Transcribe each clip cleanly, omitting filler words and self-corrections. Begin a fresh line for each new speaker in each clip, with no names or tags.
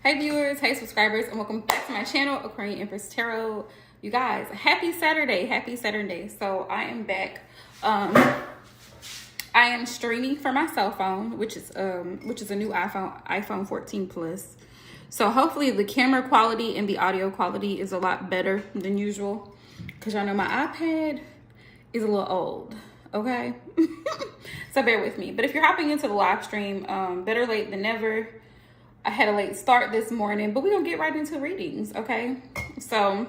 Hey viewers, hey subscribers, and welcome back to my channel, Aquarian Empress Tarot. You guys, happy Saturday. So I am back. I am streaming from my cell phone, which is a new iPhone 14 Plus. So hopefully the camera quality and the audio quality is a lot better than usual, because y'all know my iPad is a little old, okay? So bear with me. But if you're hopping into the live stream, better late than never. I had a late start this morning, but we're gonna get right into readings, okay? So,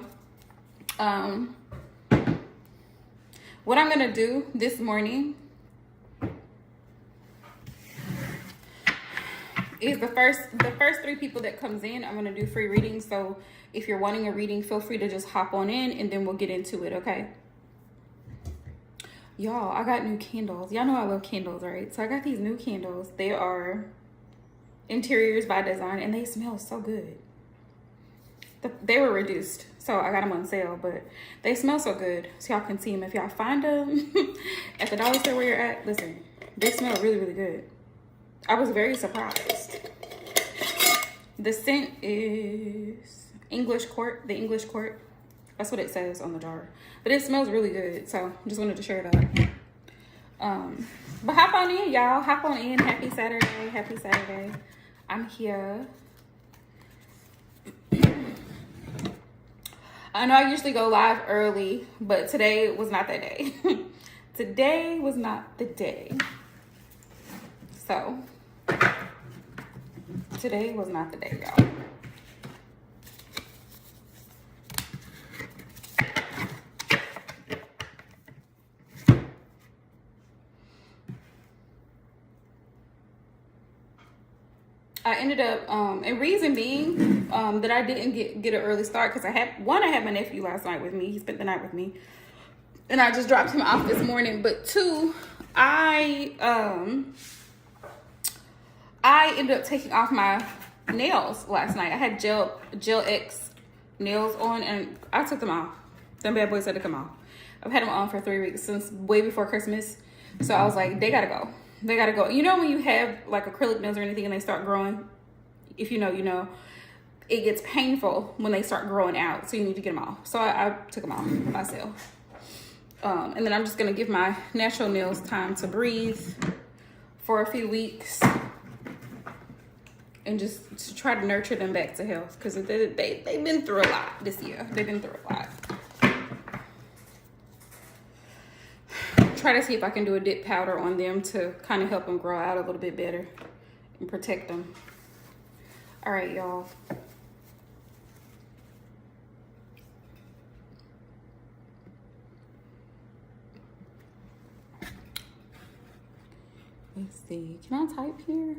what I'm gonna do this morning is the first three people that comes in, I'm gonna do free readings. So if you're wanting a reading, feel free to just hop on in and then we'll get into it, okay? Y'all, I got new candles. Y'all know I love candles, right? So I got these new candles. They are Interiors by Design, and they smell so good. They were reduced, so I got them on sale, but they smell so good. So y'all can see them if y'all find them at the dollar store where you're at. Listen, they smell really, really good. I was very surprised. The scent is English Court, the English Court. That's what it says on the jar, but it smells really good. So I just wanted to share that. But hop on in, y'all. Hop on in. Happy Saturday. I'm here. I know I usually go live early, but today was not that day. Today was not the day. So, today was not the day, y'all. I ended up, and reason being that I didn't get an early start, because I had my nephew last night with me. He spent the night with me, and I just dropped him off this morning. But two, I ended up taking off my nails last night. I had Gel X nails on, and I took them off. Them bad boys had to come off. I've had them on for 3 weeks, since way before Christmas. So I was like, they gotta go. They gotta go. You know when you have like acrylic nails or anything and they start growing? If you know, you know. It gets painful when they start growing out, so you need to get them off. So I took them off myself. And then I'm just gonna give my natural nails time to breathe for a few weeks. And just to try to nurture them back to health. Because they've been through a lot this year. They've been through a lot. Try to see if I can do a dip powder on them to kind of help them grow out a little bit better and protect them. All right, y'all. Let's see. Can I type here?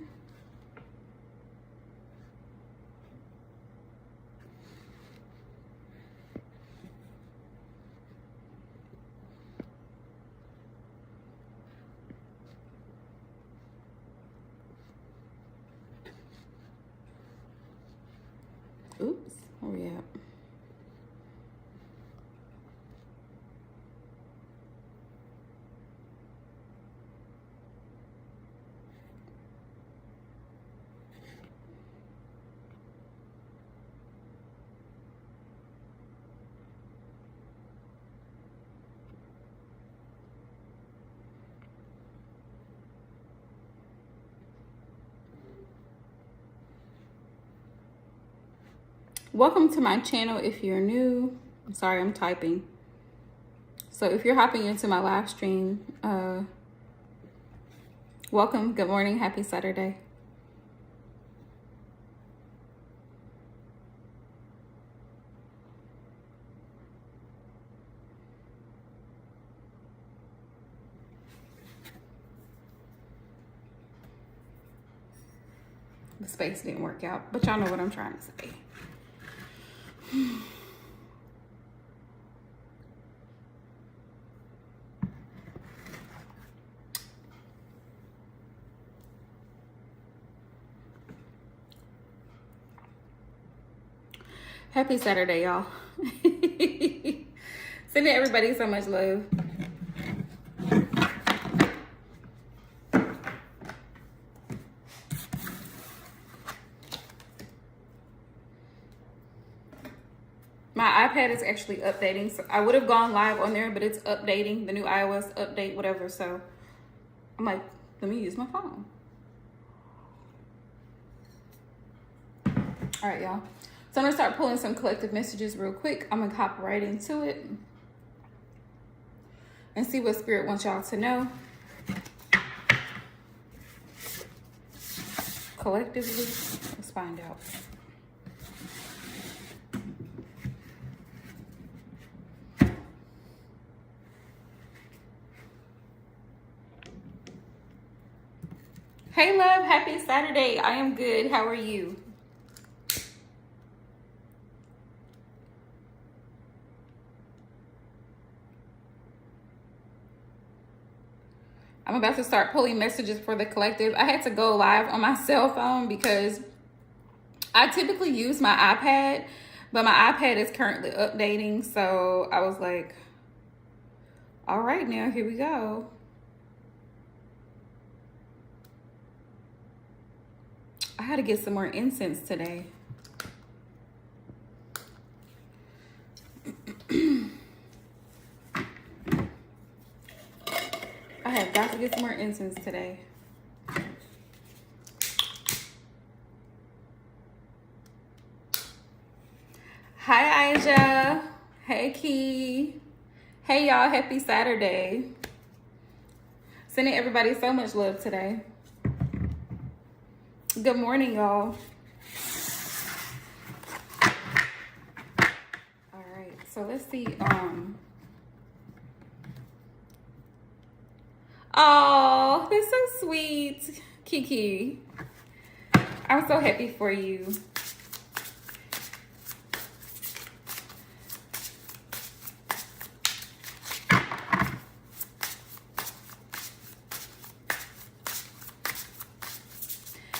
Oops, where we at? Welcome to my channel if you're new. I'm sorry, I'm typing. So if you're hopping into my live stream, welcome, good morning, happy Saturday. The space didn't work out, but y'all know what I'm trying to say. Happy Saturday, y'all. Sending everybody so much love. My iPad is actually updating. So I would have gone live on there, but it's updating, the new iOS update, whatever. So I'm like, let me use my phone. All right, y'all. So I'm gonna start pulling some collective messages real quick. I'm gonna hop right into it and see what Spirit wants y'all to know. Collectively, let's find out. Hey love, happy Saturday. I am good. How are you? I'm about to start pulling messages for the collective. I had to go live on my cell phone because I typically use my iPad, but my iPad is currently updating. So I was like, all right, now here we go. I had to get some more incense today. I have got to get some more incense today. Hi, Aja. Hey, Key. Hey, y'all. Happy Saturday. Sending everybody so much love today. Good morning, y'all. All right. So let's see. Oh, that's so sweet, Kiki. I'm so happy for you.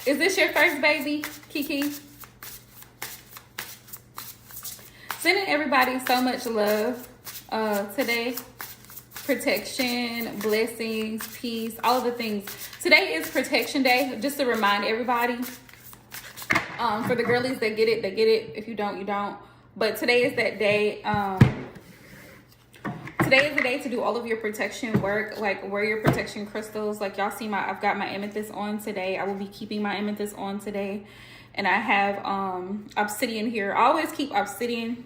Is this your first baby, Kiki? Sending everybody so much love today. Protection, blessings, peace, all of the things. Today is Protection Day, just to remind everybody. For the girlies that get it, they get it. If you don't, you don't. But today is that day. Today is the day to do all of your protection work, like wear your protection crystals. Like y'all see I've got my amethyst on today. I will be keeping my amethyst on today. And I have obsidian here. I always keep obsidian.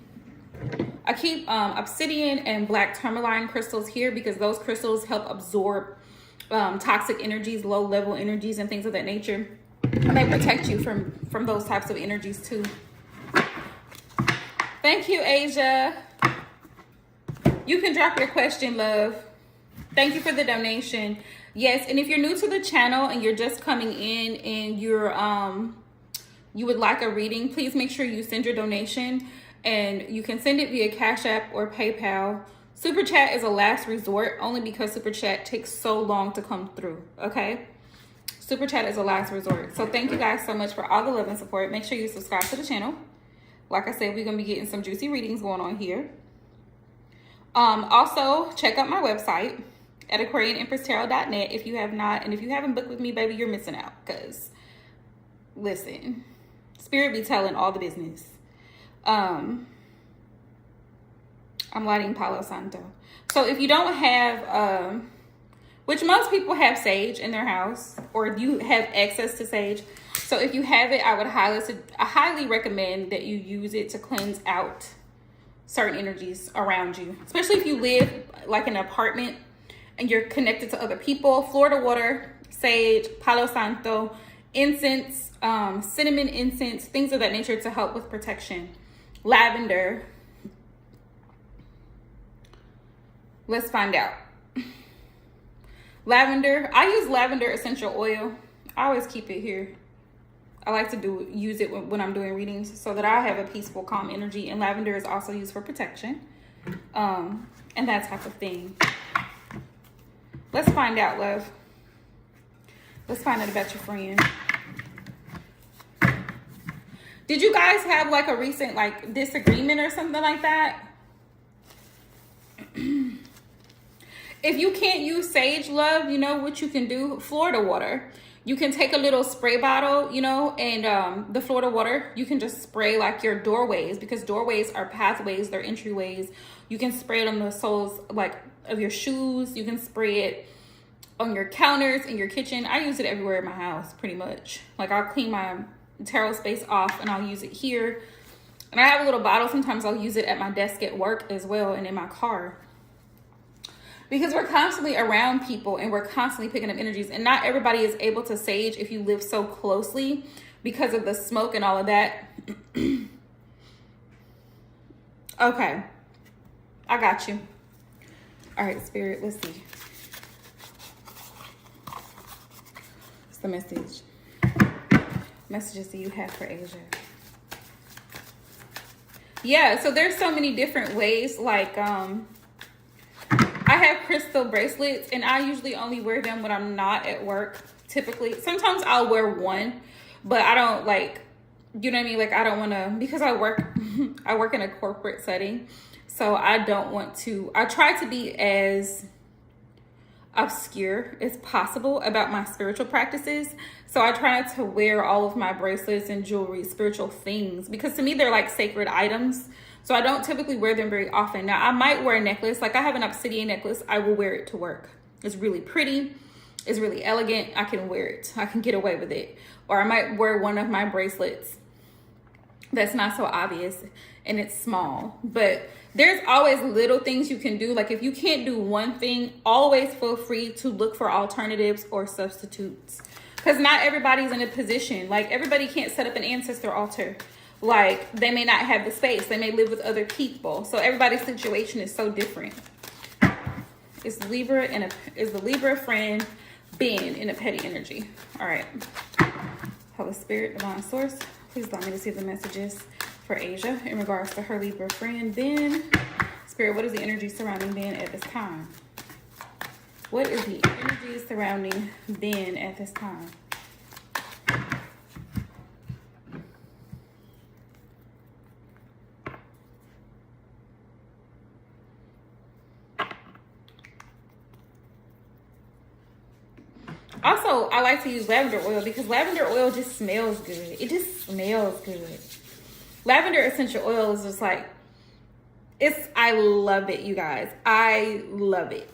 I keep obsidian and black tourmaline crystals here because those crystals help absorb toxic energies, low level energies, and things of that nature. And they protect you from those types of energies too. Thank you, Asia. You can drop your question, love. Thank you for the donation. Yes, and if you're new to the channel and you're just coming in and you would like a reading, please make sure you send your donation. And you can send it via Cash App or PayPal. Super Chat is a last resort only because Super Chat takes so long to come through, okay? Super Chat is a last resort. So thank you guys so much for all the love and support. Make sure you subscribe to the channel. Like I said, we're going to be getting some juicy readings going on here. Also, check out my website at aquarianempresstarot.net if you have not. And if you haven't booked with me, baby, you're missing out. Because, listen, Spirit be telling all the business. I'm lighting Palo Santo. So if you don't have, which most people have sage in their house, or you have access to sage. So if you have it, I highly recommend that you use it to cleanse out certain energies around you, especially if you live like in an apartment and you're connected to other people. Florida water, sage, Palo Santo, incense, cinnamon incense, things of that nature to help with protection. Lavender. Let's find out. Lavender. I use lavender essential oil. I always keep it here. I like to use it when I'm doing readings so that I have a peaceful, calm energy. And lavender is also used for protection. And that type of thing. Let's find out, love. Let's find out about your friend. Did you guys have like a recent like disagreement or something like that? If you can't use sage, love, you know what you can do? Florida water. You can take a little spray bottle, you know, and the Florida water, you can just spray like your doorways, because doorways are pathways, they're entryways. You can spray it on the soles like of your shoes. You can spray it on your counters in your kitchen. I use it everywhere in my house pretty much. Like I'll clean my taro space off and I'll use it here. And I have a little bottle. Sometimes I'll use it at my desk at work as well and in my car. Because we're constantly around people and we're constantly picking up energies. And not everybody is able to sage if you live so closely because of the smoke and all of that. Okay. I got you. All right, Spirit, let's see. What's the message? Messages do you have for Asia? Yeah, so there's so many different ways. Like, I have crystal bracelets and I usually only wear them when I'm not at work, typically. Sometimes I'll wear one, but I don't like, you know what I mean? Like I don't want to, because I work in a corporate setting. So I don't want to, I try to be as obscure as possible about my spiritual practices. So I try not to wear all of my bracelets and jewelry, spiritual things, because to me they're like sacred items. So I don't typically wear them very often. Now I might wear a necklace, like I have an obsidian necklace. I will wear it to work. It's really pretty. It's really elegant. I can wear it. I can get away with it. Or I might wear one of my bracelets that's not so obvious and it's small. But there's always little things you can do. Like if you can't do one thing, always feel free to look for alternatives or substitutes. Because not everybody's in a position. Like everybody can't set up an ancestor altar. Like they may not have the space. They may live with other people. So everybody's situation is so different. Is the Libra friend being in a petty energy? All right. Holy Spirit, Divine Source, please allow me to see the messages for Asia in regards to her Libra friend, Ben. Spirit, what is the energy surrounding Ben at this time? What is the energy surrounding Ben at this time? Also, I like to use lavender oil because lavender oil just smells good. It just smells good. Lavender essential oil is just like, I love it, you guys. I love it.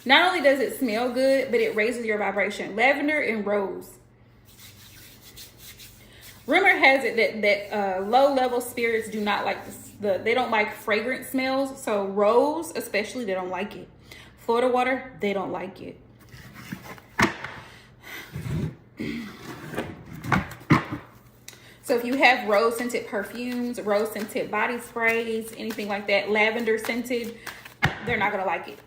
Not only does it smell good, but it raises your vibration. Lavender and rose. Rumor has it that low-level spirits do not like they don't like fragrant smells. So rose, especially, they don't like it. Florida water, they don't like it. So if you have rose scented perfumes, rose scented body sprays, anything like that, lavender scented, they're not gonna like it.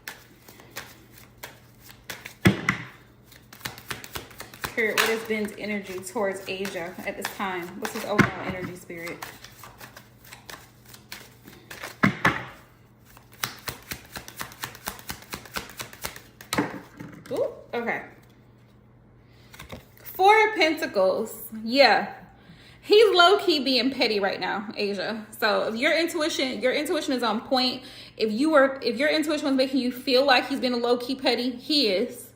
Spirit, what is Ben's energy towards Asia at this time? What's his overall energy, Spirit? Ooh, okay. Four of Pentacles. Yeah. He's low-key being petty right now, Asia. So if your intuition is on point. If your intuition was making you feel like he's been a low-key petty, he is.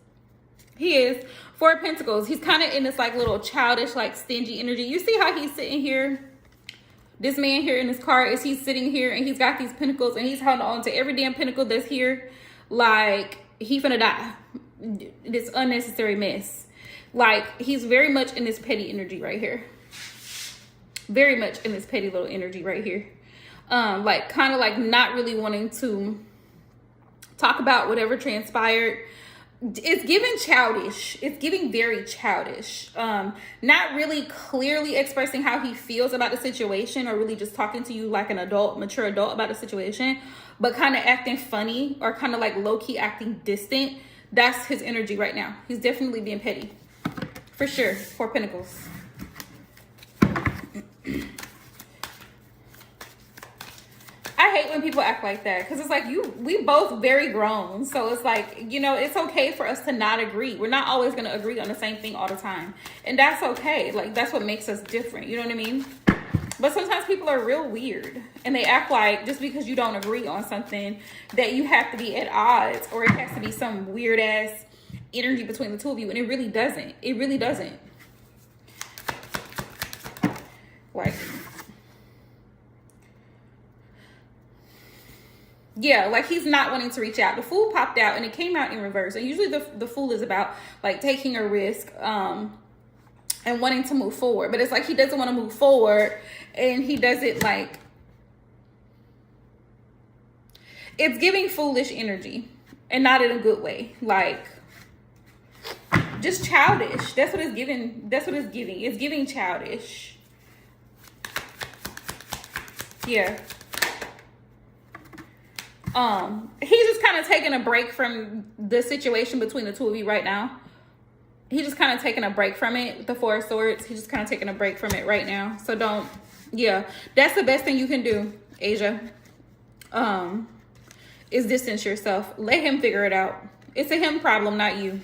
He is. Four of Pentacles. He's kind of in this like little childish, like stingy energy. You see how he's sitting here? This man here in his car, is he's sitting here and he's got these pentacles and he's holding on to every damn pentacle that's here. Like he finna die. This unnecessary mess. Like he's very much in this petty energy right here. Very much in this petty little energy right here. Like kind of like not really wanting to talk about whatever transpired. It's giving childish. It's giving very childish. Not really clearly expressing how he feels about the situation or really just talking to you like an adult, mature adult about the situation, but kind of acting funny or kind of like low-key acting distant. That's his energy right now. He's definitely being petty. For sure. Four Pentacles. I hate when people act like that because it's like we both very grown. So it's like, you know, it's okay for us to not agree. We're not always going to agree on the same thing all the time. And that's okay. Like, that's what makes us different. You know what I mean? But sometimes people are real weird and they act like just because you don't agree on something that you have to be at odds or it has to be some weird ass energy between the two of you, and it really doesn't. It really doesn't. Like, yeah, like he's not wanting to reach out. The Fool popped out and it came out in reverse. And usually the Fool is about like taking a risk and wanting to move forward. But it's like he doesn't want to move forward, and he does it like, it's giving foolish energy, and not in a good way. Like, just childish. That's what it's giving. That's what it's giving. It's giving childish. Yeah. He's just kind of taking a break from the situation between the two of you right now. He's just kind of taking a break from it. The Four of Swords. He's just kind of taking a break from it right now. So don't, yeah, that's the best thing you can do, Asia. Is distance yourself. Let him figure it out. It's a him problem, not you.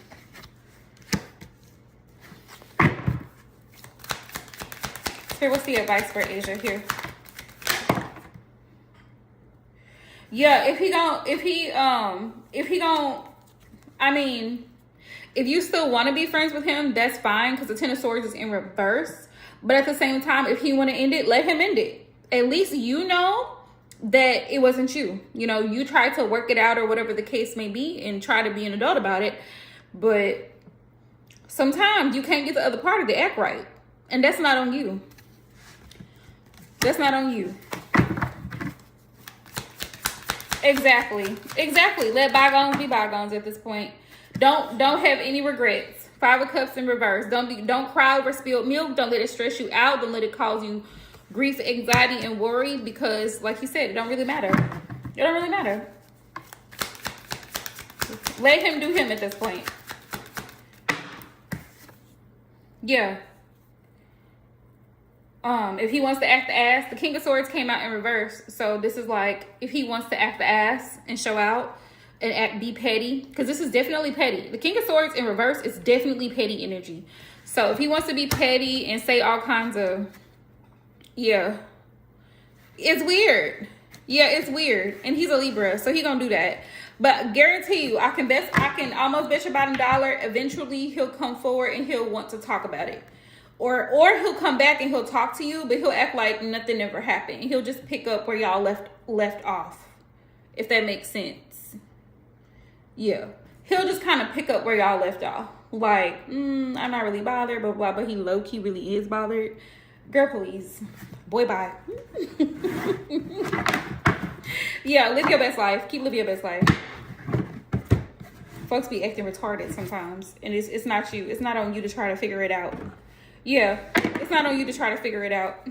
Here, what's the advice for Asia here? Yeah, if you still want to be friends with him, that's fine, because the Ten of Swords is in reverse. But at the same time, if he want to end it, let him end it. At least you know that it wasn't you. You know, you tried to work it out or whatever the case may be and try to be an adult about it. But sometimes you can't get the other party to act right. And that's not on you. That's not on you. Exactly. Let bygones be bygones at this point. Don't have any regrets. Five of Cups in reverse. Don't cry over spilled milk. Don't let it stress you out. Don't let it cause you grief, anxiety, and worry, because like you said, it don't really matter. It don't really matter. Let him do him at this point. Yeah. If he wants to act the ass, the King of Swords came out in reverse. So this is like, if he wants to act the ass and show out and be petty, because this is definitely petty. The King of Swords in reverse is definitely petty energy. So if he wants to be petty and say all kinds of, yeah, it's weird. Yeah, it's weird. And he's a Libra, so he gonna do that. But guarantee you, I can almost bet your bottom dollar, eventually he'll come forward and he'll want to talk about it. Or he'll come back and he'll talk to you, but he'll act like nothing ever happened. He'll just pick up where y'all left off, if that makes sense. Yeah. He'll just kind of pick up where y'all left off. Like, I'm not really bothered, blah, blah, but he low-key really is bothered. Girl, please. Boy, bye. Yeah, live your best life. Keep living your best life. Folks be acting retarded sometimes. And it's not you. It's not on you to try to figure it out. Yeah, it's not on you to try to figure it out.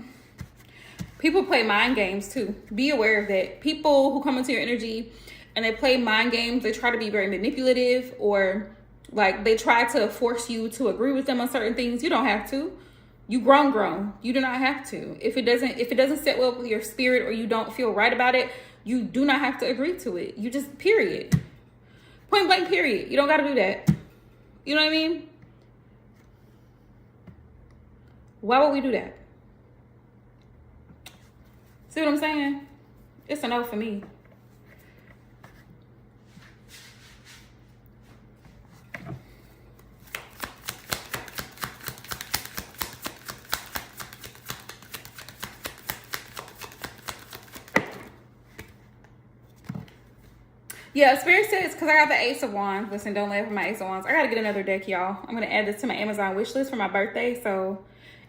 People play mind games too. Be aware of that. People who come into your energy and they play mind games, they try to be very manipulative, or like they try to force you to agree with them on certain things. You don't have to. You grown. You do not have to. If it doesn't sit well with your spirit, or you don't feel right about it, you do not have to agree to it. You just, period. Point blank, period. You don't got to do that. You know what I mean? Why would we do that? See what I'm saying? It's a no for me. Yeah, Spirit says, because I got the Ace of Wands. Listen, don't laugh at my Ace of Wands. I got to get another deck, y'all. I'm going to add this to my Amazon wish list for my birthday. So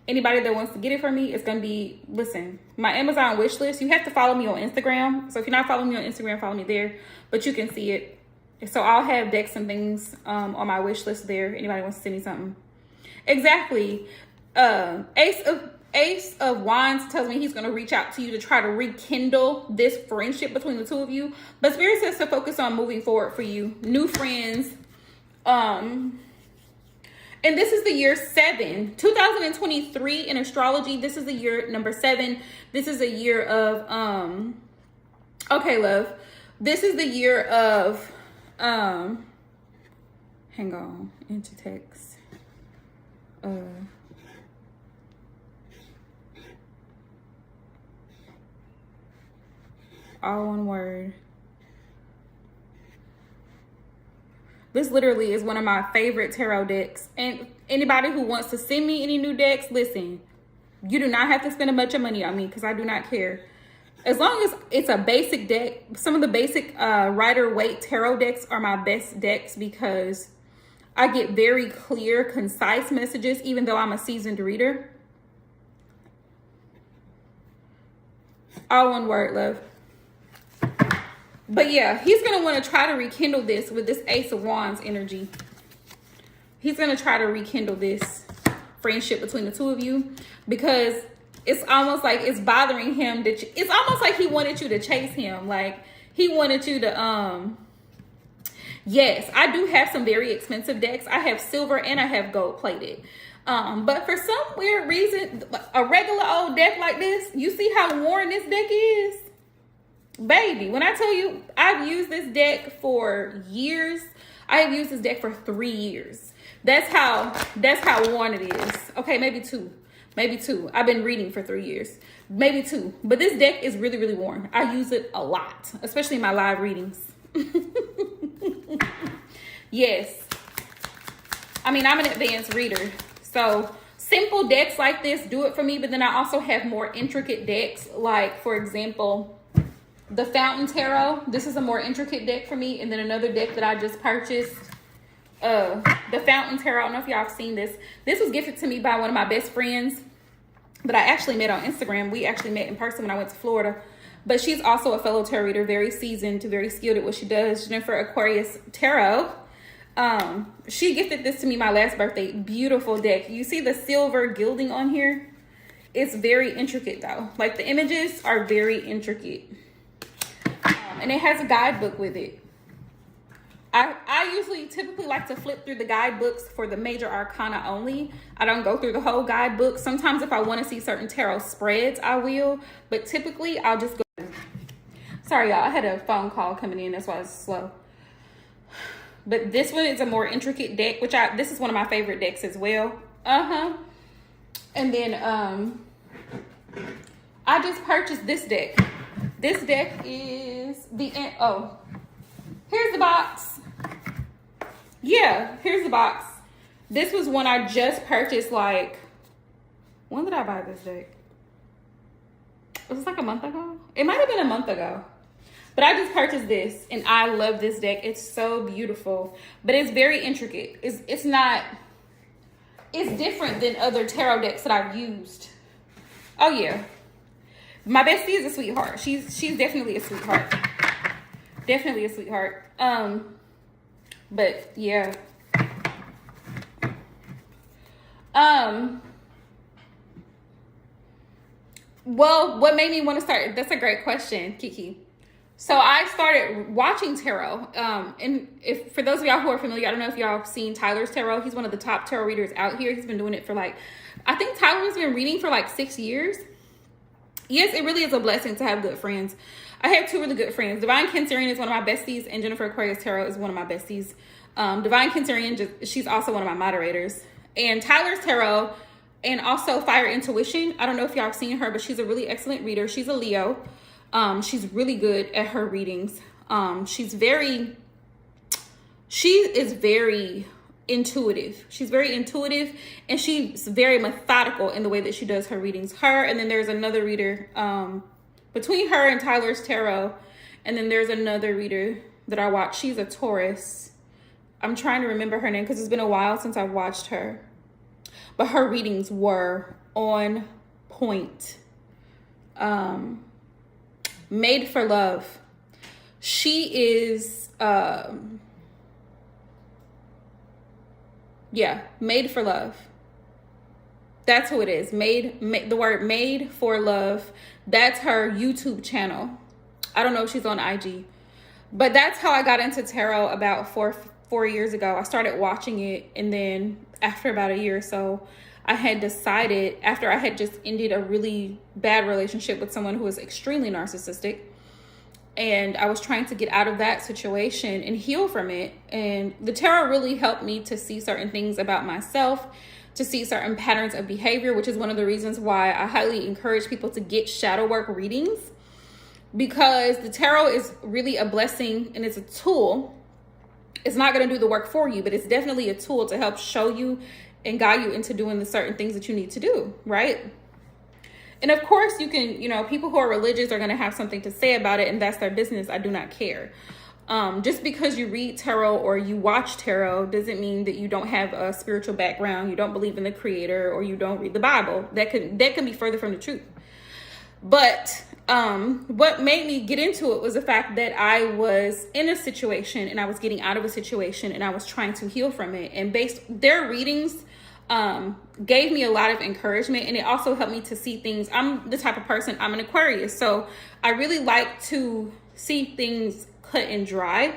anybody that wants to get it from me, it's going to be, listen, my Amazon wish list. You have to follow me on Instagram. So if you're not following me on Instagram, follow me there. But you can see it. So I'll have decks and things on my wish list there. Anybody wants to send me something. Exactly. Ace of Wands tells me he's going to reach out to you to try to rekindle this friendship between the two of you. But Spirit says to focus on moving forward for you. New friends. And this is the year 7. 2023 in astrology. This is the year number 7. This is a year of, okay, love. This is the year of, hang on, into text. All one word. This literally is one of my favorite tarot decks. And anybody who wants to send me any new decks, listen, you do not have to spend a bunch of money on me because I do not care. As long as it's a basic deck, some of the basic Rider-Waite tarot decks are my best decks because I get very clear, concise messages, even though I'm a seasoned reader. All one word, love. But yeah, he's going to want to try to rekindle this with this Ace of Wands energy. He's going to try to rekindle this friendship between the two of you because it's almost like it's bothering him. It's almost like he wanted you to chase him. Like he wanted you to, yes, I do have some very expensive decks. I have silver and I have gold plated. But for some weird reason, a regular old deck like this, you see how worn this deck is? Baby, when I tell you I've used this deck for years, I have used this deck for 3 years. That's how worn it is. Okay, maybe two. I've been reading for 3 years. Maybe 2. But this deck is really, really worn. I use it a lot, especially in my live readings. Yes. I mean, I'm an advanced reader. So simple decks like this do it for me. But then I also have more intricate decks. Like, for example, the Fountain Tarot. This is a more intricate deck for me. And then another deck that I just purchased. The Fountain Tarot. I don't know if y'all have seen this. This was gifted to me by one of my best friends that I actually met on Instagram. We actually met in person when I went to Florida. But she's also a fellow tarot reader, very seasoned, very skilled at what she does. Jennifer Aquarius Tarot. She gifted this to me my last birthday. Beautiful deck. You see the silver gilding on here? It's very intricate though. Like the images are very intricate. And it has a guidebook with it. I usually typically like to flip through the guidebooks for the major arcana only. I don't go through the whole guidebook. Sometimes if I want to see certain tarot spreads, I will. But typically I'll just go. Sorry, y'all. I had a phone call coming in. That's why it's slow. But this one is a more intricate deck, which this is one of my favorite decks as well. And then I just purchased this deck. This deck is here's the box. Yeah, here's the box. This was one I just purchased, like, when did I buy this deck? Was this like a month ago? It might have been a month ago. But I just purchased this, and I love this deck. It's so beautiful, but it's very intricate. It's different than other tarot decks that I've used. Oh yeah, my bestie is a sweetheart. She's definitely a sweetheart. Definitely a sweetheart. But yeah. Well, what made me want to start? That's a great question, Kiki. So I started watching tarot. And for those of y'all who are familiar, I don't know if y'all have seen Tyler's Tarot. He's one of the top tarot readers out here. He's been doing it for I think Tyler's been reading for 6 years. Yes, it really is a blessing to have good friends. I have 2 really good friends. Divine Cancerian is one of my besties, and Jennifer Aquarius Tarot is one of my besties. Divine Cancerian, she's also one of my moderators. And Tyler's Tarot, and also Fire Intuition. I don't know if y'all have seen her, but she's a really excellent reader. She's a Leo. She's really good at her readings. She is very intuitive. She's very intuitive, and she's very methodical in the way that she does her readings. Her, and then there's another reader, between her and Tyler's Tarot, and then there's another reader that I watch. She's a Taurus. I'm trying to remember her name because it's been a while since I've watched her. But her readings were on point. Made for Love. She is, Made for Love. That's who it is. The word Made for Love. That's her YouTube channel. I don't know if she's on IG. But that's how I got into tarot about four years ago. I started watching it, and then after about a year or so, I had decided, after I had just ended a really bad relationship with someone who was extremely narcissistic, and I was trying to get out of that situation and heal from it. And the tarot really helped me to see certain things about myself, to see certain patterns of behavior, which is one of the reasons why I highly encourage people to get shadow work readings, because the tarot is really a blessing, and it's a tool It's not going to do the work for you, but it's definitely a tool to help show you and guide you into doing the certain things that you need to do, right? And of course, you can, people who are religious are going to have something to say about it, and that's their business. I do not care. Just because you read tarot or you watch tarot doesn't mean that you don't have a spiritual background, you don't believe in the creator, or you don't read the Bible. That can be further from the truth. But what made me get into it was the fact that I was in a situation and I was getting out of a situation and I was trying to heal from it. And their readings gave me a lot of encouragement, and it also helped me to see things. I'm the type of person, I'm an Aquarius, so I really like to see things cut and dry.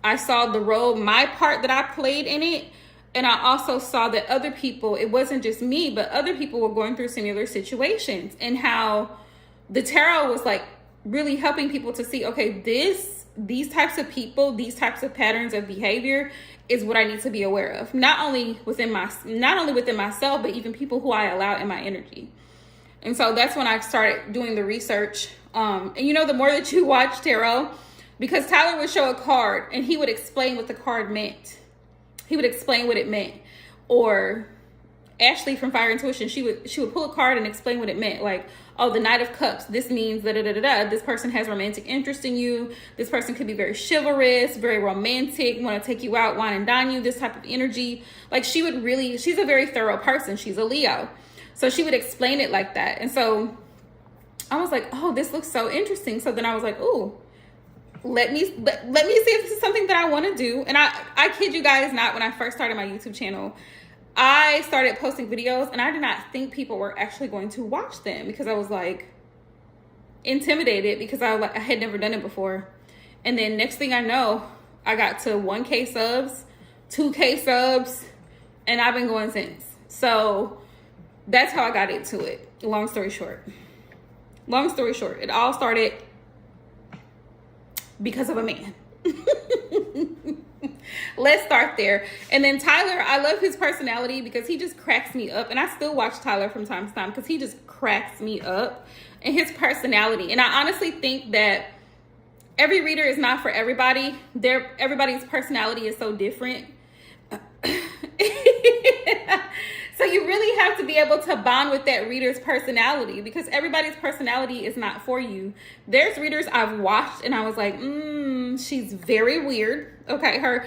I saw the role, my part that I played in it, and I also saw that other people, it wasn't just me, but other people were going through similar situations, and how the tarot was like really helping people to see, okay, these types of people, these types of patterns of behavior is what I need to be aware of. Not only within myself, but even people who I allow in my energy. And so that's when I started doing the research. And the more that you watch tarot, because Tyler would show a card and he would explain what the card meant. He would explain what it meant. Or Ashley from Fire Intuition, she would pull a card and explain what it meant. Like, oh, the Knight of Cups, this means da-da-da-da-da. This person has romantic interest in you. This person could be very chivalrous, very romantic, want to take you out, wine and dine you, this type of energy. Like, she's a very thorough person. She's a Leo. So she would explain it like that. And so I was like, oh, this looks so interesting. So then I was like, ooh, let me see if this is something that I want to do. And I kid you guys not, when I first started my YouTube channel, I started posting videos and I did not think people were actually going to watch them, because I was like intimidated, because I had never done it before. And then next thing I know, I got to 1K subs, 2K subs, and I've been going since. So that's how I got into it. Long story short, it all started because of a man. Let's start there. And then Tyler, I love his personality because he just cracks me up. And I still watch Tyler from time to time because he just cracks me up, and his personality. And I honestly think that every reader is not for everybody. Everybody's personality is so different. So you really have to be able to bond with that reader's personality, because everybody's personality is not for you. There's readers I've watched and I was like, she's very weird. Okay, her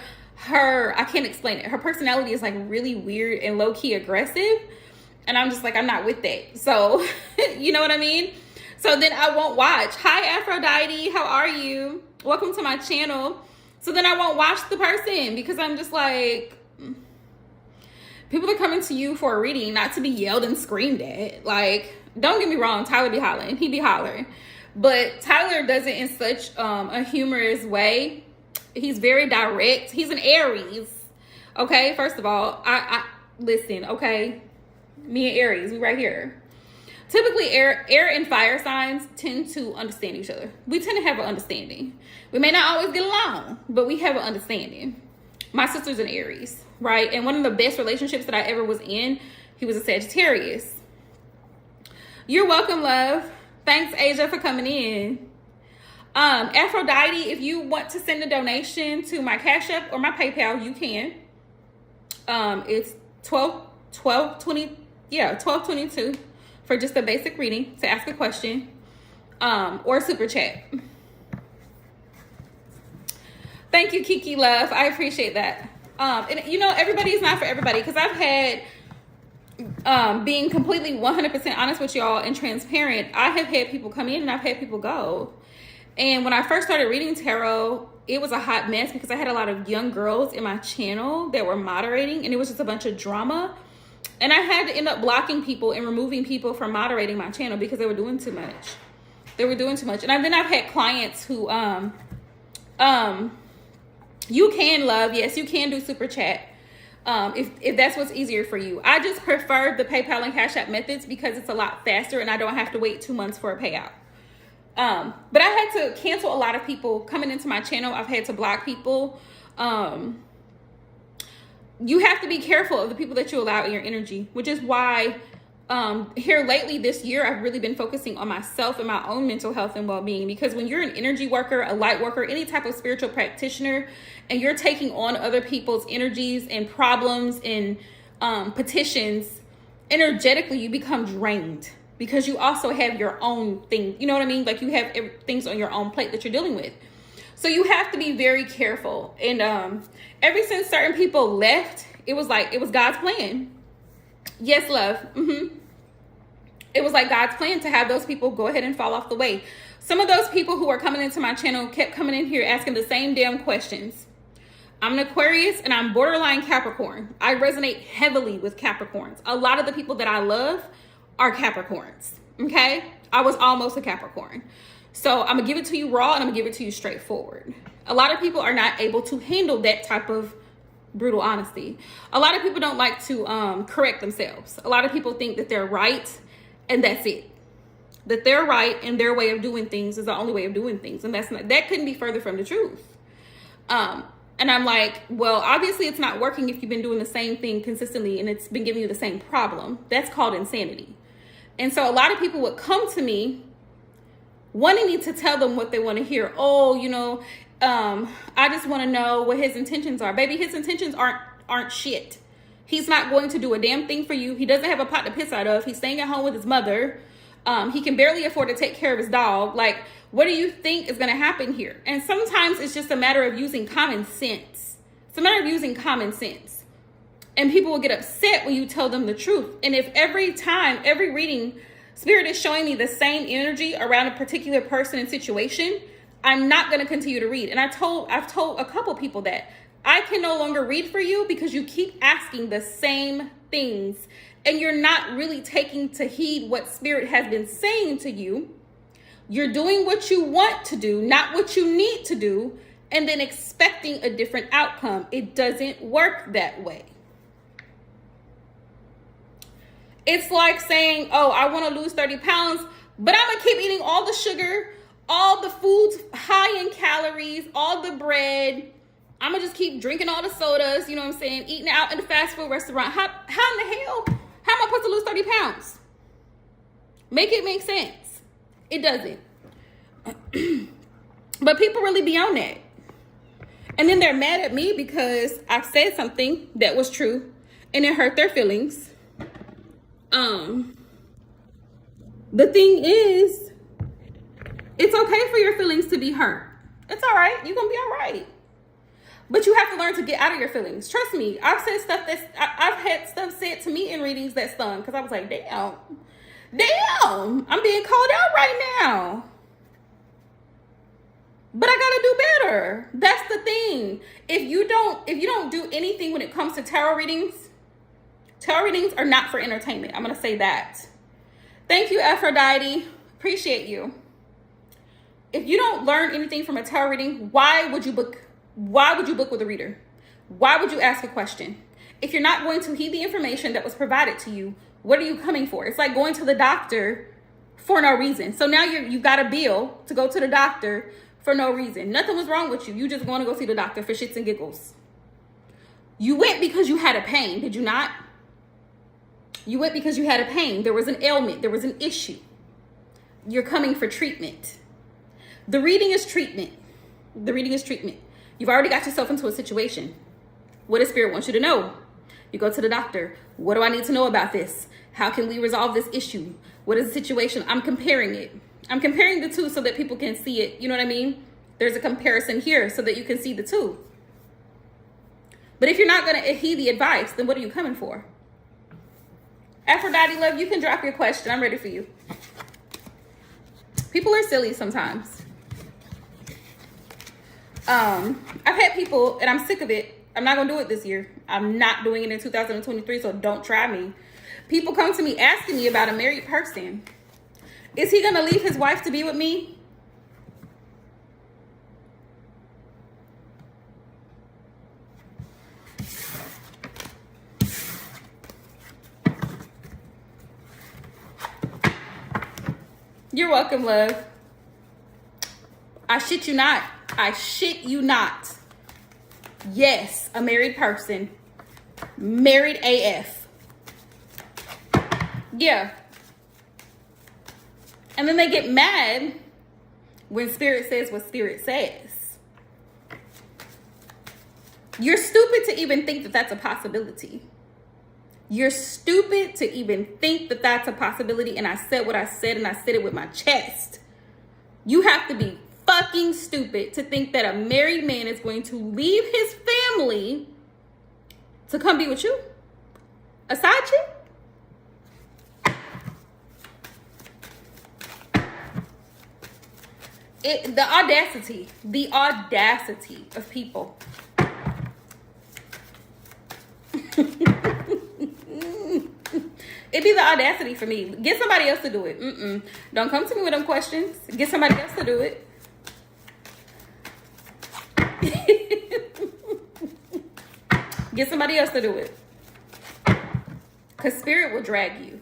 I can't explain it. Her personality is like really weird and low-key aggressive. And I'm just like, I'm not with that. So, you know what I mean? So then I won't watch. Hi, Aphrodite. How are you? Welcome to my channel. So then I won't watch the person, because I'm just like, people are coming to you for a reading, not to be yelled and screamed at. Like, don't get me wrong, Tyler be hollering. He be hollering. But Tyler does it in such a humorous way. He's very direct. He's an Aries. Okay, first of all, I listen, okay? Me and Aries, we right here. Typically, air and fire signs tend to understand each other. We tend to have an understanding. We may not always get along, but we have an understanding. My sister's an Aries, right? And one of the best relationships that I ever was in, he was a Sagittarius. You're welcome, love. Thanks, Asia, for coming in. Aphrodite, if you want to send a donation to my Cash App or my PayPal, you can. It's $12.22 for just a basic reading to ask a question, or super chat. Thank you, Kiki love. I appreciate that. And everybody is not for everybody, because I've had, being completely 100% honest with y'all and transparent, I have had people come in and I've had people go. And when I first started reading tarot, it was a hot mess, because I had a lot of young girls in my channel that were moderating, and it was just a bunch of drama. And I had to end up blocking people and removing people from moderating my channel because they were doing too much. And then I've had clients who, you can love, yes, you can do super chat. If that's what's easier for you. I just prefer the PayPal and Cash App methods because it's a lot faster and I don't have to wait 2 months for a payout. But I had to cancel a lot of people coming into my channel. I've had to block people. You have to be careful of the people that you allow in your energy, which is why Here lately this year, I've really been focusing on myself and my own mental health and well-being, because when you're an energy worker, a light worker, any type of spiritual practitioner, and you're taking on other people's energies and problems and petitions, energetically you become drained, because you also have your own thing. You know what I mean? Like, you have things on your own plate that you're dealing with. So you have to be very careful. And ever since certain people left, it was God's plan. Yes, love. It was like God's plan to have those people go ahead and fall off the way. Some of those people who are coming into my channel kept coming in here asking the same damn questions. I'm an Aquarius and I'm borderline Capricorn. I resonate heavily with Capricorns. A lot of the people that I love are Capricorns. Okay? I was almost a Capricorn. So I'm gonna give it to you raw and I'm gonna give it to you straightforward. A lot of people are not able to handle that type of brutal honesty. A lot of people don't like to correct themselves. A lot of people think that they're right and that's it. That they're right and their way of doing things is the only way of doing things. And that couldn't be further from the truth. And I'm like, well, obviously it's not working if you've been doing the same thing consistently and it's been giving you the same problem. That's called insanity. And so a lot of people would come to me wanting me to tell them what they want to hear. Oh, I just want to know what his intentions are. Baby, his intentions aren't shit. He's not going to do a damn thing for you. He doesn't have a pot to piss out of. He's staying at home with his mother. He can barely afford to take care of his dog. Like, what do you think is going to happen here? And sometimes it's just a matter of using common sense. It's a matter of using common sense. And people will get upset when you tell them the truth. And if every reading, Spirit is showing me the same energy around a particular person and situation, I'm not going to continue to read. And I've told a couple people that I can no longer read for you because you keep asking the same things and you're not really taking to heed what Spirit has been saying to you. You're doing what you want to do, not what you need to do, and then expecting a different outcome. It doesn't work that way. It's like saying, oh, I want to lose 30 pounds, but I'm going to keep eating all the sugar, all the foods high in calories, all the bread. I'm going to just keep drinking all the sodas, you know what I'm saying? Eating out in the fast food restaurant. How in the hell, how am I supposed to lose 30 pounds? Make it make sense. It doesn't. But people really be on that. And then they're mad at me because I said something that was true and it hurt their feelings. The thing is, it's okay for your feelings to be hurt. It's all right. You're going to be all right. But you have to learn to get out of your feelings. Trust me. I've had stuff said to me in readings that stung because I was like, damn, I'm being called out right now. But I gotta do better. That's the thing. If you don't do anything when it comes to tarot readings are not for entertainment. I'm gonna say that. Thank you, Aphrodite. Appreciate you. If you don't learn anything from a tarot reading, why would you book with a reader? Why would you ask a question? If you're not going to heed the information that was provided to you, what are you coming for? It's like going to the doctor for no reason. So now you got a bill to go to the doctor for no reason. Nothing was wrong with you. You just want to go see the doctor for shits and giggles. You went because you had a pain, did you not? You went because you had a pain. There was an ailment. There was an issue. You're coming for treatment. The reading is treatment. The reading is treatment. You've already got yourself into a situation. What does Spirit want you to know? You go to the doctor. What do I need to know about this? How can we resolve this issue? What is the situation? I'm comparing it. I'm comparing the two so that people can see it. You know what I mean? There's a comparison here so that you can see the two. But if you're not going to heed the advice, then what are you coming for? Aphrodite, love, you can drop your question. I'm ready for you. People are silly sometimes. I've had people, and I'm sick of it. I'm not going to do it this year. I'm not doing it in 2023, so don't try me. People come to me asking me about a married person. Is he going to leave his wife to be with me? You're welcome, love. I shit you not. I shit you not. Yes, a married person. Married AF. Yeah. And then they get mad when Spirit says what Spirit says. You're stupid to even think that that's a possibility. You're stupid to even think that that's a possibility. And I said what I said, and I said it with my chest. You have to be fucking stupid to think that a married man is going to leave his family to come be with you. A side chick? The audacity of people. It'd be the audacity for me. Get somebody else to do it. Don't come to me with them questions. Get somebody else to do it. Get somebody else to do it. Because Spirit will drag you.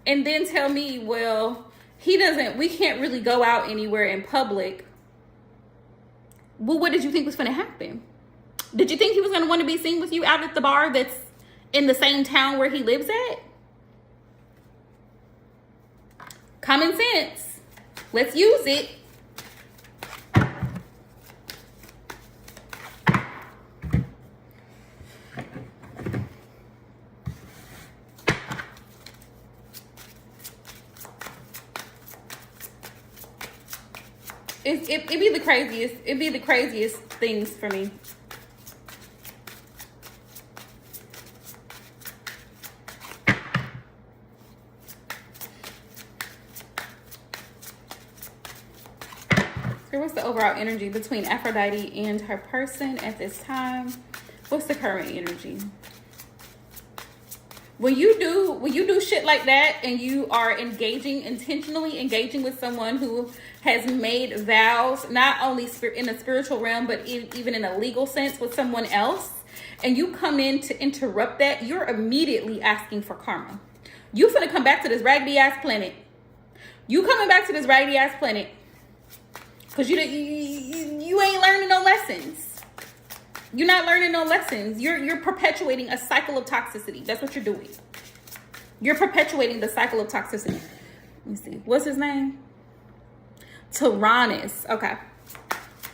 And then tell me, well, we can't really go out anywhere in public. Well, what did you think was going to happen? Did you think he was going to want to be seen with you out at the bar that's in the same town where he lives at? Common sense. Let's use it. It'd be the craziest. It'd be the craziest things for me. So what's the overall energy between Aphrodite and her person at this time? What's the current energy? When you do shit like that and you are intentionally engaging with someone who has made vows, not only in a spiritual realm, but even in a legal sense with someone else, and you come in to interrupt that, you're immediately asking for karma. You finna come back to this raggedy ass planet. You coming back to this raggedy ass planet because you ain't learning no lessons. You're not learning no lessons. You're perpetuating a cycle of toxicity. That's what you're doing. You're perpetuating the cycle of toxicity. Let me see. What's his name? Tyrannus. Okay.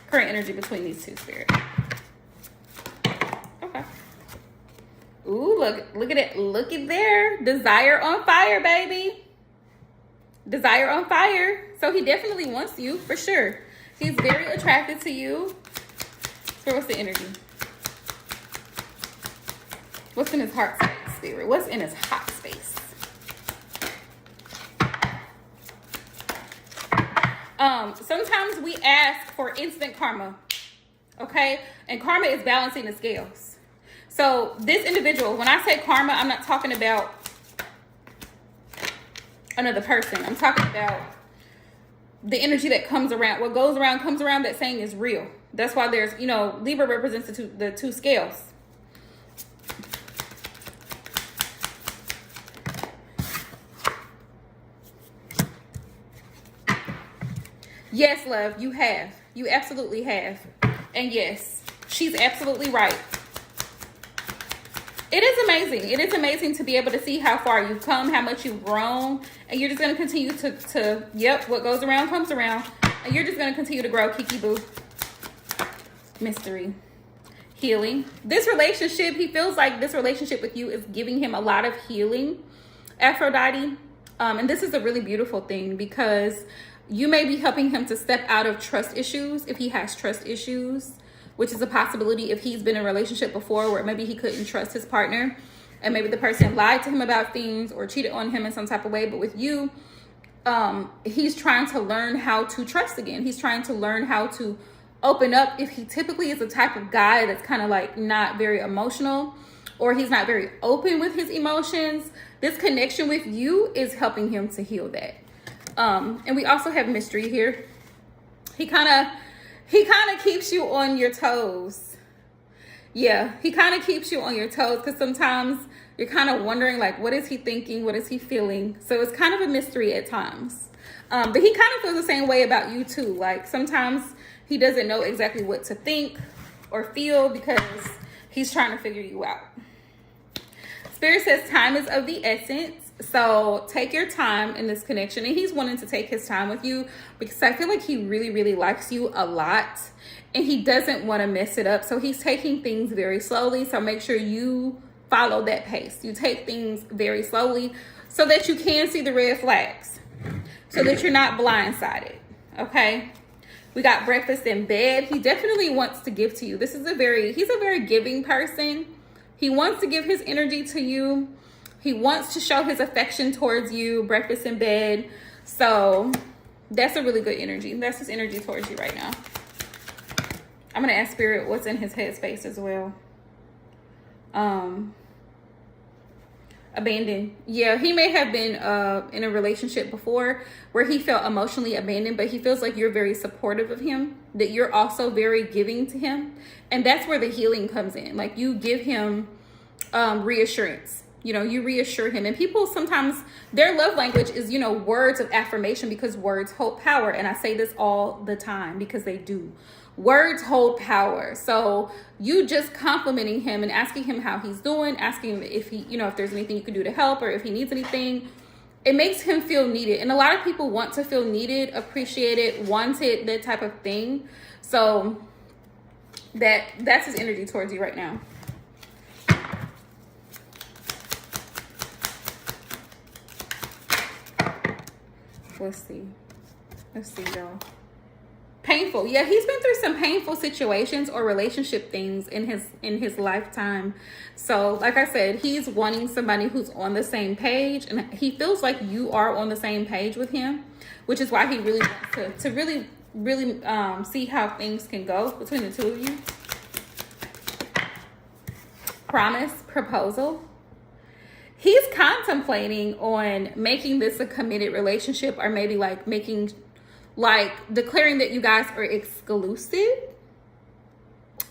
Current energy between these two spirits. Okay. Ooh, look at it. Look at there. Desire on fire, baby. Desire on fire. So he definitely wants you, for sure. He's very attracted to you. So what's the energy? What's in his heart space, Spirit? What's in his hot space? Sometimes we ask for instant karma, okay? And karma is balancing the scales. So this individual, when I say karma, I'm not talking about another person. I'm talking about the energy that comes around. What goes around comes around. That saying is real. That's why there's, Libra represents the two scales. Yes, love, you have. You absolutely have. And yes, she's absolutely right. It is amazing. It is amazing to be able to see how far you've come, how much you've grown. And you're just going to continue to, what goes around comes around. And you're just going to continue to grow, Kiki Boo. Mystery. Healing. This relationship, he feels like this relationship with you is giving him a lot of healing, Aphrodite. And this is a really beautiful thing because you may be helping him to step out of trust issues if he has trust issues, which is a possibility if he's been in a relationship before where maybe he couldn't trust his partner and maybe the person lied to him about things or cheated on him in some type of way. But with you, he's trying to learn how to trust again. He's trying to learn how to open up if he typically is the type of guy that's kind of like not very emotional or he's not very open with his emotions. This connection with you is helping him to heal that. And we also have mystery here. He kind of keeps you on your toes. Yeah, he kind of keeps you on your toes because sometimes you're kind of wondering like, what is he thinking? What is he feeling? So it's kind of a mystery at times. But he kind of feels the same way about you too. Like sometimes he doesn't know exactly what to think or feel because he's trying to figure you out. Spirit says time is of the essence. So take your time in this connection. And he's wanting to take his time with you because I feel like he really, really likes you a lot. And he doesn't want to mess it up. So he's taking things very slowly. So make sure you follow that pace. You take things very slowly so that you can see the red flags. So that you're not blindsided. Okay? We got breakfast in bed. He definitely wants to give to you. He's a very giving person. He wants to give his energy to you. He wants to show his affection towards you. Breakfast in bed. So that's a really good energy. That's his energy towards you right now. I'm going to ask Spirit what's in his headspace as well. Abandoned. Yeah, he may have been in a relationship before where he felt emotionally abandoned, but he feels like you're very supportive of him, that you're also very giving to him. And that's where the healing comes in. Like you give him reassurance. You know, you reassure him. And people sometimes, their love language is, you know, words of affirmation because words hold power. And I say this all the time because they do. Words hold power. So you just complimenting him and asking him how he's doing, asking him if he, you know, if there's anything you can do to help or if he needs anything, it makes him feel needed. And a lot of people want to feel needed, appreciated, wanted, that type of thing. So that's his energy towards you right now. Let's see, y'all. Painful. Yeah, he's been through some painful situations or relationship things in his lifetime. So like I said, he's wanting somebody who's on the same page, and he feels like you are on the same page with him, which is why he really wants to really see how things can go between the two of you. Promise, proposal. He's contemplating on making this a committed relationship, or maybe like declaring that you guys are exclusive.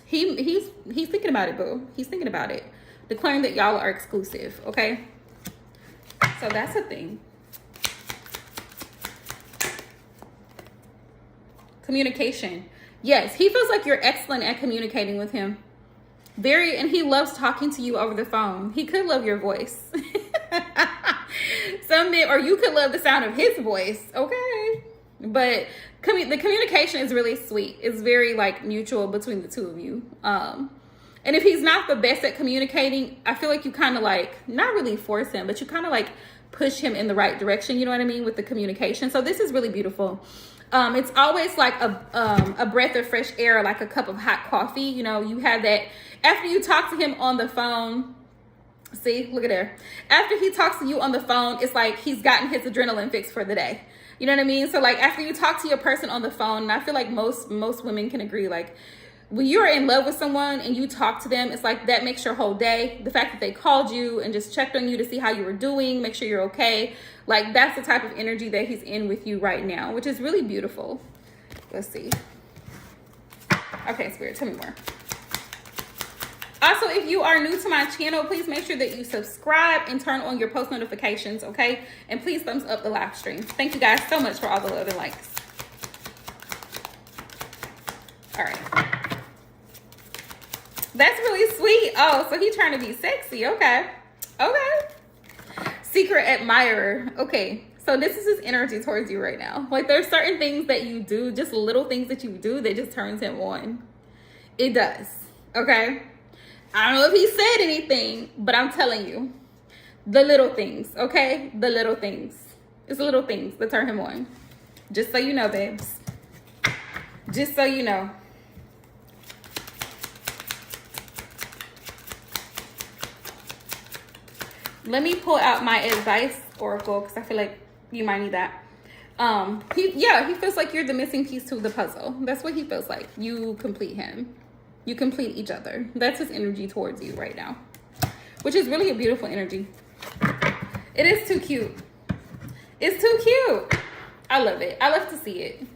He's thinking about it, boo. He's thinking about it. Declaring that y'all are exclusive, okay? So that's a thing. Communication. Yes, he feels like you're excellent at communicating with him. And he loves talking to you over the phone. He could love your voice. Or you could love the sound of his voice, okay? But the communication is really sweet. It's very like mutual between the two of you. And if he's not the best at communicating, I feel like you kind of like, not really force him, but you kind of like push him in the right direction. You know what I mean? With the communication. So this is really beautiful. It's always like a breath of fresh air, like a cup of hot coffee. You know, you have that after you talk to him on the phone. See, look at there. After he talks to you on the phone, it's like he's gotten his adrenaline fix for the day. You know what I mean? So like after you talk to your person on the phone, and I feel like most women can agree, like when you're in love with someone and you talk to them, it's like that makes your whole day. The fact that they called you and just checked on you to see how you were doing, make sure you're okay. Like that's the type of energy that he's in with you right now, which is really beautiful. Let's see. Okay, Spirit, tell me more. Also, if you are new to my channel, please make sure that you subscribe and turn on your post notifications, okay? And please thumbs up the live stream. Thank you guys so much for all the love and likes. All right. That's really sweet. Oh, so he's trying to be sexy. Okay. Secret admirer. Okay. So this is his energy towards you right now. Like there's certain things that you do, just little things that you do that just turns him on. It does. Okay. I don't know if he said anything, but I'm telling you, the little things, okay? The little things. It's the little things that turn him on. Just so you know, babes. Just so you know. Let me pull out my advice oracle because I feel like you might need that. He feels like you're the missing piece to the puzzle. That's what he feels like. You complete him. You complete each other. That's his energy towards you right now, which is really a beautiful energy. It is too cute. It's too cute. I love it. I love to see it.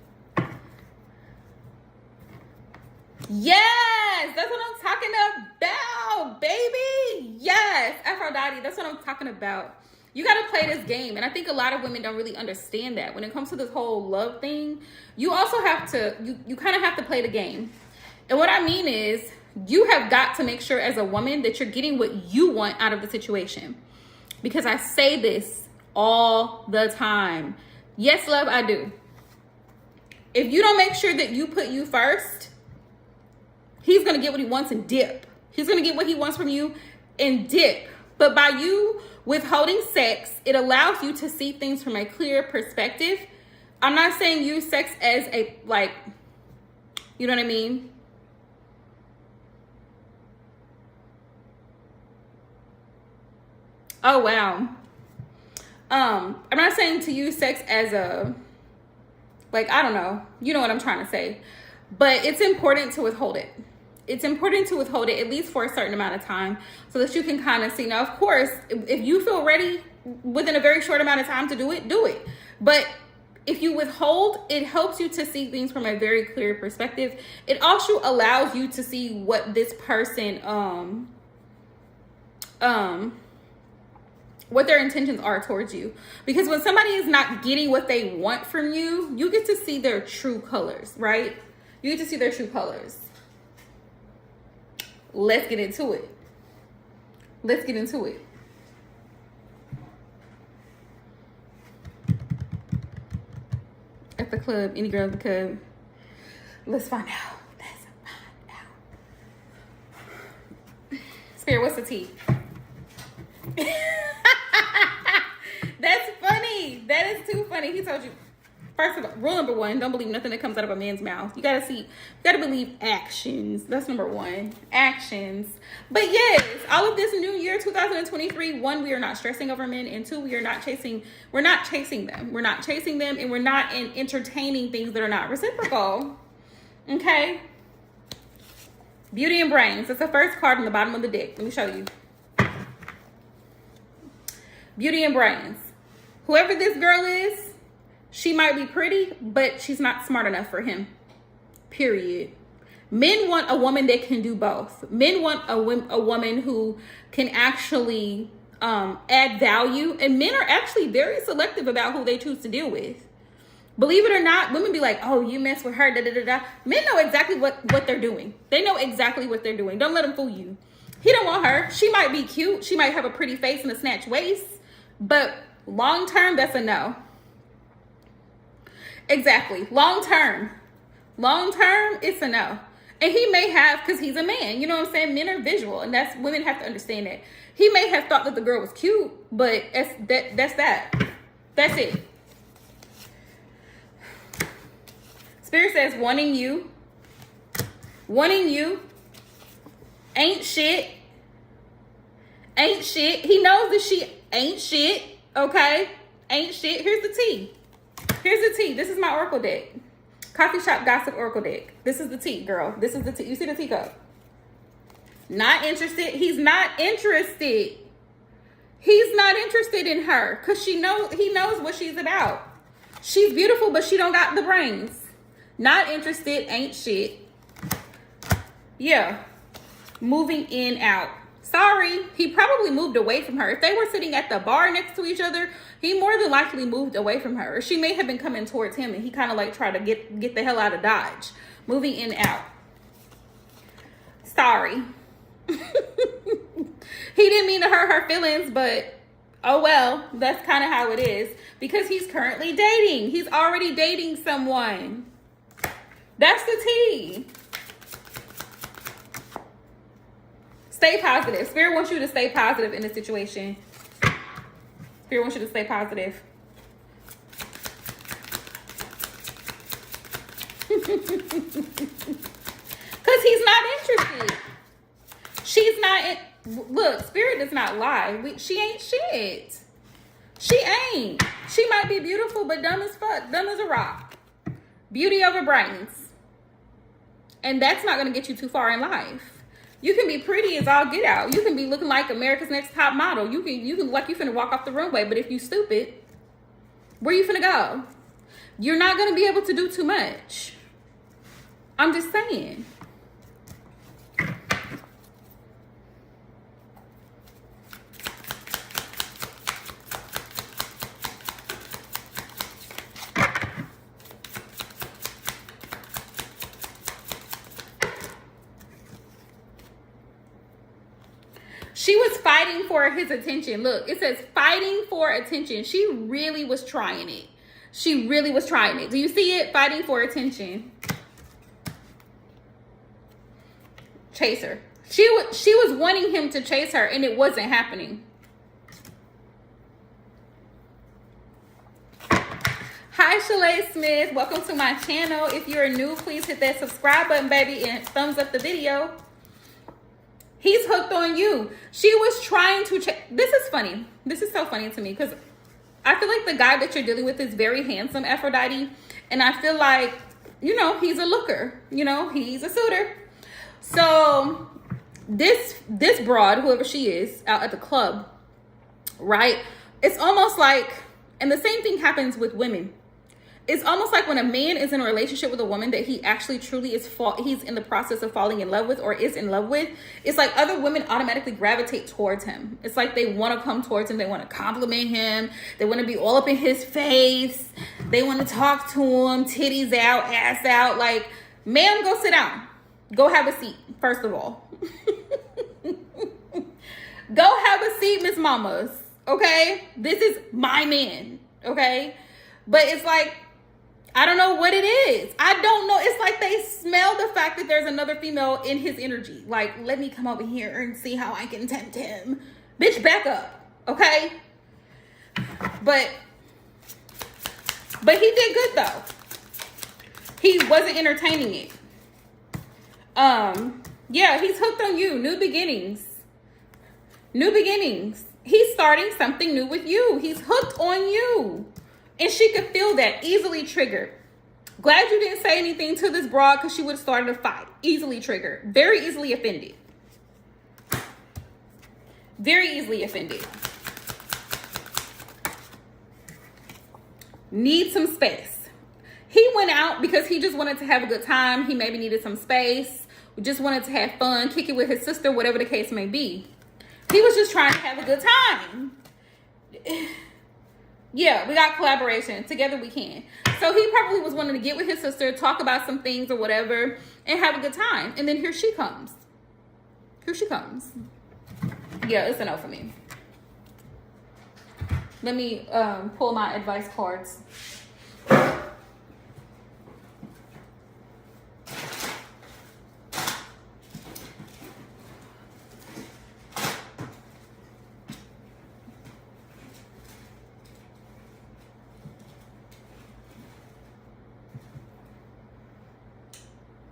Yes, that's what I'm talking about, baby. Yes, Aphrodite, that's what I'm talking about. You got to play this game. And I think a lot of women don't really understand that. When it comes to this whole love thing, you also have to, you kind of have to play the game. And what I mean is, you have got to make sure as a woman that you're getting what you want out of the situation. Because I say this all the time. Yes, love, I do. If you don't make sure that you put you first, he's going to get what he wants and dip. He's going to get what he wants from you and dip. But by you withholding sex, it allows you to see things from a clear perspective. I'm not saying use sex as a, like, you know what I mean? Oh, wow. I'm not saying to use sex as a, like, I don't know. You know what I'm trying to say. But it's important to withhold it. It's important to withhold it at least for a certain amount of time so that you can kind of see. Now, of course, if you feel ready within a very short amount of time to do it, do it. But if you withhold, it helps you to see things from a very clear perspective. It also allows you to see what this person, what their intentions are towards you. Because when somebody is not getting what they want from you, you get to see their true colors, right? You get to see their true colors. Let's get into it. Let's get into it. At the club, any girl at the club. Let's find out. Let's find out. Spirit, what's the tea? That's funny. That is too funny. He told you. First of all, rule number one, don't believe nothing that comes out of a man's mouth. You gotta believe actions. That's number one. Actions. But yes, all of this new year, 2023, one, we are not stressing over men, and two, we're not chasing them. We're not chasing them, and we're not entertaining things that are not reciprocal. Okay? Beauty and brains. That's the first card on the bottom of the deck. Let me show you. Beauty and brains. Whoever this girl is, she might be pretty, but she's not smart enough for him. Period. Men want a woman that can do both. Men want a woman who can actually add value. And men are actually very selective about who they choose to deal with. Believe it or not, women be like, oh, you mess with her, da da da da. Men know exactly what they're doing. They know exactly what they're doing. Don't let them fool you. He don't want her. She might be cute. She might have a pretty face and a snatched waist. But long term, that's a no. Exactly. Long term, it's a no. And he may have, because he's a man, you know what I'm saying? Men are visual, and that's, women have to understand that. He may have thought that the girl was cute, but that's that. That's it. Spirit says wanting you ain't shit. He knows that she ain't shit, okay? Ain't shit. Here's the tea. This is my Oracle deck. Coffee Shop Gossip Oracle deck. This is the tea, girl. This is the tea. You see the teacup? Not interested. He's not interested. He's not interested in her because he knows what she's about. She's beautiful, but she don't got the brains. Not interested, ain't shit. Yeah. Moving in, out. Sorry, he probably moved away from her. If they were sitting at the bar next to each other, he more than likely moved away from her. Or she may have been coming towards him and he kind of like tried to get the hell out of Dodge. Moving in, out. Sorry. He didn't mean to hurt her feelings, but oh well, that's kind of how it is. Because he's currently dating. He's already dating someone. That's the tea. Stay positive. Spirit wants you to stay positive in this situation. Spirit wants you to stay positive. Because he's not interested. She's not. Look, Spirit does not lie. She ain't shit. She ain't. She might be beautiful, but dumb as fuck. Dumb as a rock. Beauty over brains. And that's not going to get you too far in life. You can be pretty as all get out. You can be looking like America's Next Top Model. You can look like you finna walk off the runway. But if you stupid, where you finna go? You're not going to be able to do too much. I'm just saying. fighting for his attention. Look, it says fighting for attention. She really was trying it. She really was trying it. Do you see it? Fighting for attention. Chase her. She was wanting him to chase her, and it wasn't happening. Hi, Shalay Smith. Welcome to my channel. If you're new, please hit that subscribe button, baby, and thumbs up the video. He's hooked on you. She was trying to this is funny. This is so funny to me because I feel like the guy that you're dealing with is very handsome, Aphrodite. And I feel like, you know, he's a looker. You know, he's a suitor. So this broad, whoever she is, out at the club, right? It's almost like, and the same thing happens with women. It's almost like when a man is in a relationship with a woman that he actually truly is he's in the process of falling in love with or is in love with. It's like other women automatically gravitate towards him. It's like they want to come towards him. They want to compliment him. They want to be all up in his face. They want to talk to him, titties out, ass out. Like, ma'am, go sit down. Go have a seat, first of all. Go have a seat, Miss Mamas. Okay? This is my man. Okay? But it's like, I don't know what it is. I don't know. It's like they smell the fact that there's another female in his energy. Like, let me come over here and see how I can tempt him. Bitch, back up. Okay? But he did good though. He wasn't entertaining it. Yeah, he's hooked on you. New beginnings. New beginnings. He's starting something new with you. He's hooked on you. And she could feel that, easily triggered. Glad you didn't say anything to this broad because she would have started a fight. Easily triggered. Very easily offended. Very easily offended. Need some space. He went out because he just wanted to have a good time. He maybe needed some space. Just wanted to have fun, kick it with his sister, whatever the case may be. He was just trying to have a good time. Yeah, we got collaboration. Together we can. So he probably was wanting to get with his sister, talk about some things or whatever, and have a good time. And then here she comes. Here she comes. Yeah, it's a no for me. Let me pull my advice cards.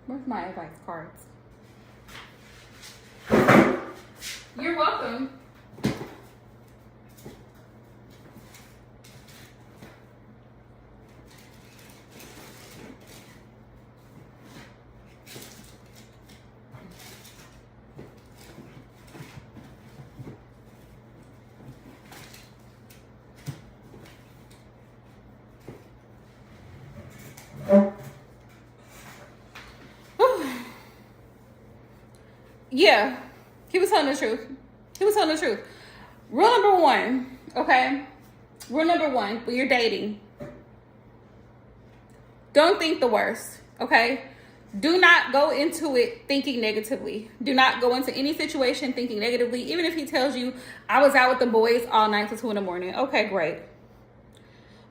Where's my advice cards? You're welcome. Yeah, he was telling the truth. He was telling the truth. Rule number one, okay? Rule number one, when you're dating, don't think the worst, okay? Do not go into it thinking negatively. Do not go into any situation thinking negatively. Even if he tells you, I was out with the boys all night till 2 a.m. Okay, great.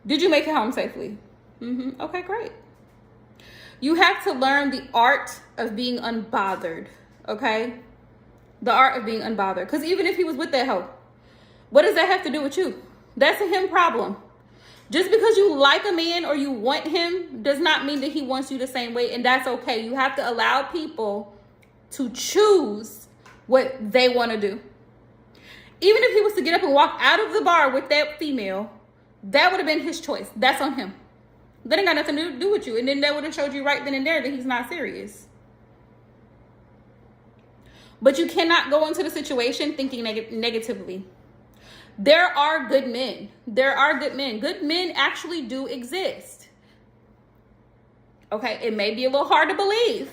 Did you make it home safely? Okay, great. You have to learn the art of being unbothered. Okay? The art of being unbothered. Because even if he was with that hoe, what does that have to do with you? That's a him problem. Just because you like a man or you want him does not mean that he wants you the same way. And that's okay. You have to allow people to choose what they want to do. Even if he was to get up and walk out of the bar with that female, that would have been his choice. That's on him. That ain't got nothing to do with you. And then that would have showed you right then and there that he's not serious. But you cannot go into the situation thinking negatively. There are good men. There are good men. Good men actually do exist. Okay, it may be a little hard to believe,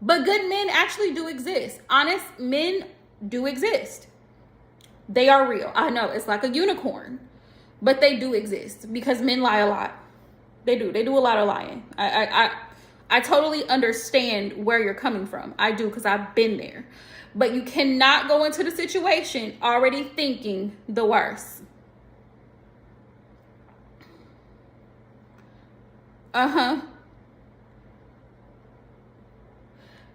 but good men actually do exist. Honest men do exist. They are real. I know it's like a unicorn, but they do exist because men lie a lot. They do. They do a lot of lying. I totally understand where you're coming from. I do, because I've been there. But you cannot go into the situation already thinking the worst.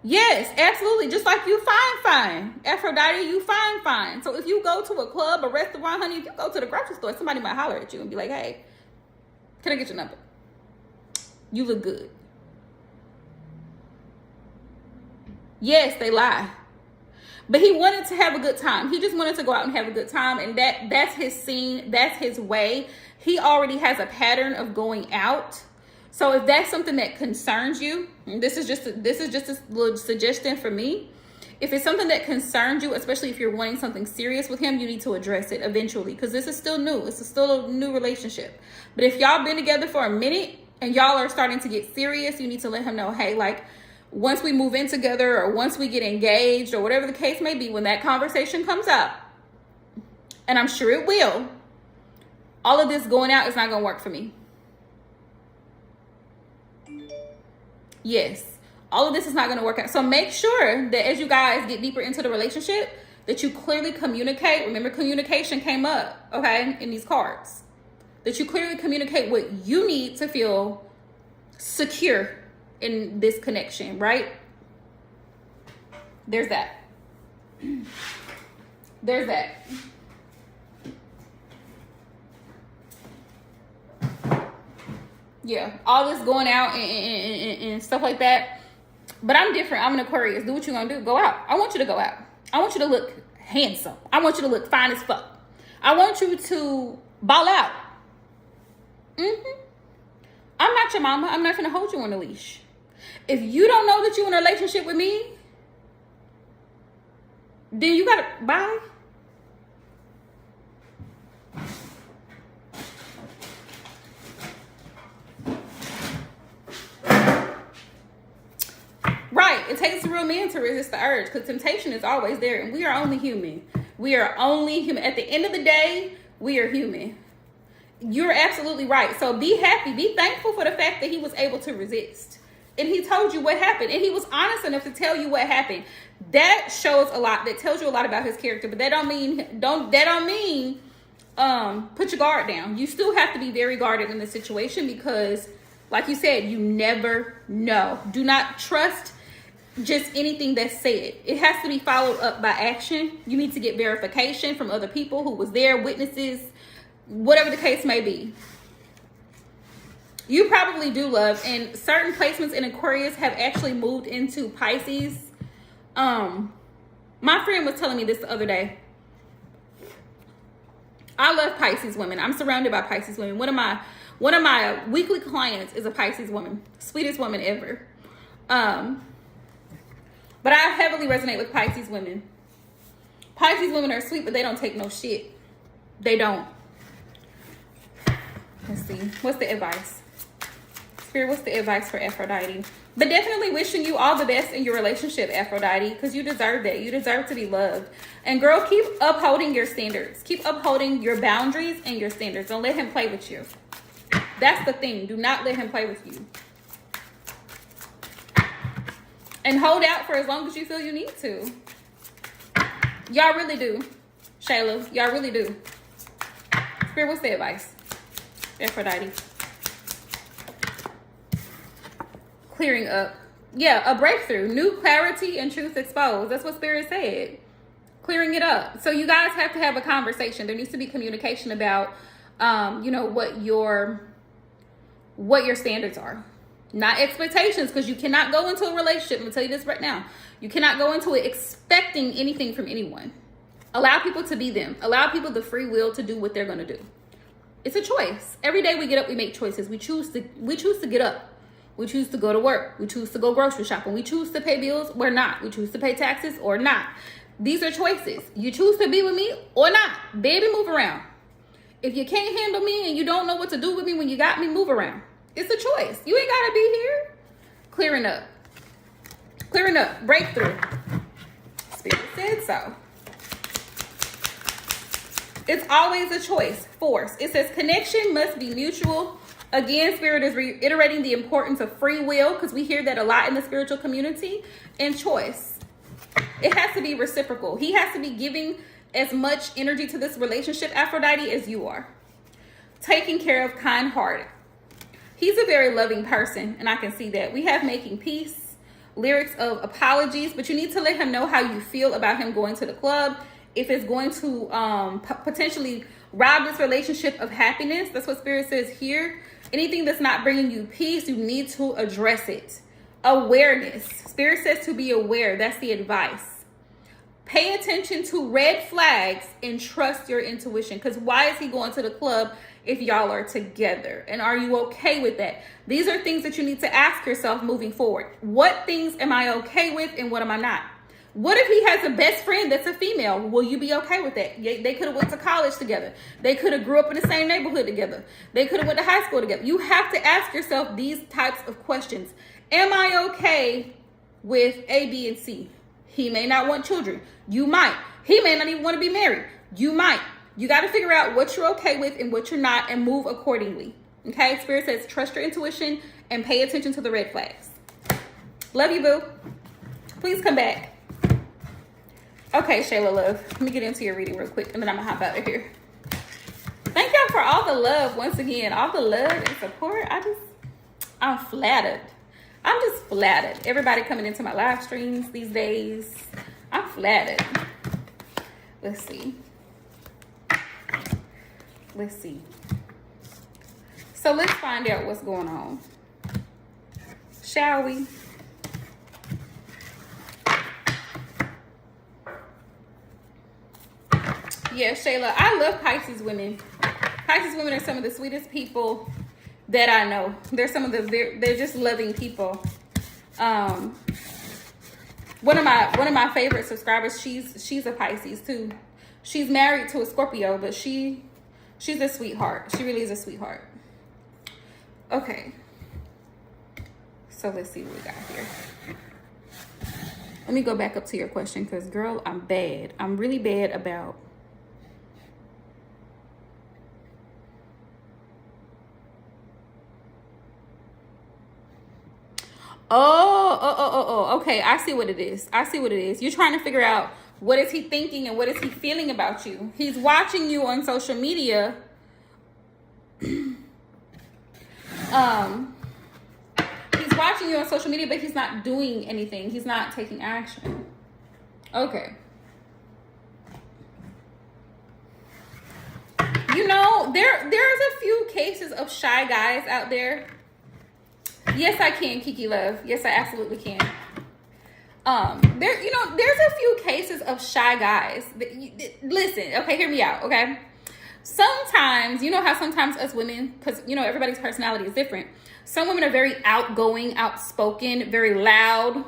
Yes, absolutely. Just like you fine. Aphrodite, you fine. So if you go to a club, a restaurant, honey, if you go to the grocery store, somebody might holler at you and be like, hey, can I get your number? You look good. Yes, they lie. But he wanted to have a good time. He just wanted to go out and have a good time. And that's his scene. That's his way. He already has a pattern of going out. So if that's something that concerns you, this is just a little suggestion for me. If it's something that concerns you, especially if you're wanting something serious with him, you need to address it eventually, because this is still new. It's still a new relationship. But if y'all been together for a minute and y'all are starting to get serious, you need to let him know, hey, like, once we move in together or once we get engaged or whatever the case may be, when that conversation comes up, and I'm sure it will, all of this going out is not going to work for me. Yes, all of this is not going to work out. So make sure that as you guys get deeper into the relationship, that you clearly communicate. Remember, communication came up, okay, in these cards. That you clearly communicate what you need to feel secure in this connection, right? There's that. There's that. Yeah, all this going out and stuff like that. But I'm different. I'm an Aquarius. Do what you're going to do. Go out. I want you to go out. I want you to look handsome. I want you to look fine as fuck. I want you to ball out. I'm not your mama. I'm not going to hold you on a leash. If you don't know that you're in a relationship with me, then you got to bye. Right. It takes a real man to resist the urge, because temptation is always there, and we are only human. We are only human. At the end of the day, we are human. You're absolutely right. So be happy. Be thankful for the fact that he was able to resist. And he told you what happened. And he was honest enough to tell you what happened. That shows a lot. That tells you a lot about his character. But that don't mean put your guard down. You still have to be very guarded in this situation, because, like you said, you never know. Do not trust just anything that's said. It has to be followed up by action. You need to get verification from other people who was there, witnesses, whatever the case may be. You probably do, love, and certain placements in Aquarius have actually moved into Pisces. My friend was telling me this the other day. I love Pisces women. I'm surrounded by Pisces women. One of my weekly clients is a Pisces woman. Sweetest woman ever. But I heavily resonate with Pisces women. Pisces women are sweet, but they don't take no shit. They don't. Let's see. What's the advice? Spirit, what's the advice for Aphrodite? But definitely wishing you all the best in your relationship, Aphrodite, because you deserve that. You deserve to be loved. And girl, keep upholding your standards. Keep upholding your boundaries and your standards. Don't let him play with you. That's the thing. Do not let him play with you. And hold out for as long as you feel you need to. Y'all really do. Shayla, y'all really do. Spirit, what's the advice? Aphrodite. Clearing up. Yeah, a breakthrough. New clarity and truth exposed. That's what Spirit said. Clearing it up. So you guys have to have a conversation. There needs to be communication about, what your standards are. Not expectations, because you cannot go into a relationship. I'm going to tell you this right now. You cannot go into it expecting anything from anyone. Allow people to be them. Allow people the free will to do what they're going to do. It's a choice. Every day we get up, we make choices. We choose to get up. We choose to go to work. We choose to go grocery shopping. We choose to pay bills or not. We choose to pay taxes or not. These are choices. You choose to be with me or not. Baby, move around. If you can't handle me and you don't know what to do with me when you got me, move around. It's a choice. You ain't got to be here. Clearing up. Clearing up. Breakthrough. Spirit said so. It's always a choice. Force. It says connection must be mutual. Again, Spirit is reiterating the importance of free will, because we hear that a lot in the spiritual community, and choice. It has to be reciprocal. He has to be giving as much energy to this relationship, Aphrodite, as you are. Taking care of, kind-hearted. He's a very loving person, and I can see that. We have making peace, lyrics of apologies, but you need to let him know how you feel about him going to the club. If it's going to potentially rob this relationship of happiness, that's what Spirit says here. Anything that's not bringing you peace, you need to address it. Awareness. Spirit says to be aware. That's the advice. Pay attention to red flags and trust your intuition. Because why is he going to the club if y'all are together? And are you okay with that? These are things that you need to ask yourself moving forward. What things am I okay with and what am I not? What if he has a best friend that's a female? Will you be okay with that? They could have went to college together. They could have grew up in the same neighborhood together. They could have went to high school together. You have to ask yourself these types of questions. Am I okay with A, B, and C? He may not want children. You might. He may not even want to be married. You might. You got to figure out what you're okay with and what you're not and move accordingly. Okay? Spirit says trust your intuition and pay attention to the red flags. Love you, boo. Please come back. Okay, Shayla Love, let me get into your reading real quick, and then I'm going to hop out of here. Thank y'all for all the love, once again. All the love and support. I'm flattered. I'm just flattered. Everybody coming into my live streams these days. I'm flattered. Let's see. So let's find out what's going on. Shall we? Yeah, Shayla, I love Pisces women. Pisces women are some of the sweetest people that I know. They're just loving people. One of my favorite subscribers, she's a Pisces too. She's married to a Scorpio, but she's a sweetheart. She really is a sweetheart. Okay. So let's see what we got here. Let me go back up to your question, because girl, I'm bad. I'm really bad about okay. I see what it is. You're trying to figure out what is he thinking and what is he feeling about you. He's watching you on social media. He's watching you on social media, but he's not doing anything. He's not taking action. Okay. You know, there's a few cases of shy guys out there. Yes, I can, Kiki Love. Yes, I absolutely can. There's a few cases of shy guys. Listen, okay, hear me out, okay? Sometimes, you know how sometimes us women, because, you know, everybody's personality is different. Some women are very outgoing, outspoken, very loud.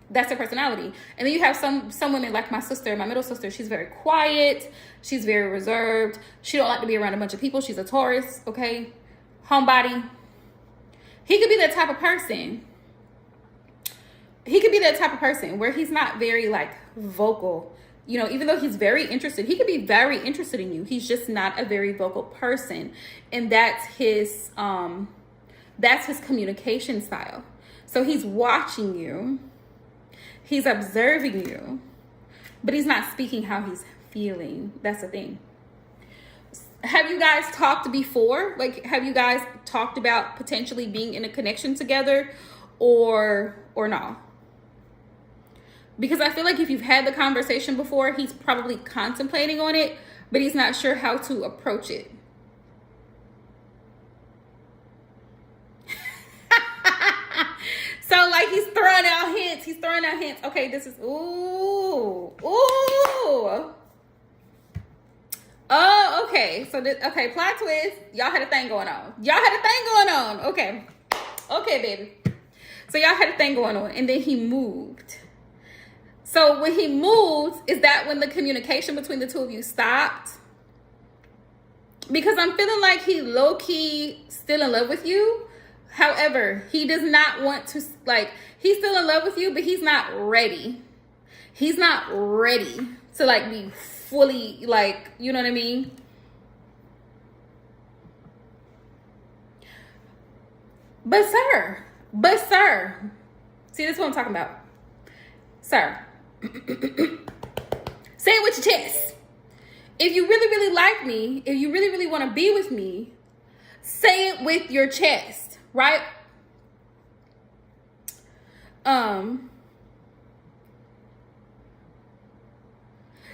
That's their personality. And then you have some women like my sister, my middle sister. She's very quiet. She's very reserved. She don't like to be around a bunch of people. She's a Taurus, okay? Homebody. He could be that type of person. He could be that type of person where he's not very, like, vocal. You know, even though he's very interested, he could be very interested in you. He's just not a very vocal person. And that's his communication style. So he's watching you. He's observing you. But he's not speaking how he's feeling. That's the thing. Have you guys talked before? Like, have you guys talked about potentially being in a connection together or no? Because I feel like if you've had the conversation before, he's probably contemplating on it, but he's not sure how to approach it. So, like, he's throwing out hints. Okay, this is, ooh. Oh, okay. So, okay, plot twist. Y'all had a thing going on. Okay. Okay, baby. So, y'all had a thing going on, and then he moved. So, when he moves, is that when the communication between the two of you stopped? Because I'm feeling like he low-key still in love with you. However, he does not want to, like, he's still in love with you, but he's not ready. He's not ready to, like, be fully, like, you know what I mean? But sir, see, this is what I'm talking about. Sir, say it with your chest. If you really, really like me, if you really, really want to be with me, say it with your chest, right?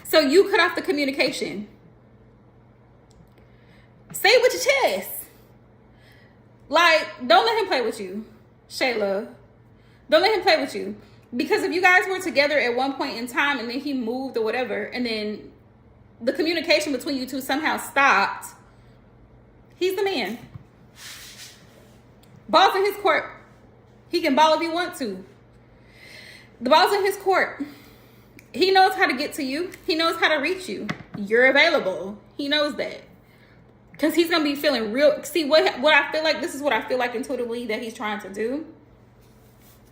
So you cut off the communication. Say it with your chest. Like, don't let him play with you, Shayla. Don't let him play with you. Because if you guys were together at one point in time and then he moved or whatever, and then the communication between you two somehow stopped, he's the man. Ball's in his court. He can ball if he wants to. The ball's in his court. He knows how to get to you. He knows how to reach you. You're available. He knows that. Because he's going to be feeling real. See, what I feel like, this is what I feel like intuitively that he's trying to do.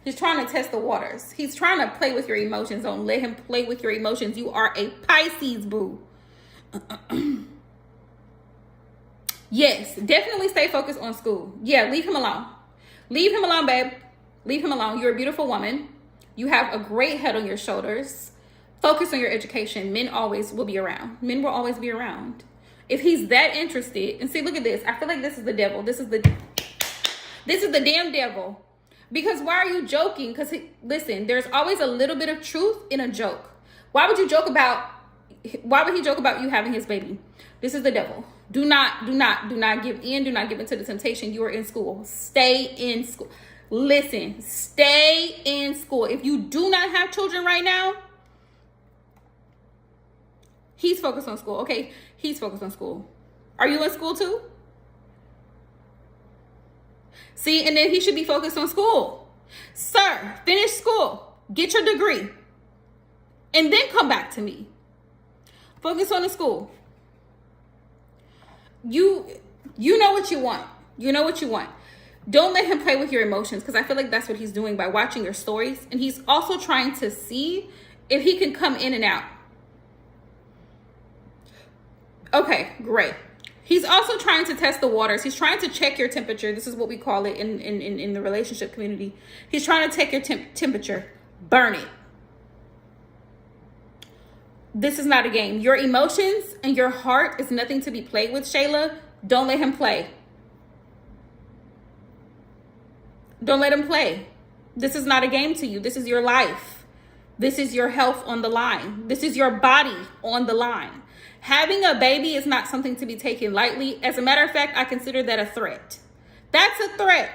He's trying to test the waters. He's trying to play with your emotions. Don't let him play with your emotions. You are a Pisces, boo. Yes, definitely stay focused on school. Yeah, leave him alone. Leave him alone, babe. Leave him alone. You're a beautiful woman. You have a great head on your shoulders. Focus on your education. Men always will be around. Men will always be around. If he's that interested, and see, look at this. I feel like this is the devil. This is the damn devil. Because why are you joking? Because listen, there's always a little bit of truth in a joke. Why would he joke about you having his baby? This is the devil. Do not give in. Do not give into the temptation. You are in school. Stay in school. Listen, stay in school. If you do not have children right now, he's focused on school. Okay, he's focused on school. Are you in school too? See, and then he should be focused on school. Sir, finish school. Get your degree. And then come back to me. Focus on the school. You know what you want. You know what you want. Don't let him play with your emotions, because I feel like that's what he's doing by watching your stories. And he's also trying to see if he can come in and out. Okay, great. He's also trying to test the waters. He's trying to check your temperature. This is what we call it in the relationship community. He's trying to take your temperature. Burn it. This is not a game. Your emotions and your heart is nothing to be played with, Shayla. Don't let him play. Don't let him play. This is not a game to you. This is your life. This is your health on the line. This is your body on the line. Having a baby is not something to be taken lightly. As a matter of fact, I consider that a threat. That's a threat.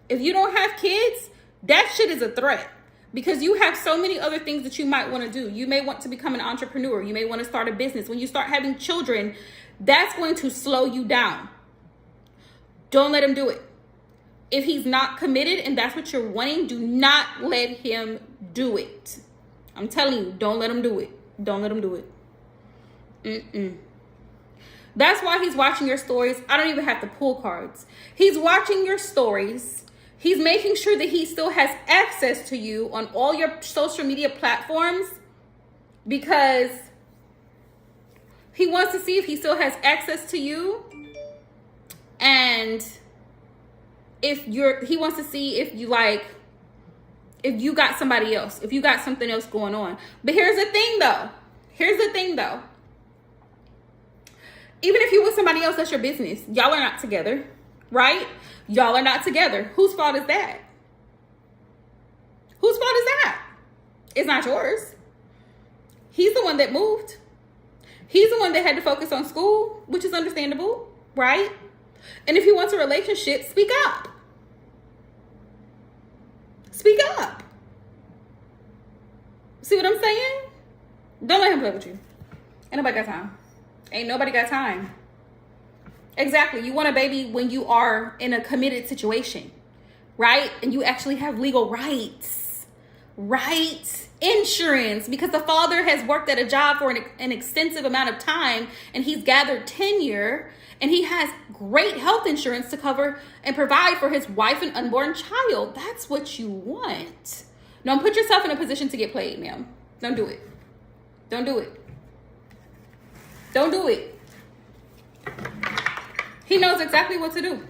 If you don't have kids, that shit is a threat. Because you have so many other things that you might want to do. You may want to become an entrepreneur. You may want to start a business. When you start having children, that's going to slow you down. Don't let him do it. If he's not committed and that's what you're wanting, do not let him do it. I'm telling you, don't let him do it. Don't let him do it. That's why he's watching your stories. I don't even have to pull cards. He's watching your stories. He's making sure that he still has access to you on all your social media platforms, because he wants to see if he still has access to you. And he wants to see if you got somebody else, if you got something else going on. But here's the thing though. Even if you with somebody else, that's your business. Y'all are not together, right? Y'all are not together. Whose fault is that? Whose fault is that? It's not yours. He's the one that moved. He's the one that had to focus on school, which is understandable, right? And if he wants a relationship, speak up. Speak up. See what I'm saying? Don't let him play with you. Ain't nobody got time. Ain't nobody got time. Exactly. You want a baby when you are in a committed situation, right? And you actually have legal rights, right? Insurance, because the father has worked at a job for an extensive amount of time and he's gathered tenure, and he has great health insurance to cover and provide for his wife and unborn child. That's what you want. Don't put yourself in a position to get played, ma'am. Don't do it. Don't do it. Don't do it. He knows exactly what to do.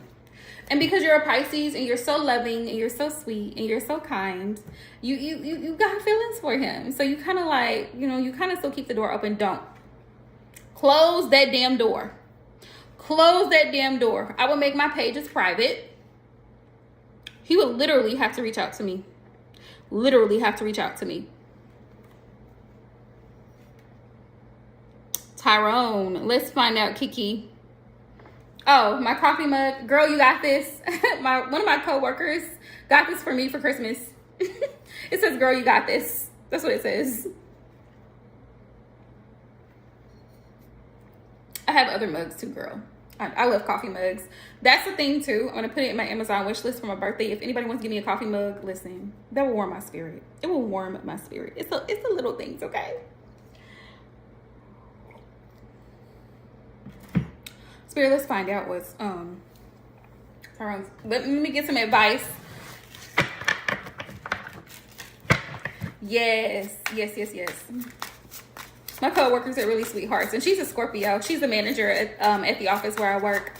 And because you're a Pisces and you're so loving and you're so sweet and you're so kind, you got feelings for him. So you kind of like, you know, you kind of still keep the door open. Don't. Close that damn door. Close that damn door. I will make my pages private. He would literally have to reach out to me. Literally have to reach out to me. Tyrone. Let's find out, Kiki. Oh, my coffee mug. Girl, you got this. One of my co-workers got this for me for Christmas. It says, girl, you got this. That's what it says. I have other mugs too, girl. I love coffee mugs. That's the thing too. I'm going to put it in my Amazon wish list for my birthday. If anybody wants to give me a coffee mug, listen, that will warm my spirit. It will warm my spirit. It's the little things, okay? Spirit, let's find out what's Tyrone's. Let me get some advice. Yes. My co-workers are really sweethearts, and she's a Scorpio. She's the manager at the office where I work.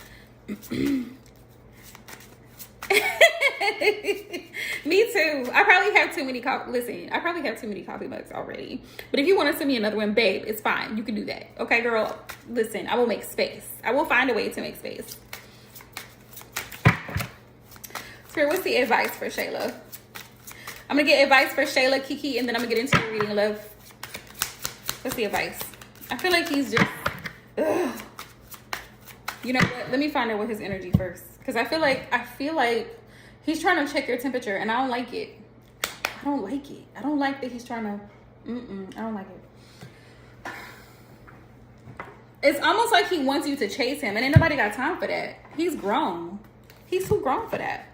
Me too. I probably have too many Listen, I probably have too many coffee mugs already. But if you want to send me another one, babe, it's fine. You can do that. Okay, girl? Listen, I will make space. I will find a way to make space. Spirit, what's the advice for Shayla? I'm going to get advice for Shayla, Kiki, and then I'm going to get into your reading, love. What's the advice? I feel like he's just... Ugh. You know what? Let me find out what his energy first. Because I feel like he's trying to check your temperature, and I don't like it. I don't like that he's trying to... I don't like it. It's almost like he wants you to chase him, and ain't nobody got time for that. He's grown. He's too grown for that.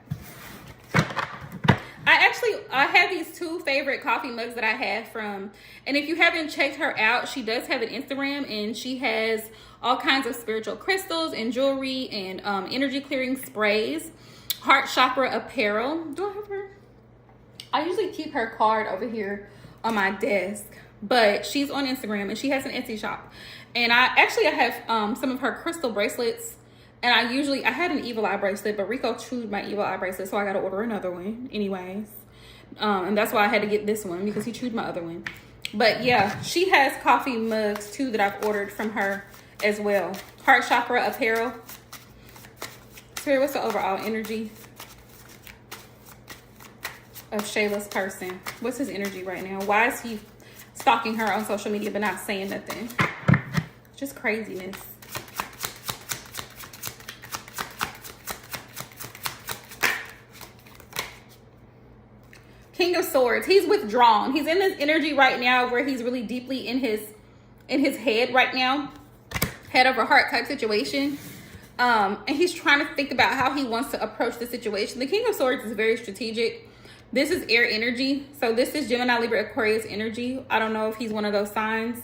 I have these two favorite coffee mugs that I have from, and if you haven't checked her out, she does have an Instagram, and she has all kinds of spiritual crystals and jewelry and energy clearing sprays. Heart Chakra Apparel. Do I have her? I usually keep her card over here on my desk, but she's on Instagram and she has an Etsy shop. And I have some of her crystal bracelets. And I had an evil eye bracelet, but Rico chewed my evil eye bracelet, so I got to order another one anyways. And that's why I had to get this one, because he chewed my other one. But yeah, she has coffee mugs too that I've ordered from her as well. Heart Chakra Apparel. Spirit, what's the overall energy of Shayla's person? What's his energy right now? Why is he stalking her on social media but not saying nothing? Just craziness. King of Swords. He's withdrawn. He's in this energy right now where he's really deeply in his head right now. Head over heart type situation. And he's trying to think about how he wants to approach the situation. The King of Swords is very strategic. This is air energy. So this is Gemini, Libra, Aquarius energy. I don't know if he's one of those signs,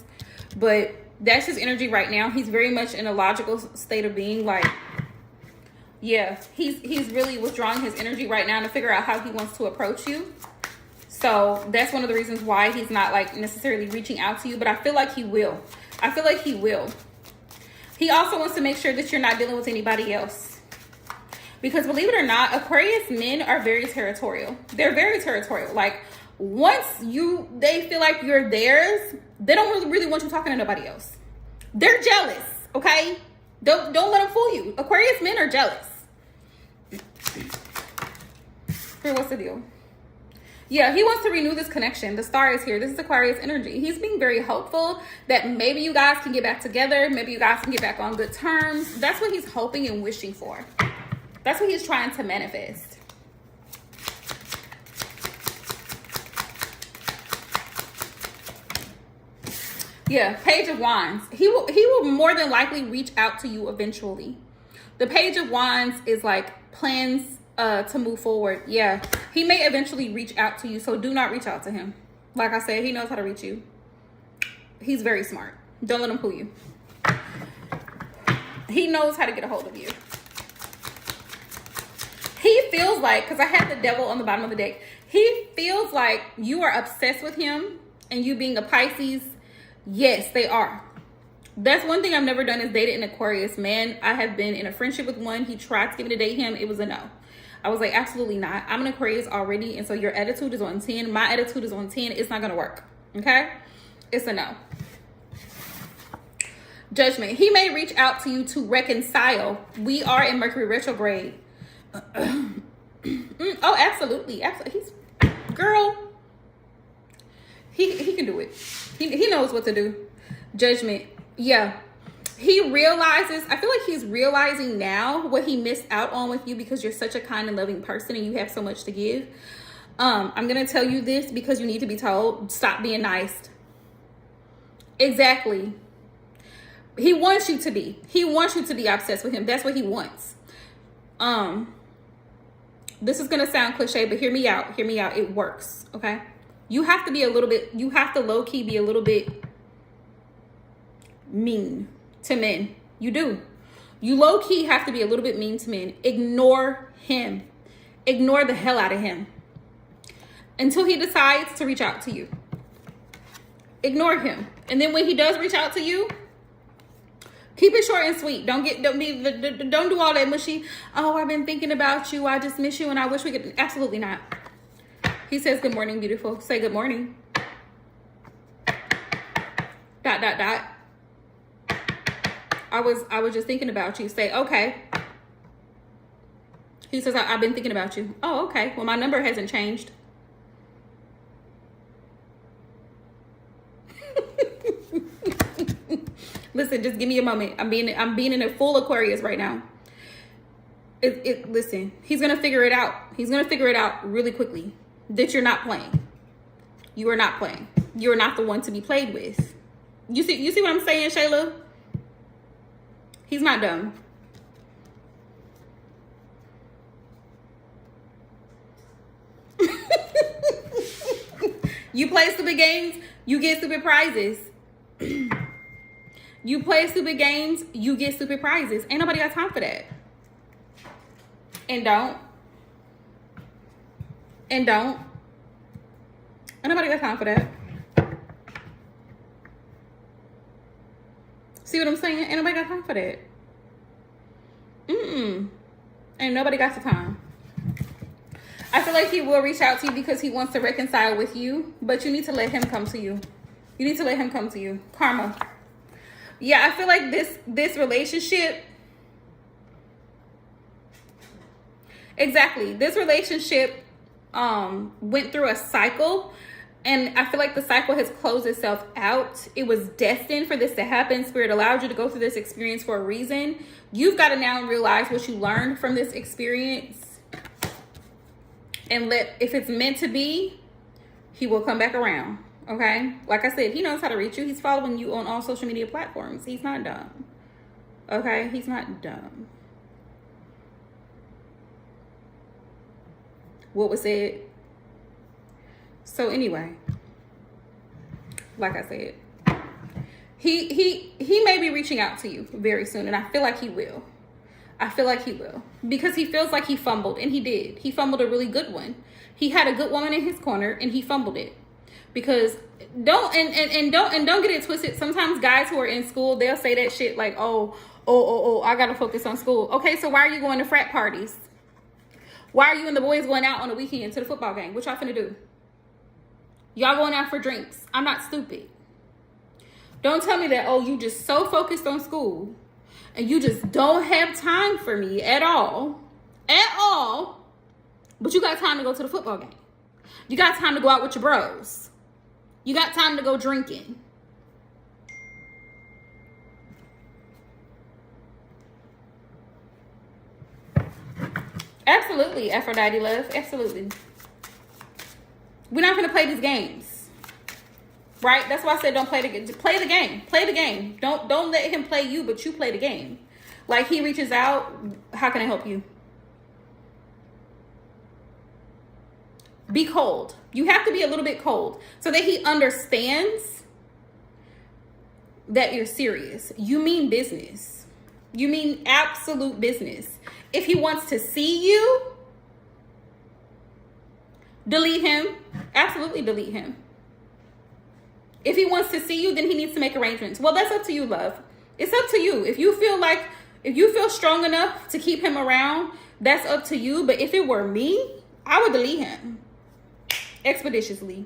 but that's his energy right now. He's very much in a logical state of being. Like, yeah, he's really withdrawing his energy right now to figure out how he wants to approach you. So that's one of the reasons why he's not like necessarily reaching out to you, but I feel like he will. He also wants to make sure that you're not dealing with anybody else. Because believe it or not, Aquarius men are very territorial. They're very territorial. Like, once they feel like you're theirs, they don't really want you talking to nobody else. They're jealous, okay? Don't let them fool you. Aquarius men are jealous. Here, what's the deal? Yeah, he wants to renew this connection. The star is here. This is Aquarius energy. He's being very hopeful that maybe you guys can get back together. Maybe you guys can get back on good terms. That's what he's hoping and wishing for. That's what he's trying to manifest. Yeah, Page of Wands. He will more than likely reach out to you eventually. The Page of Wands is like plans to move forward. Yeah, he may eventually reach out to you, so do not reach out to him. Like I said, he knows how to reach you. He's very smart. Don't let him fool you. He knows how to get a hold of you. He feels like, because I had the Devil on the bottom of the deck, he feels like you are obsessed with him, and you being a Pisces. Yes, they are. That's one thing I've never done is dated an Aquarius man. I have been in a friendship with one. He tried to get me to date him. It was a no. I was like, absolutely not. I'm an Aquarius already. And so your attitude is on 10. My attitude is on 10. It's not going to work. Okay? It's a no. Judgment. He may reach out to you to reconcile. We are in Mercury retrograde. Oh, absolutely. Absolutely. Girl, he can do it. He knows what to do. Judgment. Yeah. He realizes, I feel like he's realizing now what he missed out on with you because you're such a kind and loving person and you have so much to give. I'm going to tell you this because you need to be told. Stop being nice. Exactly. He wants you to be. He wants you to be obsessed with him. That's what he wants. This is going to sound cliche, but hear me out. Hear me out. It works. Okay. You have to be a little bit, you have to low key be a little bit mean to men. You do. You low key have to be a little bit mean to men. Ignore him. Ignore the hell out of him until he decides to reach out to you. Ignore him. And then when he does reach out to you, keep it short and sweet. Don't do all that mushy. Oh, I've been thinking about you. I just miss you and I wish we could. Absolutely not. He says, good morning, beautiful. Say good morning. ... I was just thinking about you. Say, okay. He says, I've been thinking about you. Oh, okay. Well, my number hasn't changed. Listen, just give me a moment. I'm being in a full Aquarius right now. Listen, he's gonna figure it out. He's gonna figure it out really quickly that you're not playing. You are not playing. You are not the one to be played with. You see what I'm saying, Shayla? He's not dumb. You play stupid games, you get stupid prizes. You play stupid games, you get stupid prizes. Ain't nobody got time for that. And don't. Ain't nobody got time for that. See what I'm saying? Ain't nobody got time for that. Ain't nobody got the time. I feel like he will reach out to you because he wants to reconcile with you, but you need to let him come to you. You need to let him come to you. Karma. Yeah, I feel like this relationship. Exactly. This relationship went through a cycle. And I feel like the cycle has closed itself out. It was destined for this to happen. Spirit allowed you to go through this experience for a reason. You've got to now realize what you learned from this experience. And if it's meant to be, he will come back around. Okay? Like I said, he knows how to reach you. He's following you on all social media platforms. He's not dumb. Okay? He's not dumb. What was said? So anyway, like I said, he may be reaching out to you very soon, and I feel like he will. I feel like he will because he feels like he fumbled, and he did. He fumbled a really good one. He had a good woman in his corner, and he fumbled it. Because don't get it twisted. Sometimes guys who are in school, they'll say that shit like, oh, I gotta focus on school. Okay, so why are you going to frat parties? Why are you and the boys going out on the weekend to the football game? What y'all finna do? Y'all going out for drinks. I'm not stupid. Don't tell me that, oh, you just so focused on school and you just don't have time for me at all. At all. But you got time to go to the football game. You got time to go out with your bros. You got time to go drinking. Absolutely, Aphrodite love. Absolutely. We're not going to play these games. Right? That's why I said don't play the game. Play the game. Play the game. Don't let him play you, but you play the game. Like he reaches out, how can I help you? Be cold. You have to be a little bit cold so that he understands that you're serious. You mean business. You mean absolute business. If he wants to see you, delete him. Absolutely delete him. If he wants to see you, then he needs to make arrangements. Well, that's up to you, love. It's up to you. If you feel strong enough to keep him around, that's up to you. But if it were me, I would delete him expeditiously.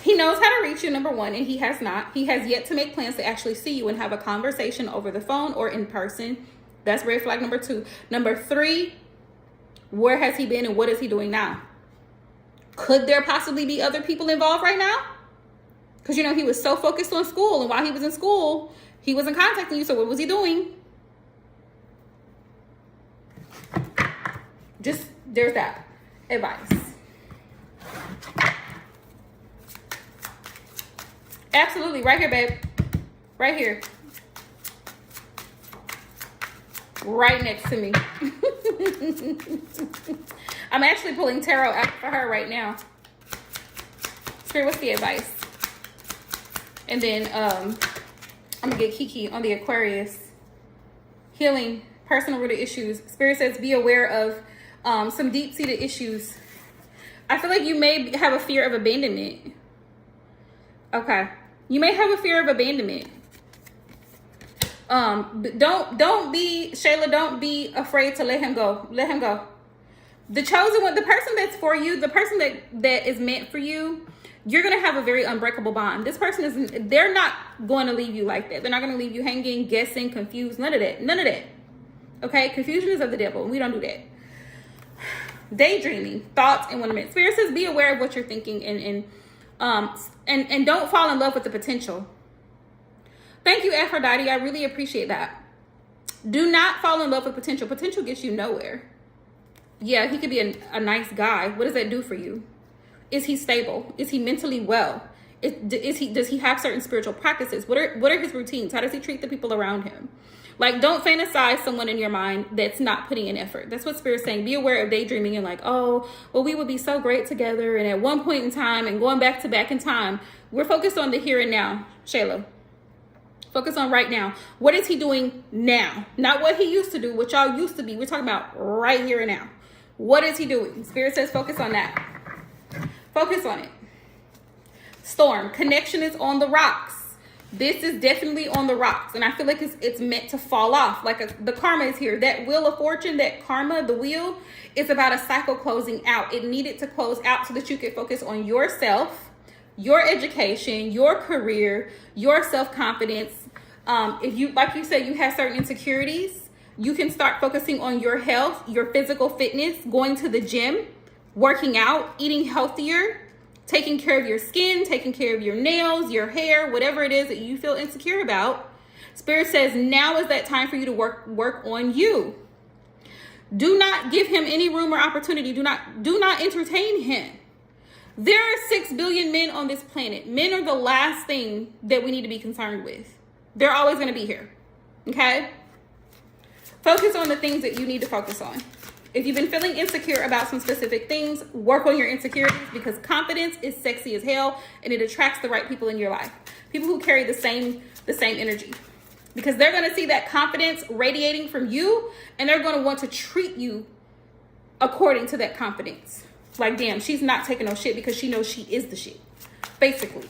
He knows how to reach you, number one, and he has not. He has yet to make plans to actually see you and have a conversation over the phone or in person. That's red flag number 2. Number 3, where has he been and what is he doing now? Could there possibly be other people involved right now? Because, you know, he was so focused on school, and while he was in school, he wasn't contacting you. So what was he doing? Just, there's that advice. Absolutely. Right here, babe. Right here. Right next to me. I'm actually pulling tarot out for her right now. Spirit, what's the advice? And then I'm going to get Kiki on the Aquarius. Healing personal rooted issues. Spirit says be aware of some deep-seated issues. I feel like you may have a fear of abandonment. Okay. You may have a fear of abandonment. Don't be, Shayla, don't be afraid to let him go. Let him go. The chosen one, the person that's for you, the person that is meant for you, you're going to have a very unbreakable bond. This person isn't, they're not going to leave you like that. They're not going to leave you hanging, guessing, confused. None of that. None of that. Okay? Confusion is of the devil. We don't do that. Daydreaming, thoughts, and wonderment. Spirit says be aware of what you're thinking and don't fall in love with the potential. Thank you, Aphrodite. I really appreciate that. Do not fall in love with potential. Potential gets you nowhere. Yeah, he could be a nice guy. What does that do for you? Is he stable? Is he mentally well? Does he have certain spiritual practices? What are his routines? How does he treat the people around him? Like, don't fantasize someone in your mind that's not putting in effort. That's what Spirit's saying. Be aware of daydreaming and like, oh, well, we would be so great together. And at one point in time and going back to back in time, we're focused on the here and now, Shayla. Focus on right now. What is he doing now? Not what he used to do, what y'all used to be. We're talking about right here and now. What is he doing? Spirit says focus on that. Focus on it. Storm. Connection is on the rocks. This is definitely on the rocks. And I feel like it's meant to fall off. Like the karma is here. That wheel of fortune, that karma, the wheel, is about a cycle closing out. It needed to close out so that you could focus on yourself, your education, your career, your self-confidence. If you, like you said, you have certain insecurities, you can start focusing on your health, your physical fitness, going to the gym, working out, eating healthier, taking care of your skin, taking care of your nails, your hair, whatever it is that you feel insecure about. Spirit says now is that time for you to work on you. Do not give him any room or opportunity. Do not entertain him. There are 6 billion men on this planet. Men are the last thing that we need to be concerned with. They're always going to be here. Okay? Focus on the things that you need to focus on. If you've been feeling insecure about some specific things, work on your insecurities, because confidence is sexy as hell and it attracts the right people in your life. People who carry the same energy. Because they're going to see that confidence radiating from you and they're going to want to treat you according to that confidence. Like, damn, she's not taking no shit because she knows she is the shit. Basically.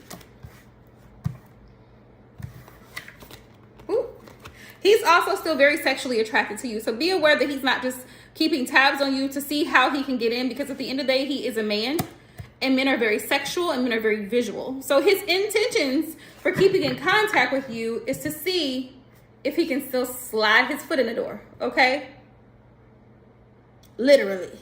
Ooh. He's also still very sexually attracted to you. So be aware that he's not just keeping tabs on you to see how he can get in, because at the end of the day, he is a man and men are very sexual and men are very visual. So his intentions for keeping in contact with you is to see if he can still slide his foot in the door. Okay? Literally.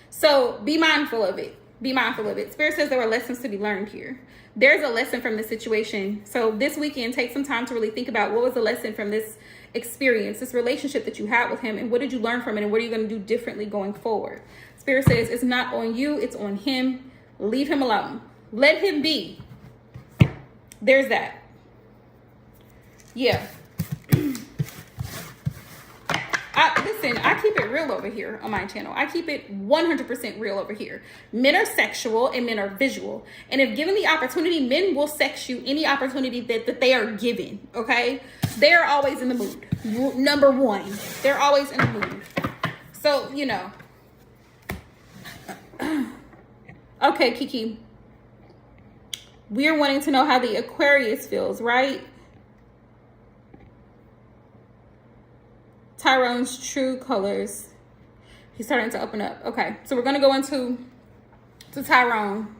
So be mindful of it. Be mindful of it. Spirit says there are lessons to be learned here. There's a lesson from this situation. So this weekend, take some time to really think about what was the lesson from this experience, this relationship that you had with him, and what did you learn from it, and what are you going to do differently going forward? Spirit says it's not on you, it's on him. Leave him alone. Let him be. There's that. Yeah. Listen, I keep it real over here on my channel. I keep it 100% real over here. Men are sexual and men are visual. And if given the opportunity, men will sex you any opportunity that they are given, okay? They're always in the mood. Number one, they're always in the mood. So, you know. Okay, Kiki. We're wanting to know how the Aquarius feels, right? Tyrone's true colors. He's starting to open up. Okay, so we're going to go into Tyrone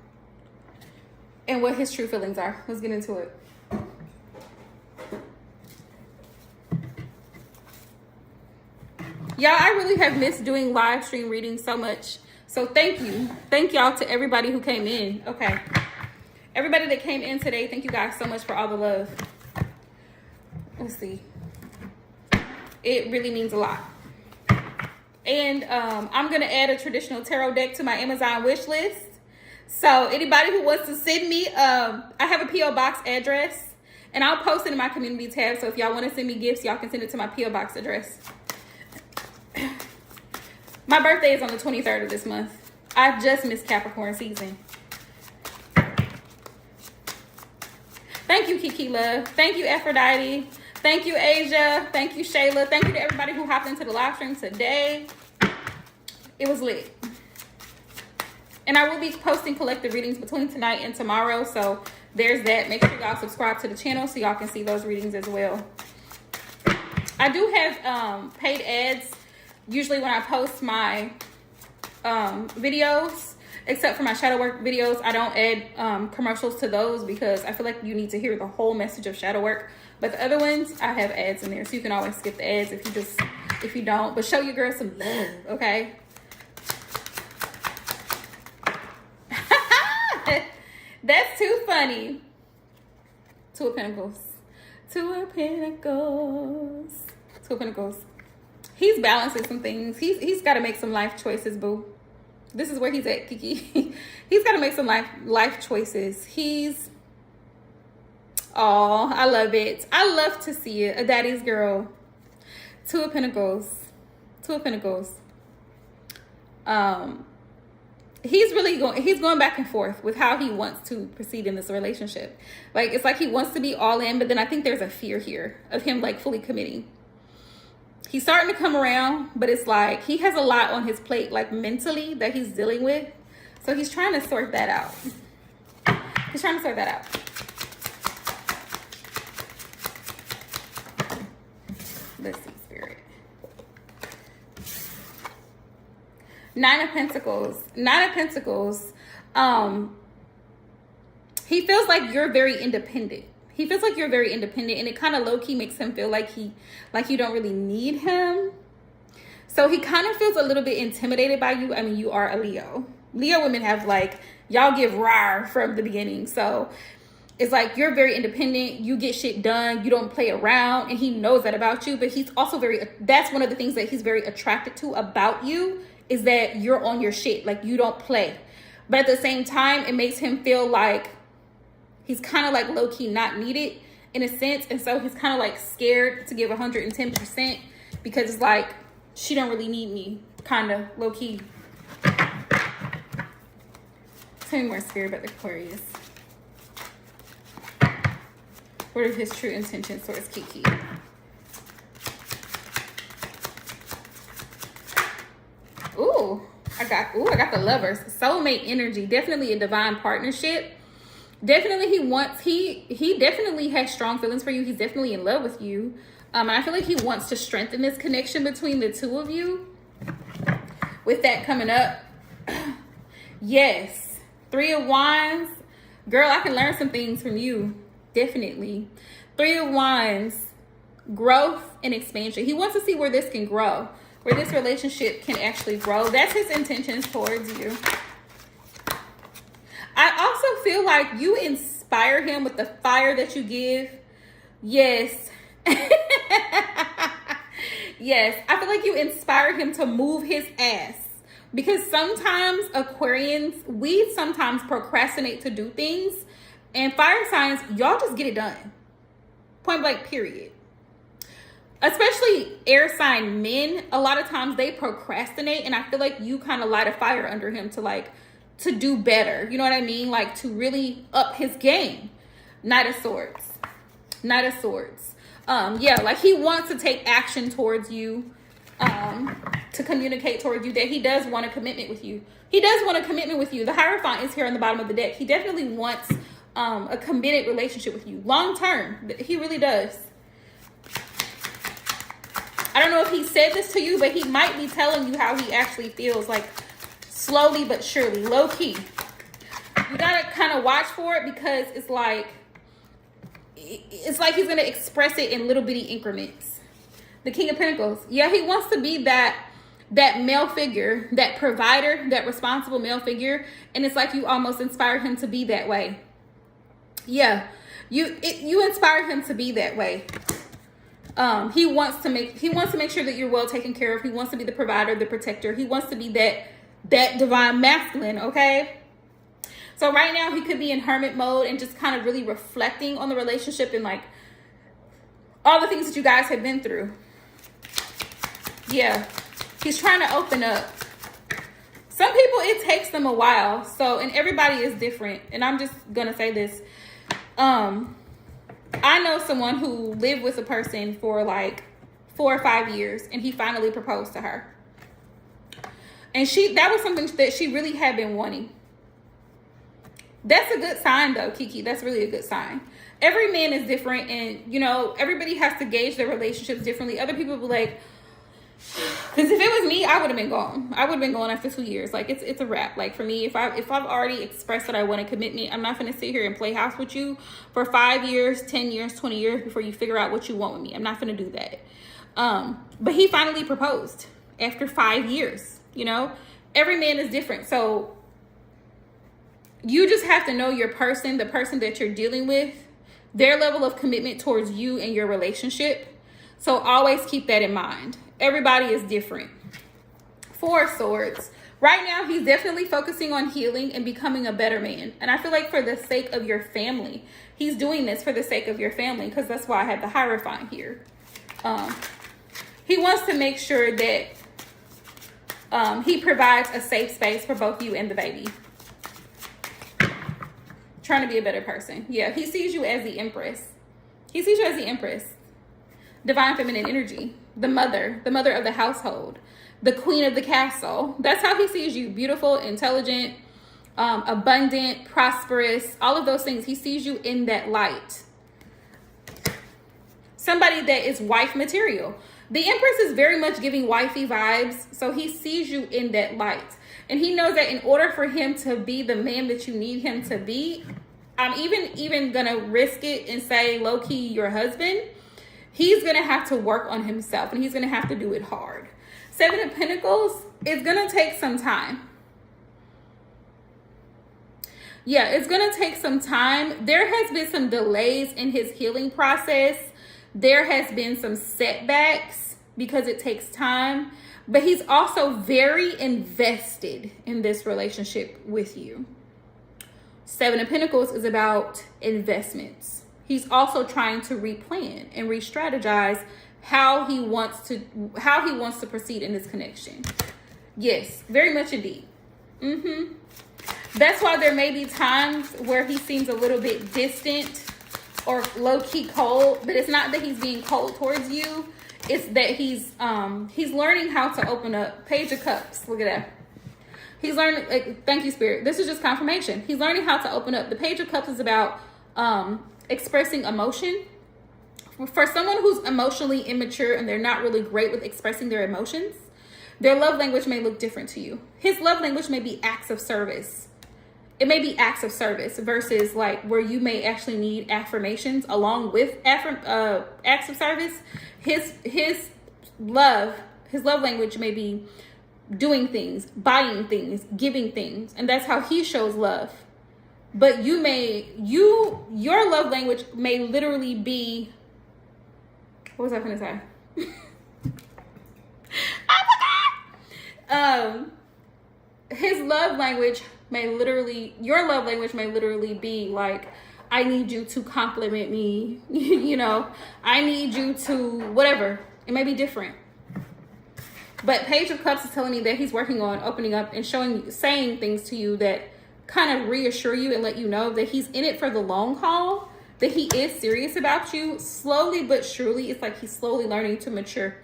and what his true feelings are. Let's get into it. Y'all, I really have missed doing live stream readings so much. So thank you. Thank y'all to everybody who came in. Okay. Everybody that came in today, thank you guys so much for all the love. Let's see. It really means a lot. And I'm going to add a traditional tarot deck to my Amazon wish list. So anybody who wants to send me, I have a P.O. Box address. And I'll post it in my community tab. So if y'all want to send me gifts, y'all can send it to my P.O. Box address. My birthday is on the 23rd of this month. I just missed Capricorn season. Thank you, Kiki Love. Thank you, Aphrodite. Thank you, Asia. Thank you, Shayla. Thank you to everybody who hopped into the live stream today. It was lit. And I will be posting collective readings between tonight and tomorrow. So there's that. Make sure y'all subscribe to the channel so y'all can see those readings as well. I do have paid ads usually when I post my videos, except for my shadow work videos. I don't add commercials to those because I feel like you need to hear the whole message of shadow work. But the other ones, I have ads in there, so you can always skip the ads if you don't. But show your girl some love, okay? That's too funny. Two of Pentacles. Two of Pentacles. Two of Pentacles. He's balancing some things. He's got to make some life choices, boo. This is where he's at, Kiki. He's got to make some life choices. Oh, I love it. I love to see it. A daddy's girl. Two of Pentacles. Two of Pentacles. He's going back and forth with how he wants to proceed in this relationship. Like, it's like he wants to be all in, but then I think there's a fear here of him like fully committing. He's starting to come around, but it's like he has a lot on his plate, like mentally, that he's dealing with. So he's trying to sort that out. He's trying to sort that out. Let's see, Spirit. Nine of Pentacles. Nine of Pentacles. He feels like you're very independent. He feels like you're very independent, and it kind of low-key makes him feel like you don't really need him. So he kind of feels a little bit intimidated by you. I mean, you are a Leo. Leo women have like, y'all give rawr from the beginning. So it's like you're very independent. You get shit done. You don't play around, and he knows that about you. But he's also that's one of the things that he's very attracted to about you, is that you're on your shit. Like, you don't play. But at the same time, it makes him feel like he's kind of like low-key not needed in a sense. And so he's kind of like scared to give 110% because it's like, she don't really need me, kind of low-key. Tell me more, Spirit, about the Aquarius. What are his true intentions towards Kiki? I got the Lovers. Soulmate energy. Definitely a divine partnership. Definitely he definitely has strong feelings for you. He's definitely in love with you. And I feel like he wants to strengthen this connection between the two of you. With that coming up. Yes. Three of Wands. Girl, I can learn some things from you. Definitely. Three of Wands. Growth and expansion. He wants to see where this can grow. Where this relationship can actually grow. That's his intentions towards you. I also feel like you inspire him with the fire that you give. Yes. Yes. I feel like you inspire him to move his ass. Because sometimes Aquarians, we sometimes procrastinate to do things. And fire signs, y'all just get it done. Point blank, period. Especially air sign men, a lot of times they procrastinate. And I feel like you kind of light a fire under him to do better. You know what I mean? Like, to really up his game. Knight of Swords. Knight of Swords. Yeah, like he wants to take action towards you, to communicate towards you that he does want a commitment with you. He does want a commitment with you. The Hierophant is here on the bottom of the deck. He definitely wants a committed relationship with you long term. He really does. I don't know if he said this to you, but he might be telling you how he actually feels, like slowly but surely, low key. You gotta kind of watch for it, because it's like he's gonna express it in little bitty increments. The King of Pentacles. Yeah, he wants to be that male figure, that provider, that responsible male figure, and it's like you almost inspire him to be that way. Yeah, you inspire him to be that way. He wants to make sure that you're well taken care of. He wants to be the provider, the protector. He wants to be that divine masculine, okay? So right now he could be in hermit mode and just kind of really reflecting on the relationship and like all the things that you guys have been through. Yeah, he's trying to open up. Some people, it takes them a while. So, and everybody is different. And I'm just gonna say this. I know someone who lived with a person for like 4 or 5 years, and he finally proposed to her. And that was something that she really had been wanting. That's a good sign though, Kiki. That's really a good sign. Every man is different, and you know, everybody has to gauge their relationships differently. Other people will be like, because if it was me, I would have been gone. I would have been gone after 2 years. Like it's a wrap. Like for me, if I've already expressed that I want a commitment, I'm not going to sit here and play house with you for 5 years, 10 years, 20 years before you figure out what you want with me. I'm not going to do that. But he finally proposed after 5 years. You know, every man is different. So you just have to know your person, the person that you're dealing with, their level of commitment towards you and your relationship. So always keep that in mind. Everybody is different. 4 of Swords. Right now, he's definitely focusing on healing and becoming a better man. And I feel like for the sake of your family, he's doing this for the sake of your family, because that's why I have the Hierophant here. He wants to make sure that he provides a safe space for both you and the baby. Trying to be a better person. Yeah, he sees you as the Empress. He sees you as the Empress. Divine feminine energy. The mother of the household, the queen of the castle. That's how he sees you. Beautiful, intelligent, abundant, prosperous, all of those things. He sees you in that light. Somebody that is wife material. The Empress is very much giving wifey vibes. So he sees you in that light. And he knows that in order for him to be the man that you need him to be, I'm even gonna risk it and say low-key your husband. He's going to have to work on himself, and he's going to have to do it hard. 7 of Pentacles is going to take some time. Yeah, it's going to take some time. There has been some delays in his healing process. There has been some setbacks because it takes time. But he's also very invested in this relationship with you. 7 of Pentacles is about investments. He's also trying to replan and re-strategize how he wants to proceed in this connection. Yes, very much indeed. That's why there may be times where he seems a little bit distant or low-key cold, but it's not that he's being cold towards you. It's that he's learning how to open up. Page of Cups. Look at that. He's learning. Thank you, Spirit. This is just confirmation. He's learning how to open up. The Page of Cups is about expressing emotion. For someone who's emotionally immature and they're not really great with expressing their emotions, their love language may look different to you. His love language may be acts of service. It may be acts of service versus like where you may actually need affirmations along with acts of service. His love language may be doing things, buying things, giving things, and that's how he shows love. But your love language may literally be, what was I going to say? I forgot. Your love language may literally be like, I need you to compliment me. You know, I need you to whatever. It may be different. But Page of Cups is telling me that he's working on opening up and saying things to you that kind of reassure you and let you know that he's in it for the long haul, that he is serious about you. Slowly but surely, it's like he's slowly learning to mature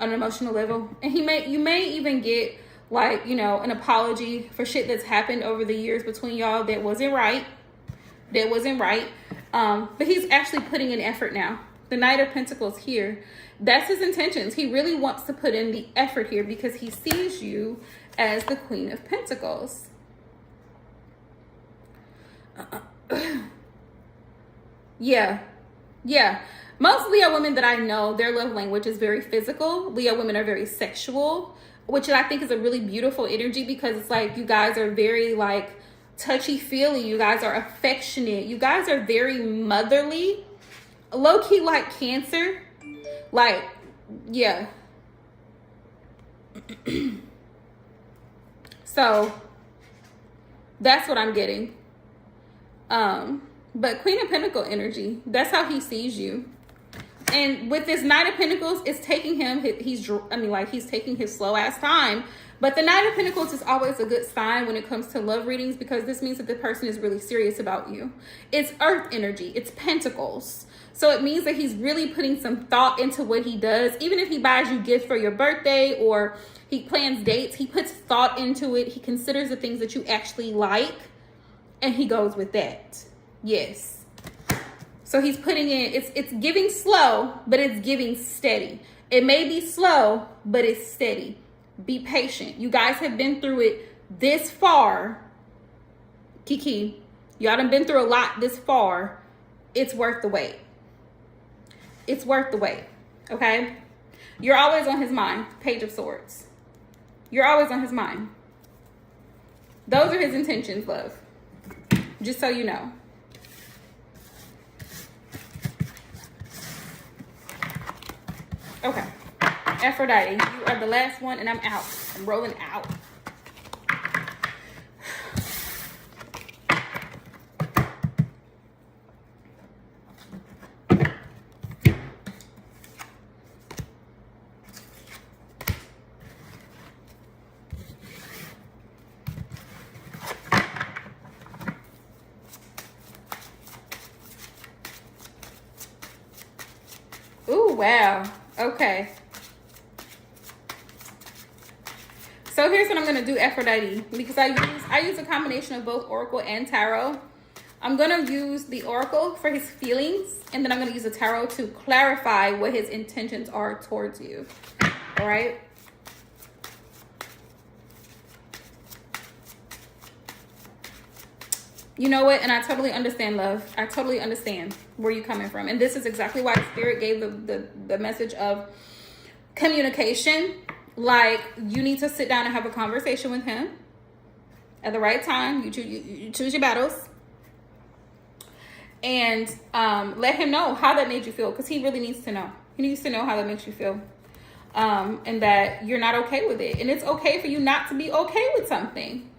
on an emotional level. And you may even get like, you know, an apology for shit that's happened over the years between y'all that wasn't right. that wasn't right. But he's actually putting in effort now. The Knight of Pentacles here, that's his intentions. He really wants to put in the effort here because he sees you as the Queen of Pentacles. Yeah. Most Leo women that I know, their love language is very physical. Leo women are very sexual, which I think is a really beautiful energy because it's like you guys are very like touchy-feely. You guys are affectionate. You guys are very motherly. Low-key like Cancer. Like, yeah. So, that's what I'm getting. But Queen of Pentacles energy, that's how he sees you. And with this Knight of Pentacles, it's taking him, he's taking his slow ass time. But the Knight of Pentacles is always a good sign when it comes to love readings because this means that the person is really serious about you. It's earth energy. It's pentacles. So it means that he's really putting some thought into what he does. Even if he buys you gifts for your birthday or he plans dates, he puts thought into it. He considers the things that you actually like and he goes with that. Yes. So he's putting in, it's giving slow, but it's giving steady. It may be slow, but it's steady. Be patient. You guys have been through it this far. Kiki, y'all done been through a lot this far. It's worth the wait. It's worth the wait. Okay? You're always on his mind. Page of Swords. You're always on his mind. Those are his intentions, love. Just so you know. Okay. Aphrodite, you are the last one and I'm out. I'm rolling out. Ooh, wow. Okay. So here's what I'm going to do, Aphrodite, because I use a combination of both Oracle and Tarot. I'm going to use the Oracle for his feelings, and then I'm going to use the Tarot to clarify what his intentions are towards you. All right? You know what? And I totally understand, love. I totally understand where you're coming from. And this is exactly why Spirit gave the message of communication. Like, you need to sit down and have a conversation with him at the right time. You choose your battles. And let him know how that made you feel. Because he really needs to know. He needs to know how that makes you feel. And that you're not okay with it. And it's okay for you not to be okay with something.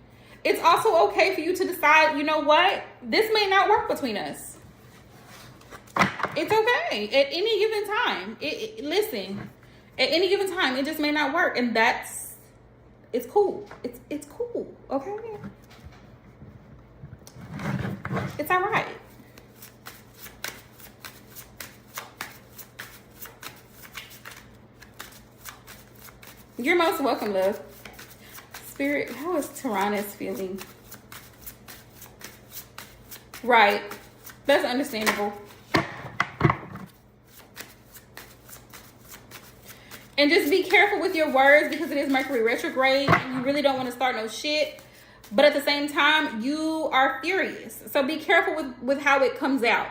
It's also okay for you to decide, you know what? This may not work between us. It's okay. At any given time. Listen. At any given time, it just may not work. And it's cool. It's cool. Okay? It's all right. You're most welcome, love. Spirit, how is Tyrannus feeling? Right. That's understandable. And just be careful with your words because it is Mercury retrograde and you really don't want to start no shit. But at the same time, you are furious. So be careful with how it comes out.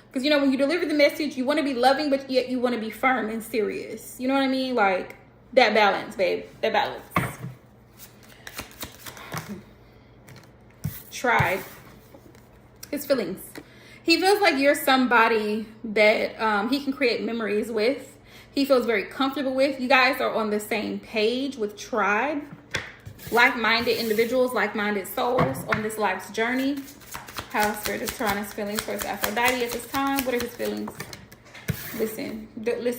Because, you know, when you deliver the message, you want to be loving, but yet you want to be firm and serious. You know what I mean? Like, that balance, babe. That balance. Tried. His feelings. He feels like you're somebody that he can create memories with. He feels very comfortable with. You guys are on the same page with tribe. Like-minded individuals, like-minded souls on this life's journey. How Spirit is Tyrannus feelings towards Aphrodite at this time. What are his feelings? Listen,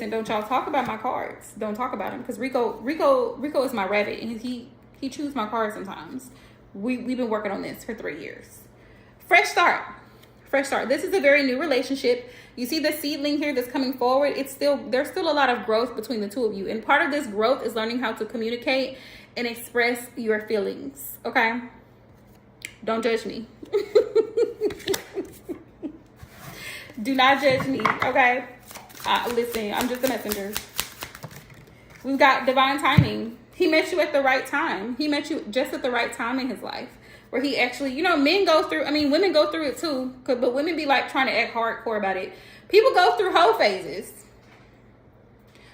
don't y'all talk about my cards. Don't talk about him. Because Rico is my rabbit. And he chews my cards sometimes. We've been working on this for 3 years. Fresh start. Fresh start. This is a very new relationship. You see the seedling here that's coming forward. There's still a lot of growth between the two of you. And part of this growth is learning how to communicate and express your feelings. Okay? Don't judge me. Do not judge me, okay? Listen, I'm just a messenger. We've got divine timing. He met you at the right time. He met you just at the right time in his life, where he actually, you know, men go through, I mean, women go through it too, but women be like trying to act hardcore about it. People go through hoe phases.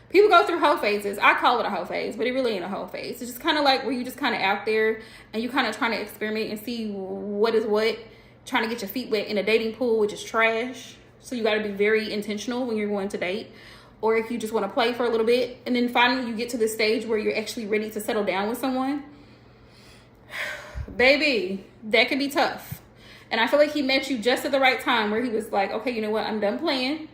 People go through hoe phases. I call it a hoe phase, but it really ain't a hoe phase. It's just kind of like where you just kind of out there and you kind of trying to experiment and see what is what, trying to get your feet wet in a dating pool, which is trash. So you got to be very intentional when you're going to date. Or if you just want to play for a little bit, and then finally you get to the stage where you're actually ready to settle down with someone. Baby, that can be tough. And I feel like he met you just at the right time where he was like, okay, you know what? I'm done playing.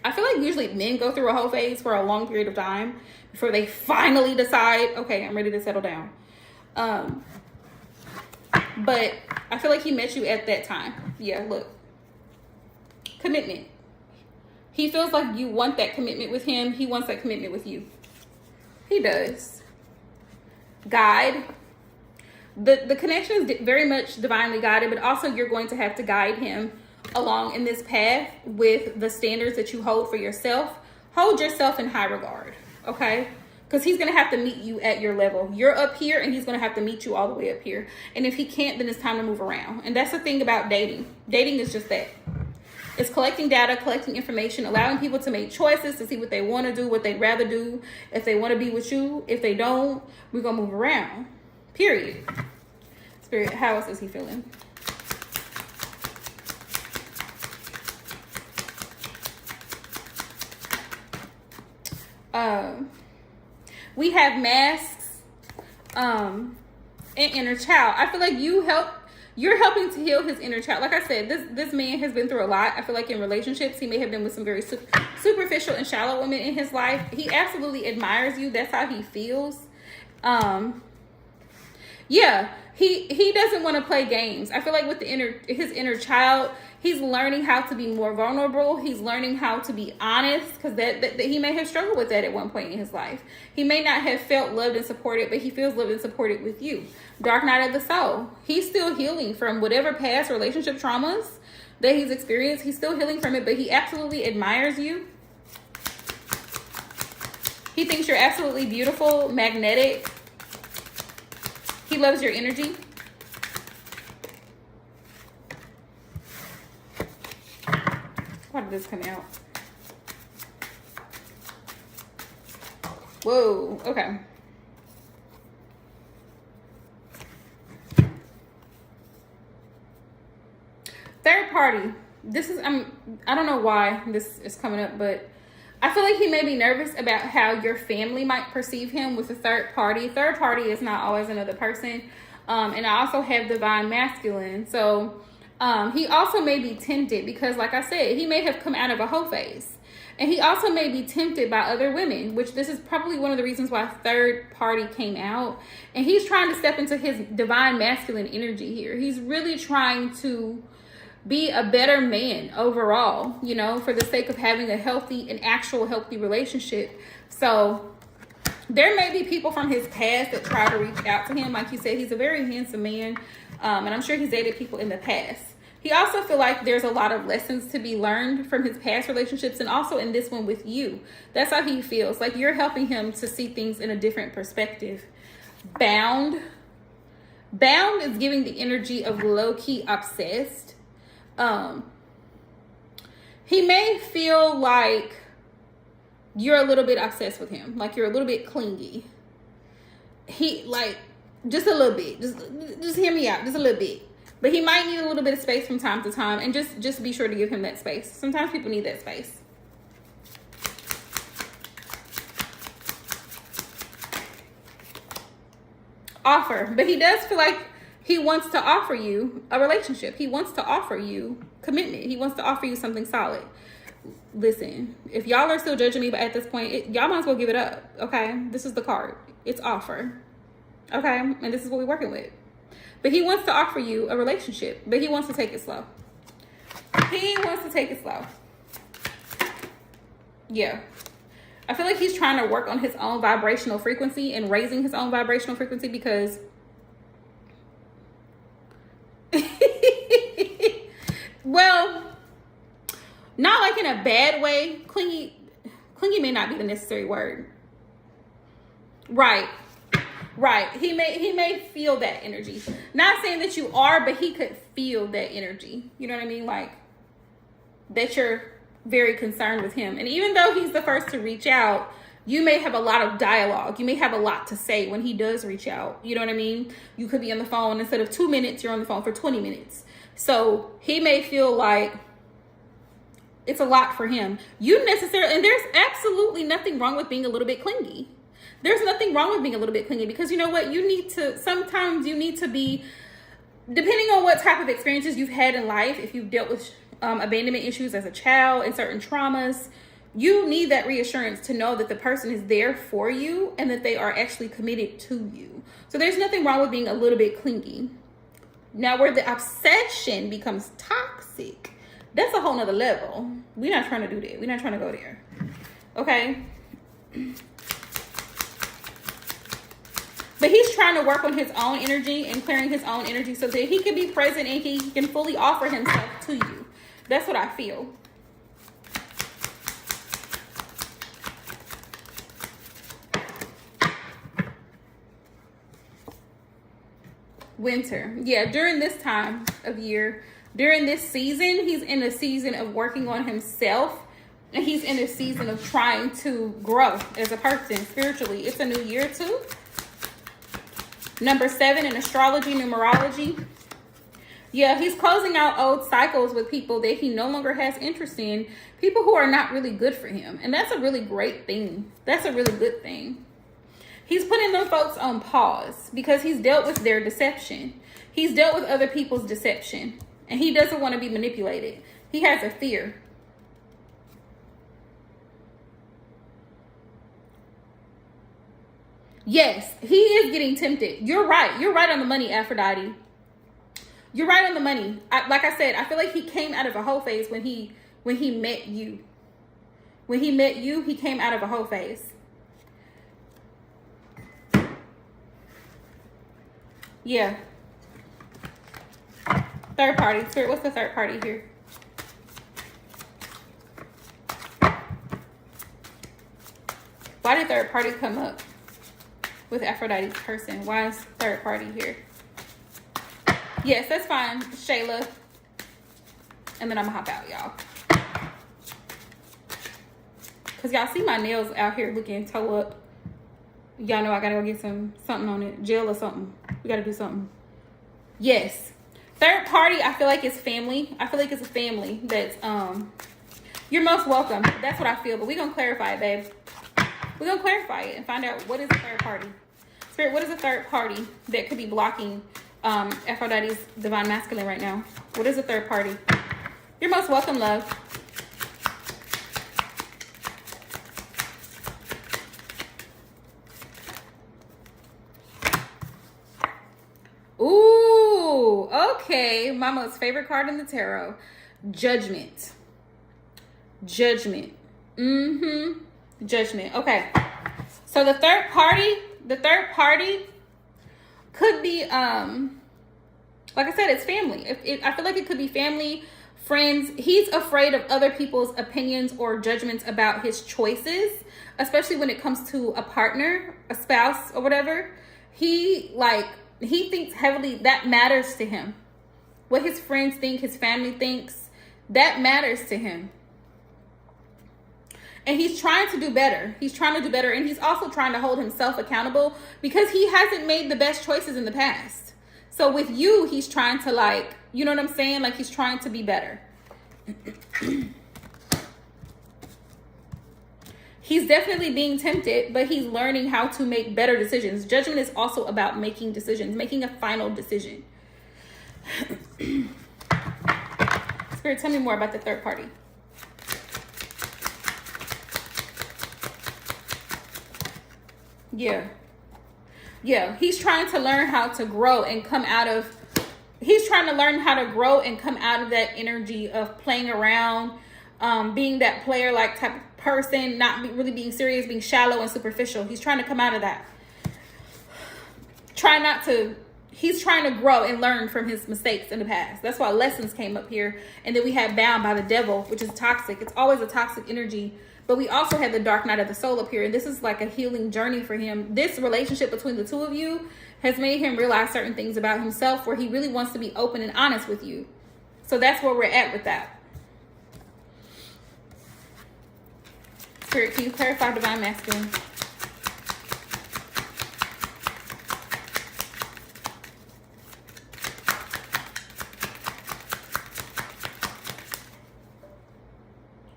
I feel like usually men go through a whole phase for a long period of time before they finally decide, okay, I'm ready to settle down. But I feel like he met you at that time. Yeah, look. Commitment. He feels like you want that commitment with him. He wants that commitment with you. He does. Guide. The connection is very much divinely guided, but also you're going to have to guide him along in this path with the standards that you hold for yourself. Hold yourself in high regard, okay? Because he's going to have to meet you at your level. You're up here, and he's going to have to meet you all the way up here. And if he can't, then it's time to move around. And that's the thing about dating. Dating is just that. It's collecting data, collecting information, allowing people to make choices to see what they want to do, what they'd rather do, if they want to be with you. If they don't, we're going to move around. Period. Spirit, how else is he feeling? We have masks and inner child. I feel like you're helping to heal his inner child. Like I said, this man has been through a lot. I feel like in relationships, he may have been with some very superficial and shallow women in his life. He absolutely admires you. That's how he feels. Yeah, he doesn't want to play games. I feel like with his inner child, he's learning how to be more vulnerable. He's learning how to be honest, because that he may have struggled with that at one point in his life. He may not have felt loved and supported, but he feels loved and supported with you. Dark night of the soul. He's still healing from whatever past relationship traumas that he's experienced. He's still healing from it, but he absolutely admires you. He thinks you're absolutely beautiful, magnetic. He loves your energy. Why did this come out? Whoa, okay. Third party. This is, I don't know why this is coming up, but I feel like he may be nervous about how your family might perceive him with a third party. Third party is not always another person. And I also have divine masculine. So he also may be tempted because, like I said, he may have come out of a hoe phase. And he also may be tempted by other women, which this is probably one of the reasons why third party came out. And he's trying to step into his divine masculine energy here. He's really trying to be a better man overall, you know, for the sake of having an actual healthy relationship. So there may be people from his past that try to reach out to him. Like you said, he's a very handsome man. And I'm sure he's dated people in the past. He also feel like there's a lot of lessons to be learned from his past relationships and also in this one with you. That's how he feels. Like you're helping him to see things in a different perspective. Bound is giving the energy of low-key obsessed. He may feel like you're a little bit obsessed with him. Like you're a little bit clingy. He like just a little bit. Just hear me out. Just a little bit. But he might need a little bit of space from time to time, and just be sure to give him that space. Sometimes people need that space. Offer. But he does feel like he wants to offer you a relationship. He wants to offer you commitment. He wants to offer you something solid. Listen, if y'all are still judging me at this point, y'all might as well give it up, okay? This is the card. It's offer, okay? And this is what we're working with. But he wants to offer you a relationship, but he wants to take it slow. He wants to take it slow. Yeah. I feel like he's trying to work on his own vibrational frequency and raising his own vibrational frequency because well, Not like in a bad way. Clingy may not be the necessary word. Right. He may feel that energy. Not saying that you are, but he could feel that energy. You know what I mean? Like that you're very concerned with him. And even though he's the first to reach out, you may have a lot of dialogue. You may have a lot to say when he does reach out. You know what I mean? You could be on the phone. Instead of 2 minutes, you're on the phone for 20 minutes. So he may feel like it's a lot for him. And there's absolutely nothing wrong with being a little bit clingy. There's nothing wrong with being a little bit clingy, because you know what? Sometimes you need to be, depending on what type of experiences you've had in life, if you've dealt with abandonment issues as a child and certain traumas, you need that reassurance to know that the person is there for you and that they are actually committed to you. So there's nothing wrong with being a little bit clingy. Now, where the obsession becomes toxic, that's a whole nother level. We're not trying to do that. We're not trying to go there. Okay? But he's trying to work on his own energy and clearing his own energy so that he can be present and he can fully offer himself to you. That's what I feel. Winter. Yeah, during this time of year, during this season, he's in a season of working on himself. And he's in a season of trying to grow as a person spiritually. It's a new year too. Number 7 in astrology, numerology. Yeah, he's closing out old cycles with people that he no longer has interest in. People who are not really good for him. And that's a really great thing. That's a really good thing. He's putting them folks on pause because he's dealt with their deception. He's dealt with other people's deception. And he doesn't want to be manipulated. He has a fear. Yes, he is getting tempted. You're right. You're right on the money, Aphrodite. You're right on the money. Like I said, I feel like he came out of a whole phase when he met you. When he met you, he came out of a whole phase. Yeah. Third party. Spirit, what's the third party here? Why did third party come up with Aphrodite's person? Why is third party here? Yes, that's fine, Shayla. And then I'm gonna hop out, y'all. Cause y'all see my nails out here looking toe up. Y'all know I gotta go get something on it. Gel or something. We gotta do something. Yes. Third party, I feel like it's family. I feel like it's a family that's, you're most welcome. That's what I feel. But we're gonna clarify it, babe. We're gonna clarify it and find out what is a third party. Spirit, what is a third party that could be blocking Aphrodite's divine masculine right now? What is a third party? You're most welcome, love. Ooh, okay. My most favorite card in the tarot. Judgment. Judgment. Judgment. Okay. So the third party could be, like I said, it's family. I feel like it could be family, friends. He's afraid of other people's opinions or judgments about his choices, especially when it comes to a partner, a spouse, or whatever. He thinks heavily that matters to him. What his friends think, his family thinks, that matters to him. And he's trying to do better. He's trying to do better. And he's also trying to hold himself accountable because he hasn't made the best choices in the past. So with you, he's trying to you know what I'm saying? Like he's trying to be better. He's definitely being tempted, but he's learning how to make better decisions. Judgment is also about making decisions, making a final decision. Spirit, tell me more about the third party. Yeah, he's trying to learn how to grow and come out of, that energy of playing around, being that player-like type of person, not really being serious, being shallow and superficial. He's trying to come out of that. Try not to he's trying to grow and learn from his mistakes in the past. That's why lessons came up here. And then we have bound by the devil, which is toxic. It's always a toxic energy. But we also have the dark night of the soul up here. And this is like a healing journey for him. This relationship between the two of you has made him realize certain things about himself where he really wants to be open and honest with you. So that's where we're at with that. Spirit, can you clarify divine masculine?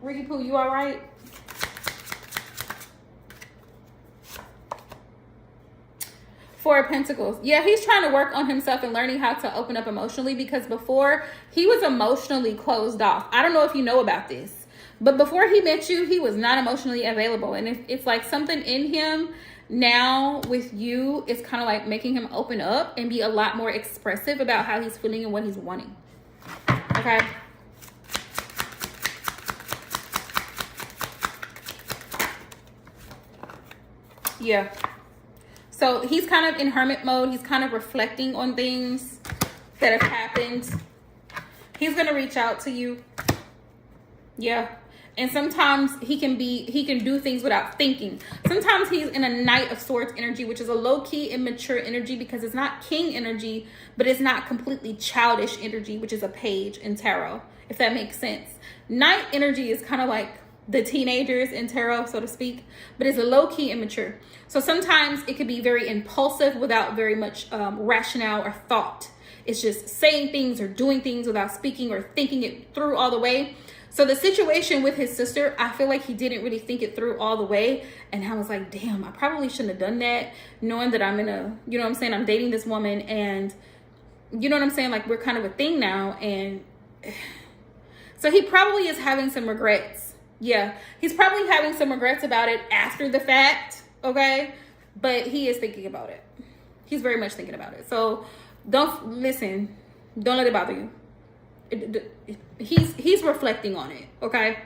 Ricky Poo, you all right? Four of Pentacles. Yeah, he's trying to work on himself and learning how to open up emotionally, because before he was emotionally closed off. I don't know if you know about this, but before he met you, he was not emotionally available. And it's like something in him now with you is kind of like making him open up and be a lot more expressive about how he's feeling and what he's wanting. Okay. Yeah. So he's kind of in hermit mode. He's kind of reflecting on things that have happened. He's going to reach out to you. Yeah. And sometimes he can do things without thinking. Sometimes he's in a Knight of Swords energy, which is a low-key immature energy because it's not king energy, but it's not completely childish energy, which is a page in tarot, if that makes sense. Knight energy is kind of like the teenagers in tarot, so to speak, but it's a low-key immature. So sometimes it could be very impulsive without very much rationale or thought. It's just saying things or doing things without speaking or thinking it through all the way. So the situation with his sister, I feel like he didn't really think it through all the way. And I was like, damn, I probably shouldn't have done that, knowing that I'm in a, you know what I'm saying, I'm dating this woman and, you know what I'm saying, like we're kind of a thing now. And so he probably is having some regrets. Yeah, he's probably having some regrets about it after the fact, okay? But he is thinking about it. He's very much thinking about it. So don't let it bother you. He's reflecting on it, okay?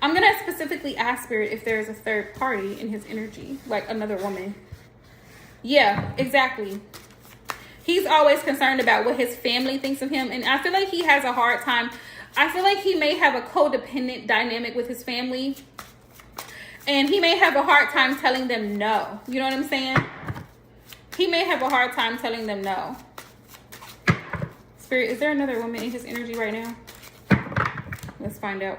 I'm going to specifically ask Spirit if there's a third party in his energy, like another woman. Yeah, exactly. He's always concerned about what his family thinks of him, and I feel like he has a hard time. I feel like he may have a codependent dynamic with his family. And he may have a hard time telling them no. You know what I'm saying? He may have a hard time telling them no. Spirit, is there another woman in his energy right now? Let's find out.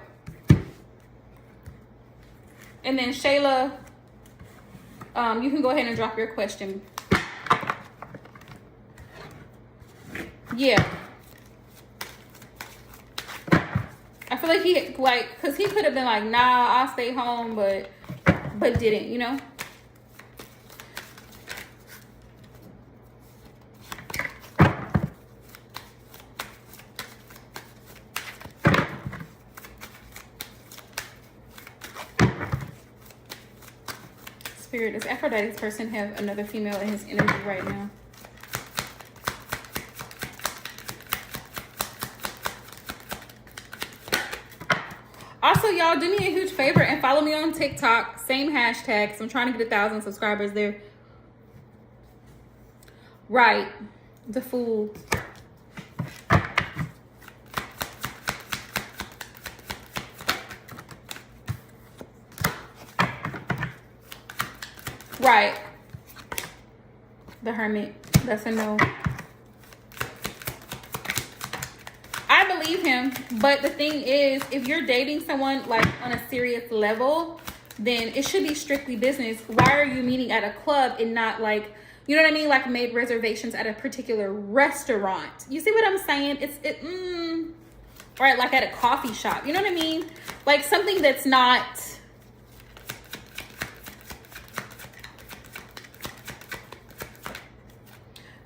And then Shayla, you can go ahead and drop your question. Yeah. I feel like because he could have been like, nah, I'll stay home, but didn't, you know? Spirit, does Aphrodite's person have another female in his energy right now? Also, y'all, do me a huge favor and follow me on TikTok. Same hashtags. I'm trying to get 1,000 subscribers there. Right. The Fool. Right. The Hermit. That's a no. I believe him, but the thing is, if you're dating someone like on a serious level, then it should be strictly business. Why are you meeting at a club and not like, you know what I mean, like made reservations at a particular restaurant? You see what I'm saying? Right, like at a coffee shop. You know what I mean? Like something that's not.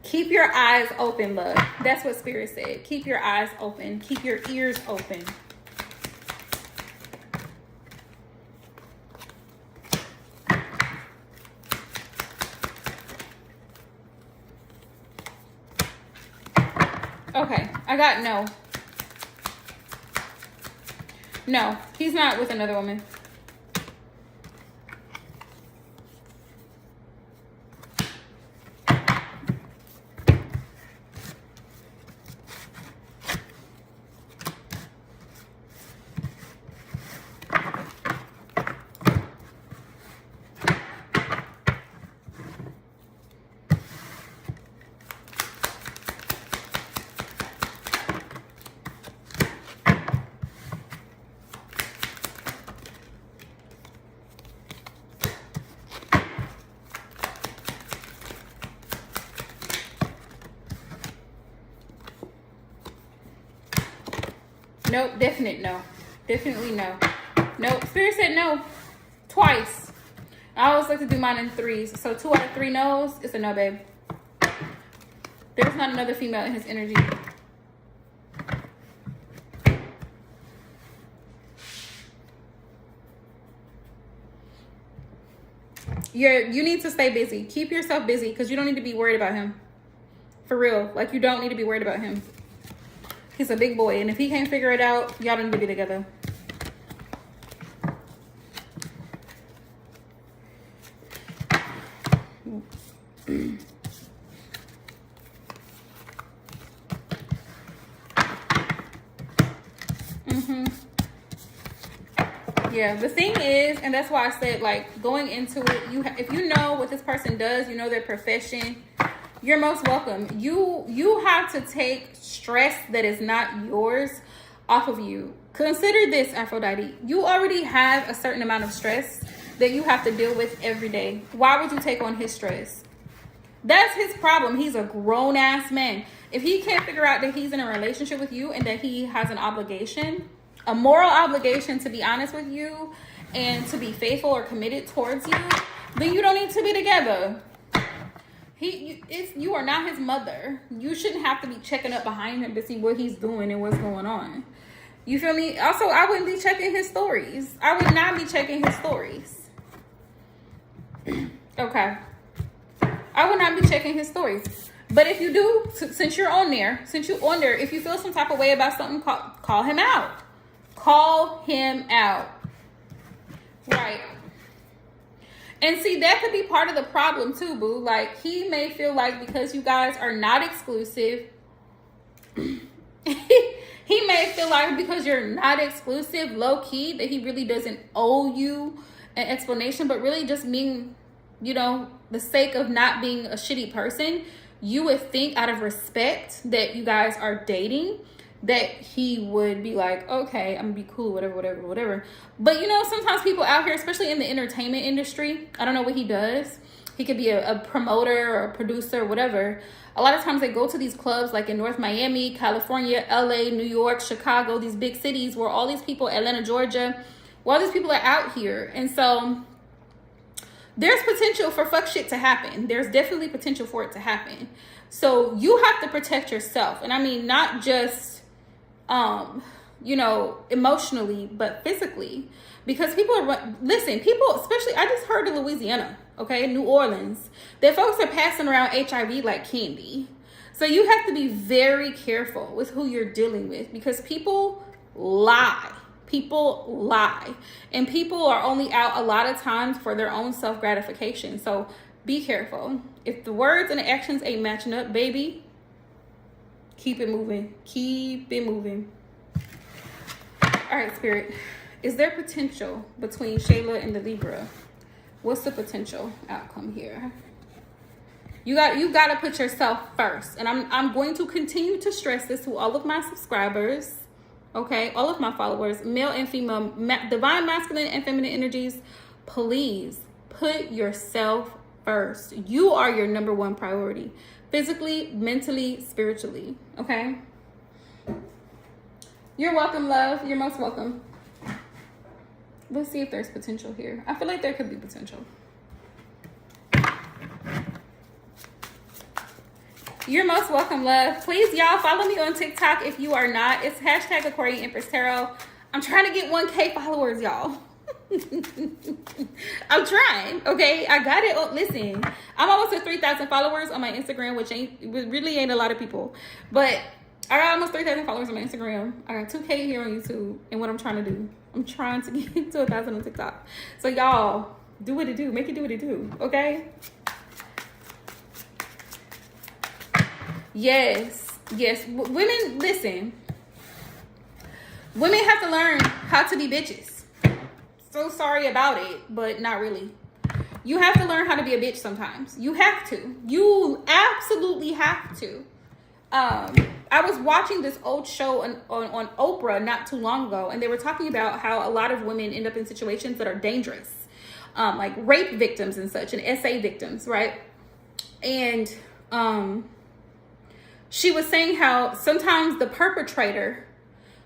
Keep your eyes open, love. That's what Spirit said. Keep your eyes open. Keep your ears open. Okay, I got no. No, he's not with another woman. Nope, definite no. Definitely no. Nope, Spirit said no. Twice. I always like to do mine in threes. So 2 out of 3 no's, it's a no, babe. There's not another female in his energy. You need to stay busy. Keep yourself busy because you don't need to be worried about him. For real. Like, you don't need to be worried about him. He's a big boy. And if he can't figure it out, y'all don't need to be together. Yeah, the thing is, and that's why I said, like, going into it, if you know what this person does, you know their profession, you're most welcome. You have to take stress that is not yours off of you. Consider this, Aphrodite. You already have a certain amount of stress that you have to deal with every day. Why would you take on his stress? That's his problem. He's a grown-ass man. If he can't figure out that he's in a relationship with you and that he has an obligation, a moral obligation to be honest with you and to be faithful or committed towards you, then you don't need to be together. You are not his mother. You shouldn't have to be checking up behind him to see what he's doing and what's going on. You feel me? Also, I wouldn't be checking his stories. I would not be checking his stories. Okay. I would not be checking his stories. But if you do, since you're on there, if you feel some type of way about something, call him out. Call him out. Right. And see, that could be part of the problem too, boo. Like, he may feel like because you guys are not exclusive, he may feel like because you're not exclusive, low key, that he really doesn't owe you an explanation, but really just mean, the sake of not being a shitty person, you would think out of respect that you guys are dating, that he would be like, okay, I'm gonna be cool, whatever. But sometimes people out here, especially in the entertainment industry, I don't know what he does. He could be a promoter or a producer or whatever. A lot of times they go to these clubs like in North Miami, California, LA, New York, Chicago, these big cities where all these people, Atlanta, Georgia, where all these people are out here. And so there's potential for fuck shit to happen. There's definitely potential for it to happen. So you have to protect yourself. And I mean, not just emotionally, but physically, because people especially, I just heard in Louisiana, okay, New Orleans, that folks are passing around HIV like candy. So you have to be very careful with who you're dealing with, because people lie, and people are only out a lot of times for their own self-gratification. So be careful. If the words and the actions ain't matching up, baby, keep it moving. All right, Spirit. Is there potential between Shayla and the Libra? What's the potential outcome here? You got to put yourself first. And I'm going to continue to stress this to all of my subscribers, okay? All of my followers, male and female, divine masculine and feminine energies. Please put yourself first. You are your number one priority. Physically, mentally, spiritually, okay? You're welcome, love. You're most welcome. Let's see if there's potential here. I feel like there could be potential. You're most welcome, love. Please, y'all, follow me on TikTok if you are not. It's hashtag Aquarian Empress Tarot. I'm trying to get 1K followers, y'all. I'm trying, okay? I got it. Oh, listen, I'm almost at 3,000 followers on my Instagram, which really ain't a lot of people, but I got almost 3,000 followers on my Instagram. I got 2K here on YouTube, and what I'm trying to do, I'm trying to get to 1,000 on TikTok. So y'all, do what it do. Make it do what it do, okay? Yes. Women, listen. Women have to learn how to be bitches. So sorry about it, but not really. You have to learn how to be a bitch sometimes. You have to. You absolutely have to. I was watching this old show on Oprah not too long ago, and they were talking about how a lot of women end up in situations that are dangerous, like rape victims and such, and SA victims, right? And she was saying how sometimes the perpetrator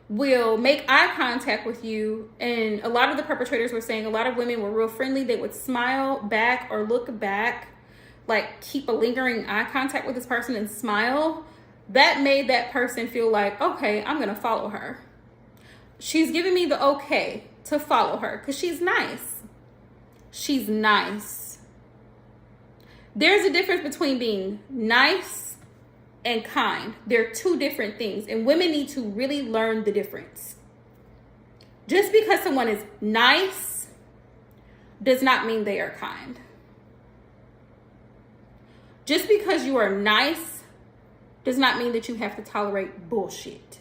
will make eye contact with you. And a lot of the perpetrators were saying a lot of women were real friendly. They would smile back or look back, like keep a lingering eye contact with this person and smile. That made that person feel like, okay, I'm going to follow her. She's giving me the okay to follow her because she's nice. She's nice. There's a difference between being nice and kind. They're two different things, and women need to really learn the difference. Just because someone is nice does not mean they are kind. Just because you are nice does not mean that you have to tolerate bullshit.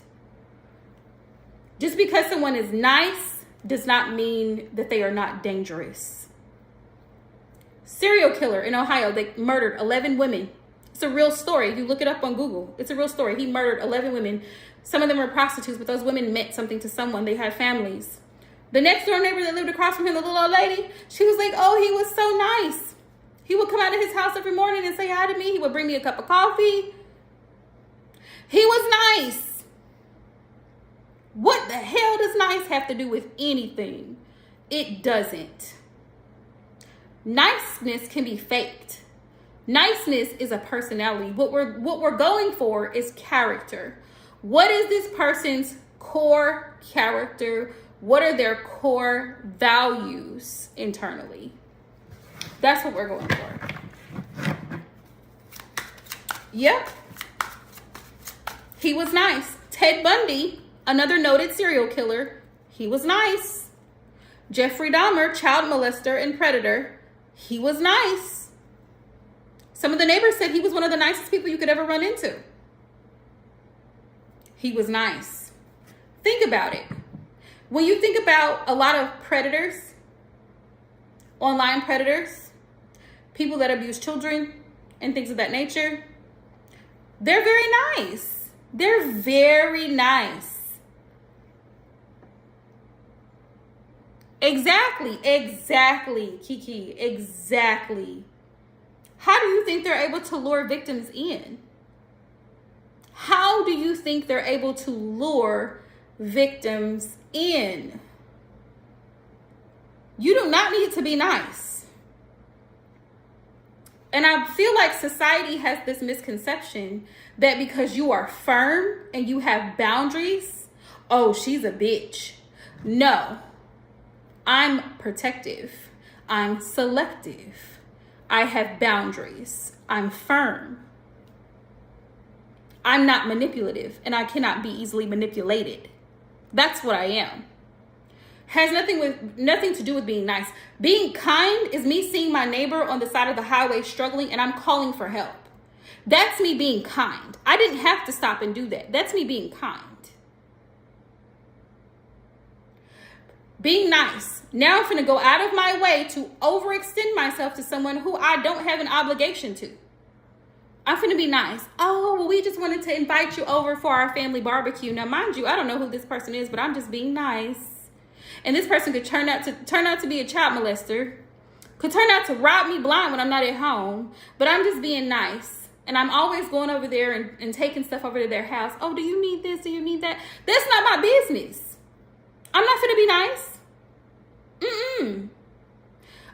Just because someone is nice does not mean that they are not dangerous. Serial killer in Ohio, they murdered 11 women. It's a real story. You look it up on Google. It's a real story. He murdered 11 women. Some of them were prostitutes, but those women meant something to someone. They had families. The next door neighbor that lived across from him, the little old lady, she was like, oh, he was so nice. He would come out of his house every morning and say hi to me. He would bring me a cup of coffee. He was nice. What the hell does nice have to do with anything? It doesn't. Niceness can be faked. Niceness is a personality. What we're going for is character. What is this person's core character? What are their core values internally? That's what we're going for. Yep. He was nice. Ted Bundy, another noted serial killer, he was nice. Jeffrey Dahmer, child molester and predator, he was nice. Some of the neighbors said he was one of the nicest people you could ever run into. He was nice. Think about it. When you think about a lot of predators, online predators, people that abuse children and things of that nature, they're very nice. They're very nice. Exactly, Kiki, exactly. How do you think they're able to lure victims in? How do you think they're able to lure victims in? You do not need to be nice. And I feel like society has this misconception that because you are firm and you have boundaries, oh, she's a bitch. No, I'm protective. I'm selective. I have boundaries. I'm firm. I'm not manipulative, and I cannot be easily manipulated. That's what I am. Has nothing to do with being nice. Being kind is me seeing my neighbor on the side of the highway struggling and I'm calling for help. That's me being kind. I didn't have to stop and do that. That's me being kind. Being nice. Now I'm finna go out of my way to overextend myself to someone who I don't have an obligation to. I'm finna be nice. Oh, well, we just wanted to invite you over for our family barbecue. Now, mind you, I don't know who this person is, but I'm just being nice. And this person could turn out to be a child molester, could turn out to rob me blind when I'm not at home, but I'm just being nice. And I'm always going over there and taking stuff over to their house. Oh, do you need this? Do you need that? That's not my business. I'm not finna be nice.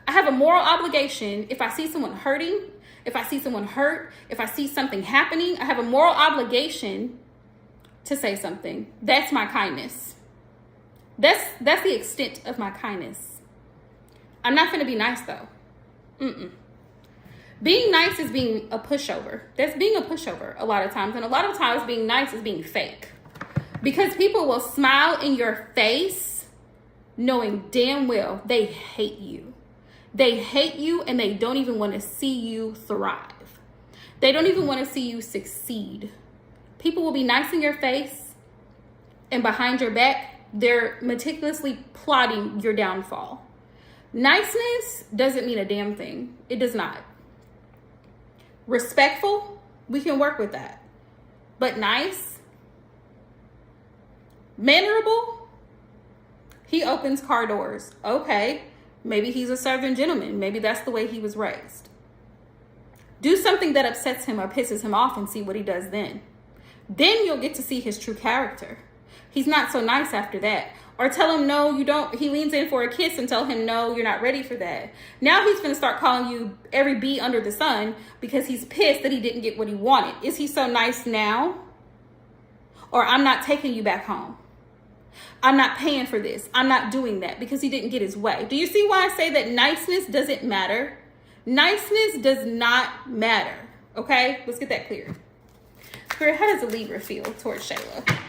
I have a moral obligation. If I see someone hurting, if I see someone hurt, if I see something happening, I have a moral obligation to say something. That's my kindness. That's the extent of my kindness. I'm not finna be nice though. Being nice is being a pushover. That's being a pushover a lot of times. And a lot of times being nice is being fake. Because people will smile in your face knowing damn well they hate you. They hate you and they don't even want to see you thrive. They don't even want to see you succeed. People will be nice in your face and behind your back, they're meticulously plotting your downfall. Niceness doesn't mean a damn thing. It does not. Respectful, we can work with that. But nice, mannerable, he opens car doors. Okay, maybe he's a Southern gentleman. Maybe that's the way he was raised. Do something that upsets him or pisses him off and see what he does then. Then you'll get to see his true character. He's not so nice after that. Or tell him no, you don't. He leans in for a kiss and tell him no, you're not ready for that. Now he's gonna start calling you every B under the sun because he's pissed that he didn't get what he wanted. Is he so nice now? Or I'm not taking you back home. I'm not paying for this. I'm not doing that because he didn't get his way. Do you see why I say that niceness doesn't matter? Niceness does not matter. Okay, let's get that clear. Spirit, how does a Libra feel towards Shayla?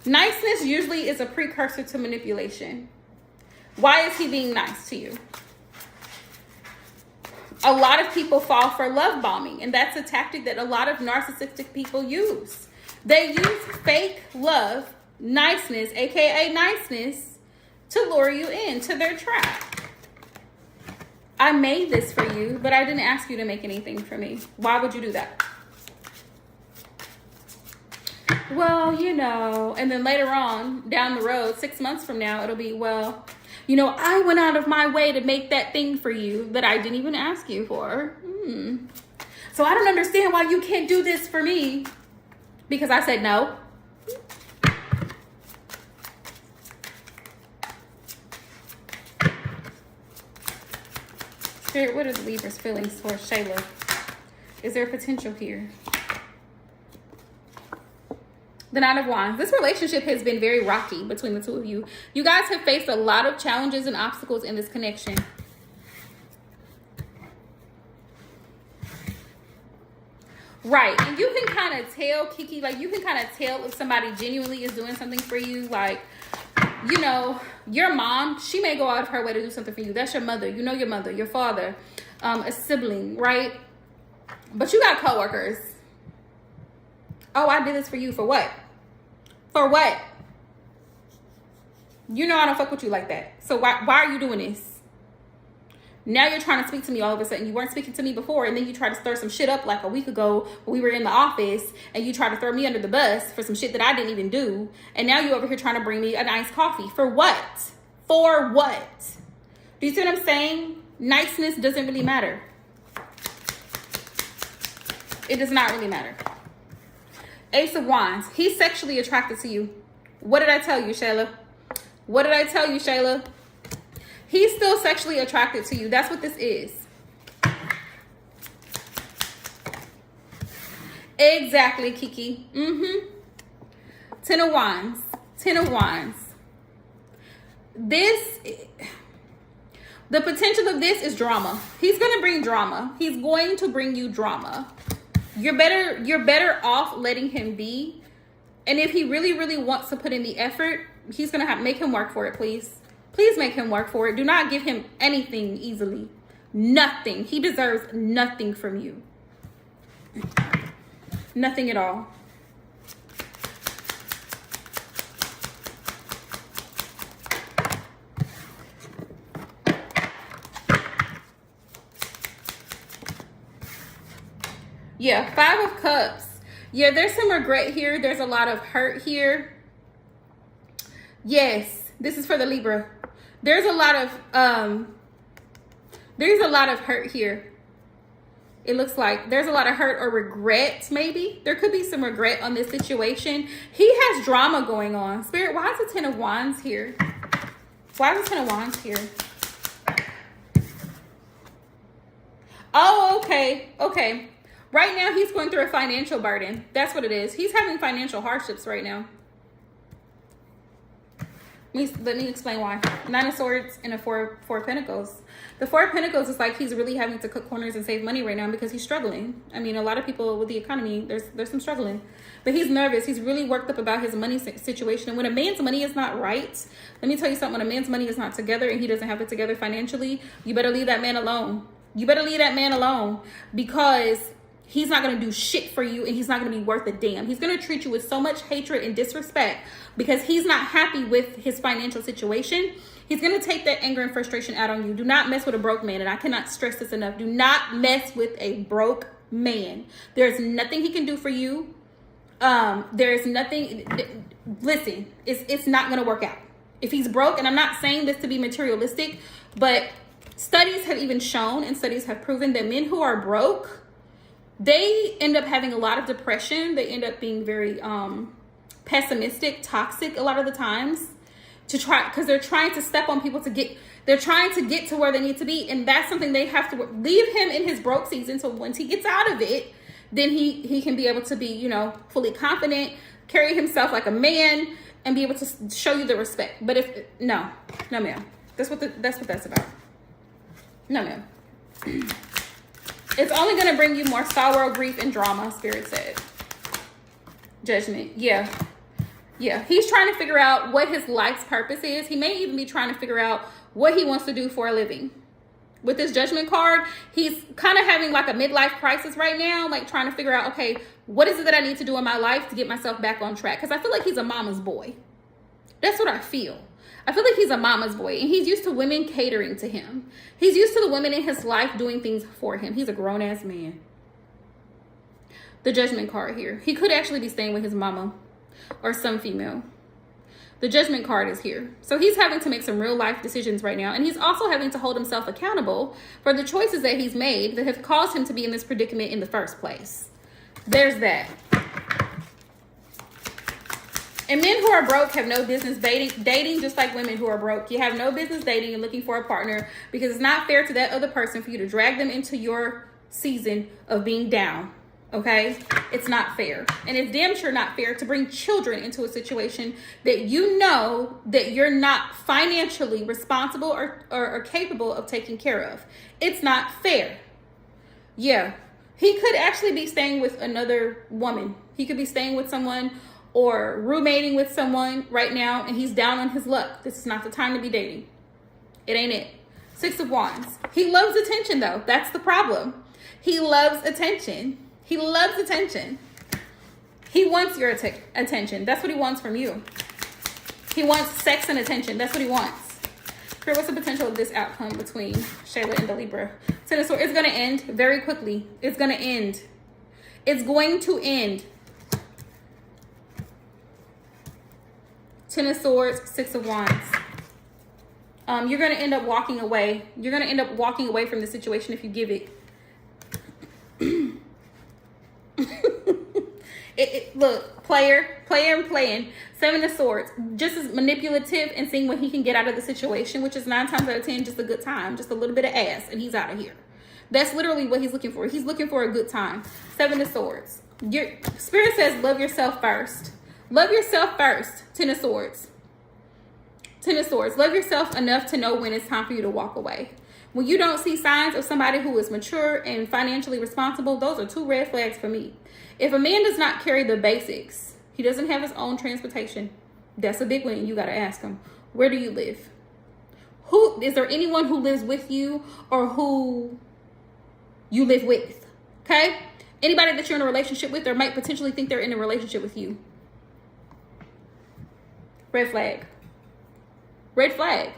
Niceness usually is a precursor to manipulation. Why is he being nice to you? A lot of people fall for love bombing, and that's a tactic that a lot of narcissistic people use. They use fake love, niceness, aka niceness, to lure you into their trap. I made this for you, but I didn't ask you to make anything for me. Why would you do that? Well, you know, and then later on down the road, 6 months from now, it'll be, well, you know, I went out of my way to make that thing for you that I didn't even ask you for. So I don't understand why you can't do this for me. Because I said no. Spirit, what are the Libra's feelings towards Shayla? Is there potential here? The Nine of Wands. This relationship has been very rocky between the two of you. You guys have faced a lot of challenges and obstacles in this connection. Right. And you can kind of tell, Kiki, like you can kind of tell if somebody genuinely is doing something for you. Like, you know, your mom, she may go out of her way to do something for you. That's your mother. You know your mother, your father, a sibling, right? But you got coworkers. Oh, I did this for you. For what? For what? You know I don't fuck with you like that. So why are you doing this? Now you're trying to speak to me all of a sudden. You weren't speaking to me before, and then you try to stir some shit up like a week ago when we were in the office, and you try to throw me under the bus for some shit that I didn't even do. And now you over here trying to bring me a nice coffee. For what? For what? Do you see what I'm saying? Niceness doesn't really matter. It does not really matter. Ace of Wands. He's sexually attracted to you. What did I tell you, Shayla? What did I tell you, Shayla? He's still sexually attracted to you. That's what this is. Exactly, Kiki. Ten of Wands. Ten of Wands. The potential of this is drama. He's going to bring drama. He's going to bring you drama. You're better off letting him be. And if he really, really wants to put in the effort, he's going to make him work for it, please. Please make him work for it. Do not give him anything easily. Nothing. He deserves nothing from you. Nothing at all. Yeah, Five of Cups. Yeah, there's some regret here. There's a lot of hurt here. Yes, this is for the Libra. There's a lot of hurt here. It looks like there's a lot of hurt or regret, maybe. There could be some regret on this situation. He has drama going on. Spirit, why is the Ten of Wands here? Why is the Ten of Wands here? Oh, okay. Okay. Right now, he's going through a financial burden. That's what it is. He's having financial hardships right now. Let me explain why. Nine of Swords and a Four of Pentacles. The Four of Pentacles is like he's really having to cut corners and save money right now because he's struggling. I mean, a lot of people with the economy, there's some struggling. But he's nervous. He's really worked up about his money situation. And when a man's money is not right, let me tell you something. When a man's money is not together and he doesn't have it together financially, you better leave that man alone. You better leave that man alone because he's not going to do shit for you and he's not going to be worth a damn. He's going to treat you with so much hatred and disrespect because he's not happy with his financial situation. He's going to take that anger and frustration out on you. Do not mess with a broke man. And I cannot stress this enough. Do not mess with a broke man. There's nothing he can do for you. There's nothing. Listen, it's not going to work out. If he's broke, and I'm not saying this to be materialistic, but studies have even shown and studies have proven that men who are broke they end up having a lot of depression. They end up being very pessimistic, toxic a lot of the times, because they're trying to step on people they're trying to get to where they need to be. And that's something they have to leave him in his broke season. So once he gets out of it, then he can be able to be, you know, fully confident, carry himself like a man, and be able to show you the respect. But if no ma'am, that's what that's about. No ma'am. It's only going to bring you more sorrow, grief, and drama, Spirit said. Judgment. Yeah. He's trying to figure out what his life's purpose is. He may even be trying to figure out what he wants to do for a living. With this Judgment card, he's kind of having like a midlife crisis right now, like trying to figure out, okay, what is it that I need to do in my life to get myself back on track? Because I feel like he's a mama's boy. That's what I feel. I feel like he's a mama's boy, and he's used to women catering to him. He's used to the women in his life doing things for him. He's a grown-ass man. The Judgment card here. He could actually be staying with his mama or some female. The Judgment card is here. So he's having to make some real life decisions right now, and he's also having to hold himself accountable for the choices that he's made that have caused him to be in this predicament in the first place. There's that. And men who are broke have no business dating, just like women who are broke. You have no business dating and looking for a partner, because it's not fair to that other person for you to drag them into your season of being down. Okay? It's not fair. And it's damn sure not fair to bring children into a situation that you know that you're not financially responsible or capable of taking care of. It's not fair. Yeah. He could actually be staying with another woman. He could be staying with someone or roommating with someone right now, and he's down on his luck. This is not the time to be dating. It ain't it. 6 of Wands. He loves attention, though. That's the problem. He loves attention. He loves attention. He wants your attention. That's what he wants from you. He wants sex and attention. That's what he wants. Here, what's the potential of this outcome between Shayla and the Libra? So it's going to end very quickly. It's going to end. It's going to end. 10 of Swords, 6 of Wands. You're going to end up walking away. You're going to end up walking away from the situation if you give it. Look, playing. 7 of Swords. Just as manipulative and seeing what he can get out of the situation, which is 9 times out of 10 just a good time. Just a little bit of ass, and he's out of here. That's literally what he's looking for. He's looking for a good time. 7 of Swords. Your Spirit says love yourself first. Love yourself first. 10 of Swords. 10 of Swords. Love yourself enough to know when it's time for you to walk away. When you don't see signs of somebody who is mature and financially responsible, those are 2 red flags for me. If a man does not carry the basics, he doesn't have his own transportation, that's a big one. You got to ask him, where do you live? Is there anyone who lives with you or who you live with? Okay? Anybody that you're in a relationship with or might potentially think they're in a relationship with you. Red flag. Red flag.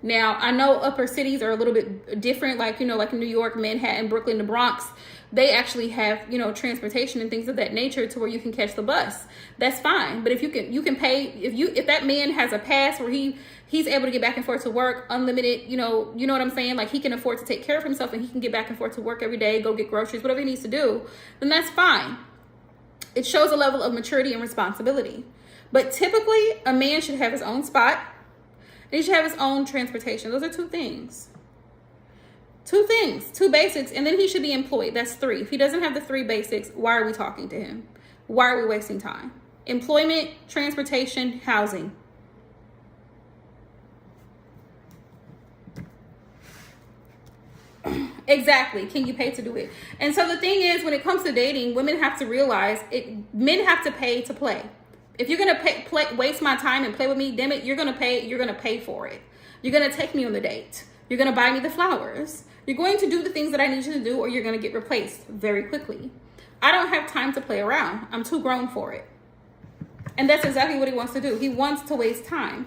Now, I know upper cities are a little bit different, like, you know, like New York, Manhattan, Brooklyn, the Bronx. They actually have, you know, transportation and things of that nature to where you can catch the bus. That's fine. But if you can pay, if that man has a pass where he's able to get back and forth to work, unlimited, you know what I'm saying? Like, he can afford to take care of himself and he can get back and forth to work every day, go get groceries, whatever he needs to do, then that's fine. It shows a level of maturity and responsibility. But typically, a man should have his own spot. And he should have his own transportation. Those are 2 things. 2 things. 2 basics. And then he should be employed. That's 3. If he doesn't have the 3 basics, why are we talking to him? Why are we wasting time? Employment, transportation, housing. Exactly. Can you pay to do it? And so the thing is, when it comes to dating, women have to realize men have to pay to play. If you're going to waste my time and play with me, damn it, you're going to pay for it. You're going to take me on the date. You're going to buy me the flowers. You're going to do the things that I need you to do, or you're going to get replaced very quickly. I don't have time to play around. I'm too grown for it. And that's exactly what he wants to do. He wants to waste time.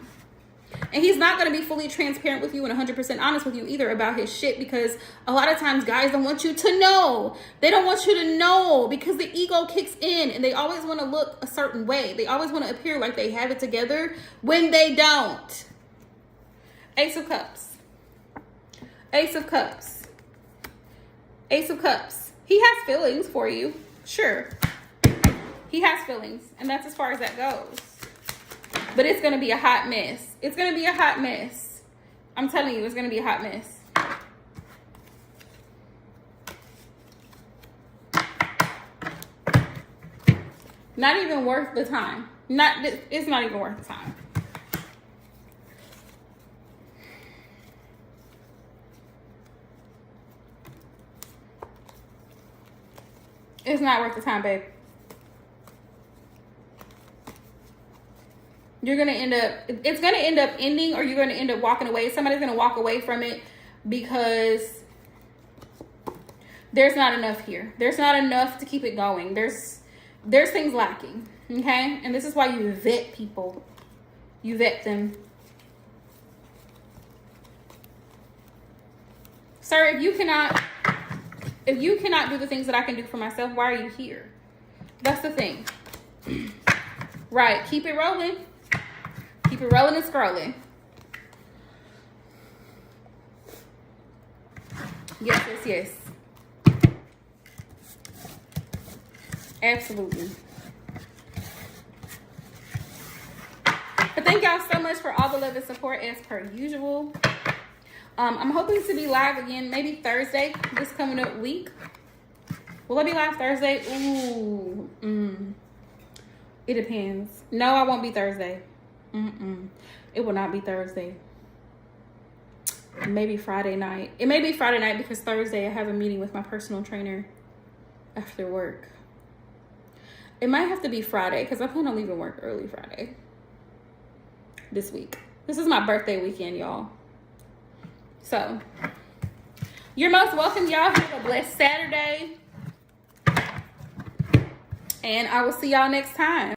And he's not going to be fully transparent with you and 100% honest with you either about his shit, because a lot of times guys don't want you to know. They don't want you to know because the ego kicks in and they always want to look a certain way. They always want to appear like they have it together when they don't. Ace of Cups. Ace of Cups. Ace of Cups. He has feelings for you. Sure. He has feelings. And that's as far as that goes. But it's going to be a hot mess. It's going to be a hot mess. I'm telling you, it's going to be a hot mess. Not even worth the time. It's not even worth the time. It's not worth the time, babe. You're going to end up, it's going to end up ending, or you're going to end up walking away. Somebody's going to walk away from it because there's not enough here. There's not enough to keep it going. There's things lacking, okay? And this is why you vet people. You vet them. Sir, if you cannot do the things that I can do for myself, why are you here? That's the thing. Right, keep it rolling. Keep it rolling and scrolling. Yes, yes, yes. Absolutely. But thank y'all so much for all the love and support as per usual. I'm hoping to be live again, maybe Thursday, this coming up week. Will I be live Thursday? Ooh. It depends. No, I won't be Thursday. It will not be Thursday. Maybe Friday night. It may be Friday night because Thursday I have a meeting with my personal trainer after work. It might have to be Friday because I plan on leaving work early Friday this week. This is my birthday weekend, y'all. So, you're most welcome, y'all. Have a blessed Saturday. And I will see y'all next time.